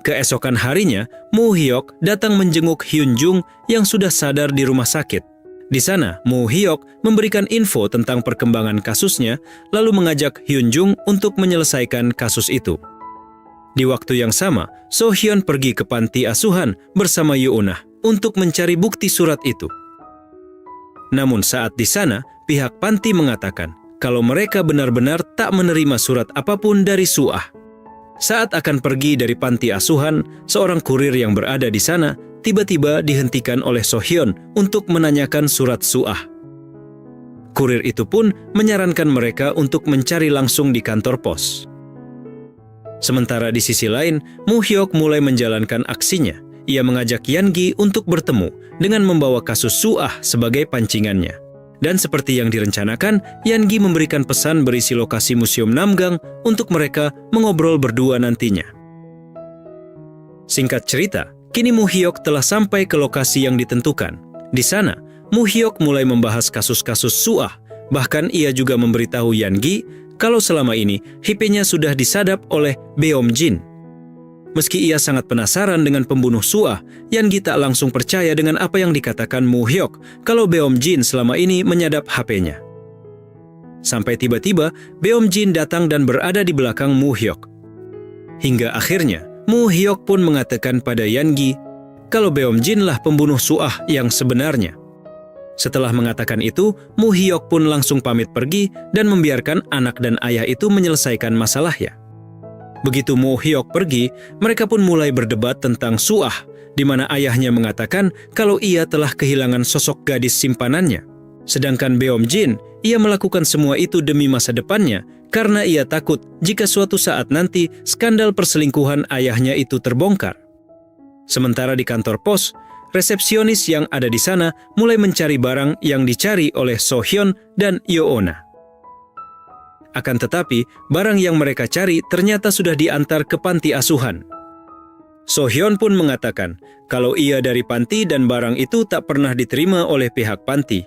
Keesokan harinya, Moo Hyuk datang menjenguk Hyun Jung yang sudah sadar di rumah sakit. Di sana, Moo Hyuk memberikan info tentang perkembangan kasusnya, lalu mengajak Hyun Jung untuk menyelesaikan kasus itu. Di waktu yang sama, So Hyun pergi ke panti asuhan bersama Yoonah untuk mencari bukti surat itu. Namun saat di sana, pihak panti mengatakan kalau mereka benar-benar tak menerima surat apapun dari Suah. Saat akan pergi dari panti asuhan, seorang kurir yang berada di sana tiba-tiba dihentikan oleh So Hyun untuk menanyakan surat Suah. Kurir itu pun menyarankan mereka untuk mencari langsung di kantor pos. Sementara di sisi lain, Moo Hyuk mulai menjalankan aksinya. Ia mengajak Yangi untuk bertemu dengan membawa kasus Suah sebagai pancingannya. Dan seperti yang direncanakan, Yangi memberikan pesan berisi lokasi Museum Namgang untuk mereka mengobrol berdua nantinya. Singkat cerita, kini Moo Hyuk telah sampai ke lokasi yang ditentukan. Di sana, Moo Hyuk mulai membahas kasus-kasus Suah. Bahkan ia juga memberitahu Yangi kalau selama ini HP-nya sudah disadap oleh Beomjin. Meski ia sangat penasaran dengan pembunuh Suah, Yangi tak langsung percaya dengan apa yang dikatakan Moo Hyuk kalau Beomjin selama ini menyadap HP-nya. Sampai tiba-tiba Beomjin datang dan berada di belakang Moo Hyuk. Hingga akhirnya Moo Hyuk pun mengatakan pada Yangi kalau Beomjin lah pembunuh Suah yang sebenarnya. Setelah mengatakan itu, Moo Hyuk pun langsung pamit pergi dan membiarkan anak dan ayah itu menyelesaikan masalahnya. Begitu Moo Hyuk pergi, mereka pun mulai berdebat tentang Suah, di mana ayahnya mengatakan kalau ia telah kehilangan sosok gadis simpanannya. Sedangkan Beomjin, ia melakukan semua itu demi masa depannya, karena ia takut jika suatu saat nanti skandal perselingkuhan ayahnya itu terbongkar. Sementara di kantor pos, resepsionis yang ada di sana mulai mencari barang yang dicari oleh So Hyun dan Yoonah. Akan tetapi, barang yang mereka cari ternyata sudah diantar ke panti asuhan. So Hyun pun mengatakan kalau ia dari panti dan barang itu tak pernah diterima oleh pihak panti.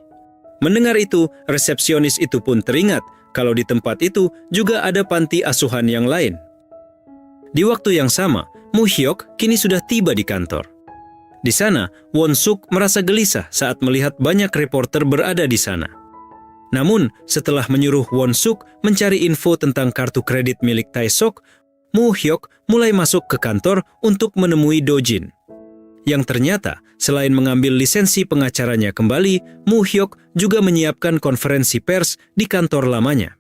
Mendengar itu, resepsionis itu pun teringat kalau di tempat itu juga ada panti asuhan yang lain. Di waktu yang sama, Moo Hyuk kini sudah tiba di kantor. Di sana, Won Suk merasa gelisah saat melihat banyak reporter berada di sana. Namun, setelah menyuruh Won Suk mencari info tentang kartu kredit milik Tae-sok, Moo Hyuk mulai masuk ke kantor untuk menemui Do-jin. Yang ternyata, selain mengambil lisensi pengacaranya kembali, Moo Hyuk juga menyiapkan konferensi pers di kantor lamanya.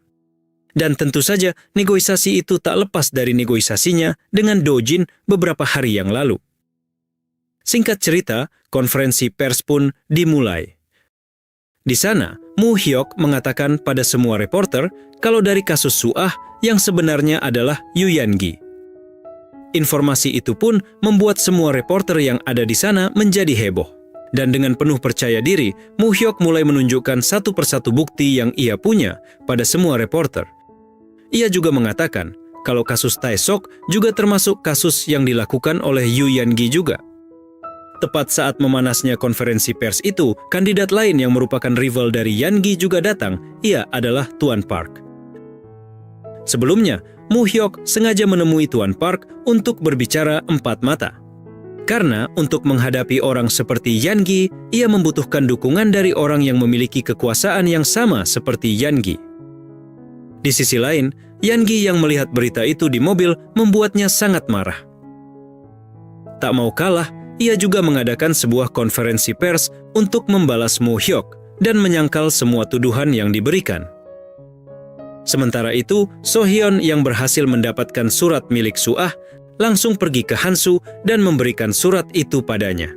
Dan tentu saja, negosiasi itu tak lepas dari negosiasinya dengan Do-jin beberapa hari yang lalu. Singkat cerita, konferensi pers pun dimulai. Di sana, Moo Hyuk mengatakan pada semua reporter kalau dari kasus Suah yang sebenarnya adalah Yu Yangi. Informasi itu pun membuat semua reporter yang ada di sana menjadi heboh. Dan dengan penuh percaya diri, Moo Hyuk mulai menunjukkan satu persatu bukti yang ia punya pada semua reporter. Ia juga mengatakan kalau kasus Tae-sok juga termasuk kasus yang dilakukan oleh Yu Yangi juga. Tepat saat memanasnya konferensi pers itu, kandidat lain yang merupakan rival dari Yangi juga datang. Ia adalah Tuan Park. Sebelumnya, Moo Hyuk sengaja menemui Tuan Park untuk berbicara empat mata. Karena untuk menghadapi orang seperti Yangi, ia membutuhkan dukungan dari orang yang memiliki kekuasaan yang sama seperti Yangi. Di sisi lain, Yangi yang melihat berita itu di mobil membuatnya sangat marah. Tak mau kalah, ia juga mengadakan sebuah konferensi pers untuk membalas Moo Hyuk dan menyangkal semua tuduhan yang diberikan. Sementara itu, So Hyun yang berhasil mendapatkan surat milik Suah langsung pergi ke Hansu dan memberikan surat itu padanya.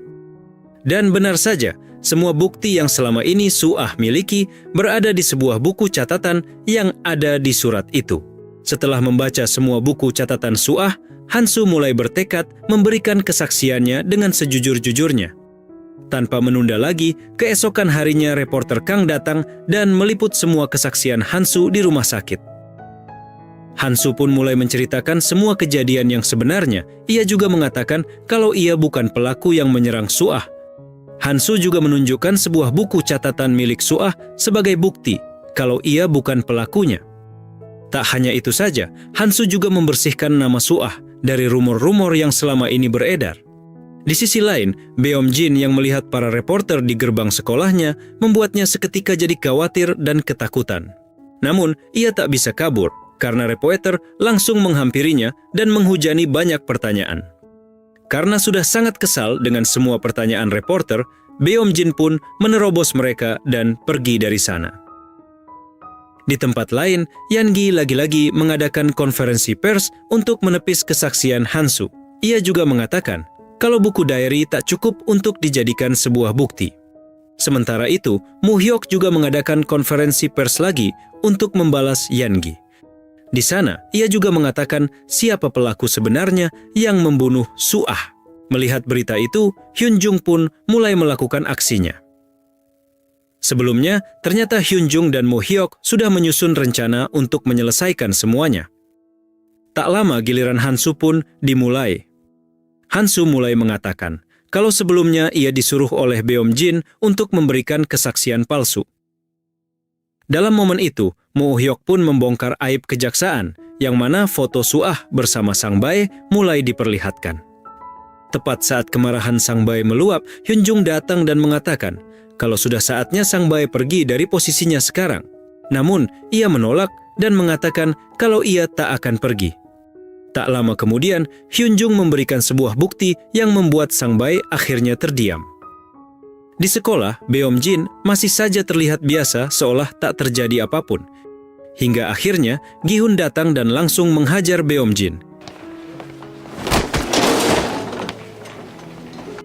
Dan benar saja, semua bukti yang selama ini Suah miliki berada di sebuah buku catatan yang ada di surat itu. Setelah membaca semua buku catatan Suah, Hansu mulai bertekad memberikan kesaksiannya dengan sejujur-jujurnya. Tanpa menunda lagi, keesokan harinya reporter Kang datang dan meliput semua kesaksian Hansu di rumah sakit. Hansu pun mulai menceritakan semua kejadian yang sebenarnya. Ia juga mengatakan kalau ia bukan pelaku yang menyerang Suah. Hansu juga menunjukkan sebuah buku catatan milik Suah sebagai bukti kalau ia bukan pelakunya. Tak hanya itu saja, Hansu juga membersihkan nama Suah dari rumor-rumor yang selama ini beredar. Di sisi lain, Beom-jin yang melihat para reporter di gerbang sekolahnya membuatnya seketika jadi khawatir dan ketakutan. Namun, ia tak bisa kabur karena reporter langsung menghampirinya dan menghujani banyak pertanyaan. Karena sudah sangat kesal dengan semua pertanyaan reporter, Beom-jin pun menerobos mereka dan pergi dari sana. Di tempat lain, Yan-gi lagi-lagi mengadakan konferensi pers untuk menepis kesaksian Hansu. Ia juga mengatakan kalau buku diary tak cukup untuk dijadikan sebuah bukti. Sementara itu, Mu-hyok juga mengadakan konferensi pers lagi untuk membalas Yan-gi. Di sana, ia juga mengatakan siapa pelaku sebenarnya yang membunuh Suah. Melihat berita itu, Hyun-jung pun mulai melakukan aksinya. Sebelumnya, ternyata Hyun-jung dan Mu-hyok sudah menyusun rencana untuk menyelesaikan semuanya. Tak lama giliran Hansu pun dimulai. Hansu mulai mengatakan kalau sebelumnya ia disuruh oleh Beom-jin untuk memberikan kesaksian palsu. Dalam momen itu, Mu-hyok pun membongkar aib kejaksaan, yang mana foto Suah bersama Sang Bae mulai diperlihatkan. Tepat saat kemarahan Sang Bae meluap, Hyun-jung datang dan mengatakan kalau sudah saatnya Sang Bae pergi dari posisinya sekarang. Namun, ia menolak dan mengatakan kalau ia tak akan pergi. Tak lama kemudian, Hyun-jung memberikan sebuah bukti yang membuat Sang Bae akhirnya terdiam. Di sekolah, Beom-jin masih saja terlihat biasa seolah tak terjadi apapun. Hingga akhirnya, Gi-hun datang dan langsung menghajar Beom-jin.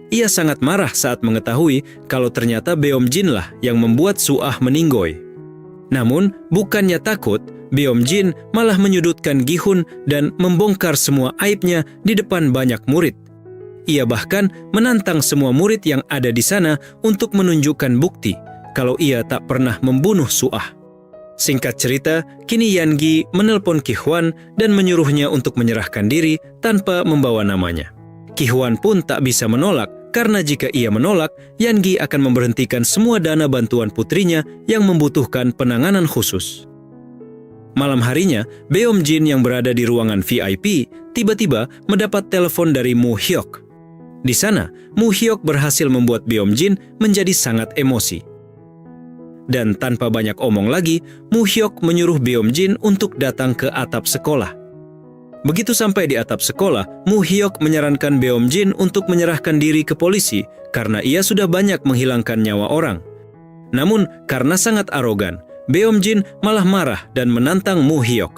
Ia sangat marah saat mengetahui kalau ternyata Beom-jin lah yang membuat Suah meninggoy. Namun, bukannya takut, Beom-jin malah menyudutkan Gi-hun dan membongkar semua aibnya di depan banyak murid. Ia bahkan menantang semua murid yang ada di sana untuk menunjukkan bukti kalau ia tak pernah membunuh Suah. Singkat cerita, kini Yan-gi menelpon Ki-hwan dan menyuruhnya untuk menyerahkan diri tanpa membawa namanya. Ki-hwan pun tak bisa menolak karena jika ia menolak, Yan-gi akan memberhentikan semua dana bantuan putrinya yang membutuhkan penanganan khusus. Malam harinya, Beom-jin yang berada di ruangan VIP tiba-tiba mendapat telepon dari Mu-hyok. Di sana, Mu-hyok berhasil membuat Beom-jin menjadi sangat emosi. Dan tanpa banyak omong lagi, Mu-hyok menyuruh Beom-jin untuk datang ke atap sekolah. Begitu sampai di atap sekolah, Mu-hyok menyarankan Beom-jin untuk menyerahkan diri ke polisi karena ia sudah banyak menghilangkan nyawa orang. Namun, karena sangat arogan, Beom-jin malah marah dan menantang Mu-hyok.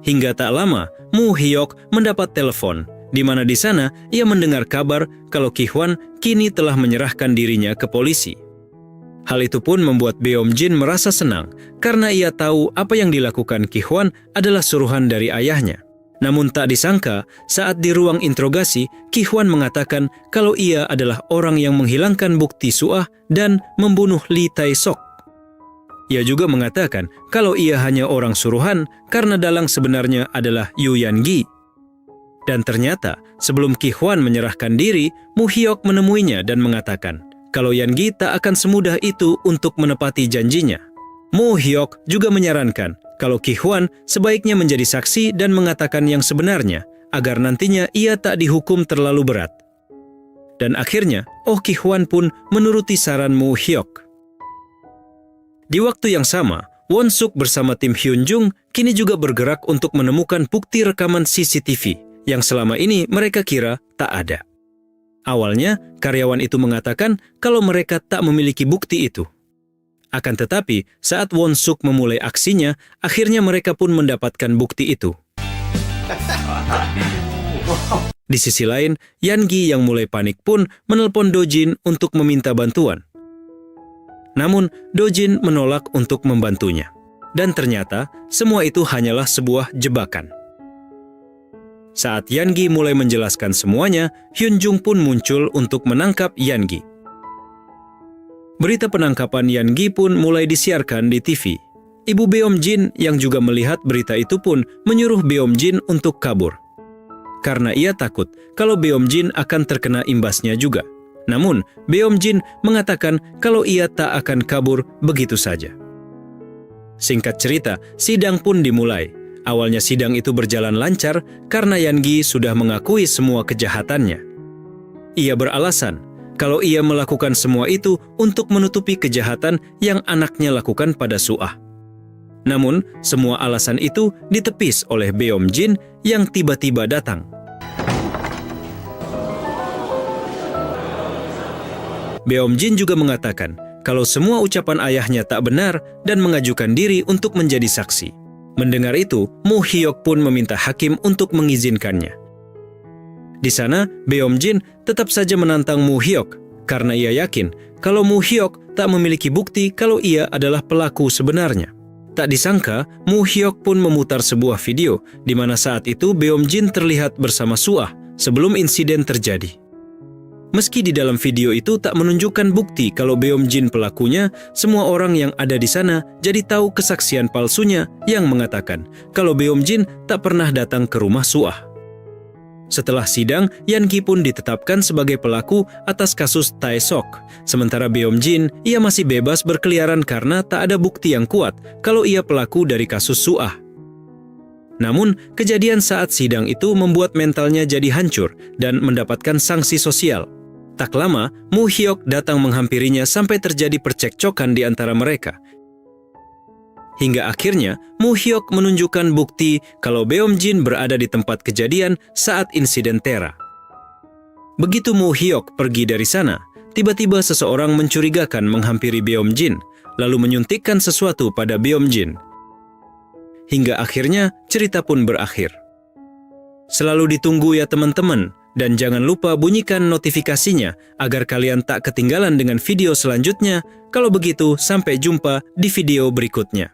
Hingga tak lama, Mu-hyok mendapat telepon, di mana di sana ia mendengar kabar kalau Ki-hwan kini telah menyerahkan dirinya ke polisi. Hal itu pun membuat Beom-jin merasa senang karena ia tahu apa yang dilakukan Ki-hwan adalah suruhan dari ayahnya. Namun tak disangka, saat di ruang interogasi, Ki-hwan mengatakan kalau ia adalah orang yang menghilangkan bukti Suah dan membunuh Lee Tae-sok. Ia juga mengatakan kalau ia hanya orang suruhan karena dalang sebenarnya adalah Yu Yan-gi. Dan ternyata, sebelum Ki-hwan menyerahkan diri, Mu-hyok menemuinya dan mengatakan kalau Yan-gi tak akan semudah itu untuk menepati janjinya. Mu-hyok juga menyarankan kalau Ki-hwan sebaiknya menjadi saksi dan mengatakan yang sebenarnya agar nantinya ia tak dihukum terlalu berat. Dan akhirnya, Oh Ki-hwan pun menuruti saran Mu-hyok. Di waktu yang sama, Won-suk bersama tim Hyun-jung kini juga bergerak untuk menemukan bukti rekaman CCTV yang selama ini mereka kira tak ada. Awalnya, karyawan itu mengatakan kalau mereka tak memiliki bukti itu. Akan tetapi, saat Won-suk memulai aksinya, akhirnya mereka pun mendapatkan bukti itu. Di sisi lain, Yan-gi yang mulai panik pun menelpon Do-jin untuk meminta bantuan. Namun, Do-jin menolak untuk membantunya. Dan ternyata, semua itu hanyalah sebuah jebakan. Saat Yangi mulai menjelaskan semuanya, Hyun Jung pun muncul untuk menangkap Yangi. Berita penangkapan Yangi pun mulai disiarkan di TV. Ibu Beom Jin yang juga melihat berita itu pun menyuruh Beom Jin untuk kabur. Karena ia takut kalau Beom Jin akan terkena imbasnya juga. Namun, Beom Jin mengatakan kalau ia tak akan kabur begitu saja. Singkat cerita, sidang pun dimulai. Awalnya sidang itu berjalan lancar karena Yangi sudah mengakui semua kejahatannya. Ia beralasan kalau ia melakukan semua itu untuk menutupi kejahatan yang anaknya lakukan pada Suah. Namun, semua alasan itu ditepis oleh Beom Jin yang tiba-tiba datang. Beom Jin juga mengatakan kalau semua ucapan ayahnya tak benar dan mengajukan diri untuk menjadi saksi. Mendengar itu, Moo Hyok pun meminta hakim untuk mengizinkannya. Di sana, Beom Jin tetap saja menantang Moo Hyok karena ia yakin kalau Moo Hyok tak memiliki bukti kalau ia adalah pelaku sebenarnya. Tak disangka, Moo Hyok pun memutar sebuah video di mana saat itu Beom Jin terlihat bersama Suah sebelum insiden terjadi. Meski di dalam video itu tak menunjukkan bukti kalau Beom Jin pelakunya, semua orang yang ada di sana jadi tahu kesaksian palsunya yang mengatakan kalau Beom Jin tak pernah datang ke rumah Suah. Setelah sidang, Yangi pun ditetapkan sebagai pelaku atas kasus Tae Sok. Sementara Beom Jin, ia masih bebas berkeliaran karena tak ada bukti yang kuat kalau ia pelaku dari kasus Suah. Namun, kejadian saat sidang itu membuat mentalnya jadi hancur dan mendapatkan sanksi sosial. Tak lama, Moo Hyok datang menghampirinya sampai terjadi percekcokan di antara mereka. Hingga akhirnya, Moo Hyok menunjukkan bukti kalau Beom Jin berada di tempat kejadian saat insiden Tera. Begitu Moo Hyok pergi dari sana, tiba-tiba seseorang mencurigakan menghampiri Beom Jin, lalu menyuntikkan sesuatu pada Beom Jin. Hingga akhirnya, cerita pun berakhir. Selalu ditunggu ya teman-teman. Dan jangan lupa bunyikan notifikasinya agar kalian tak ketinggalan dengan video selanjutnya. Kalau begitu, sampai jumpa di video berikutnya.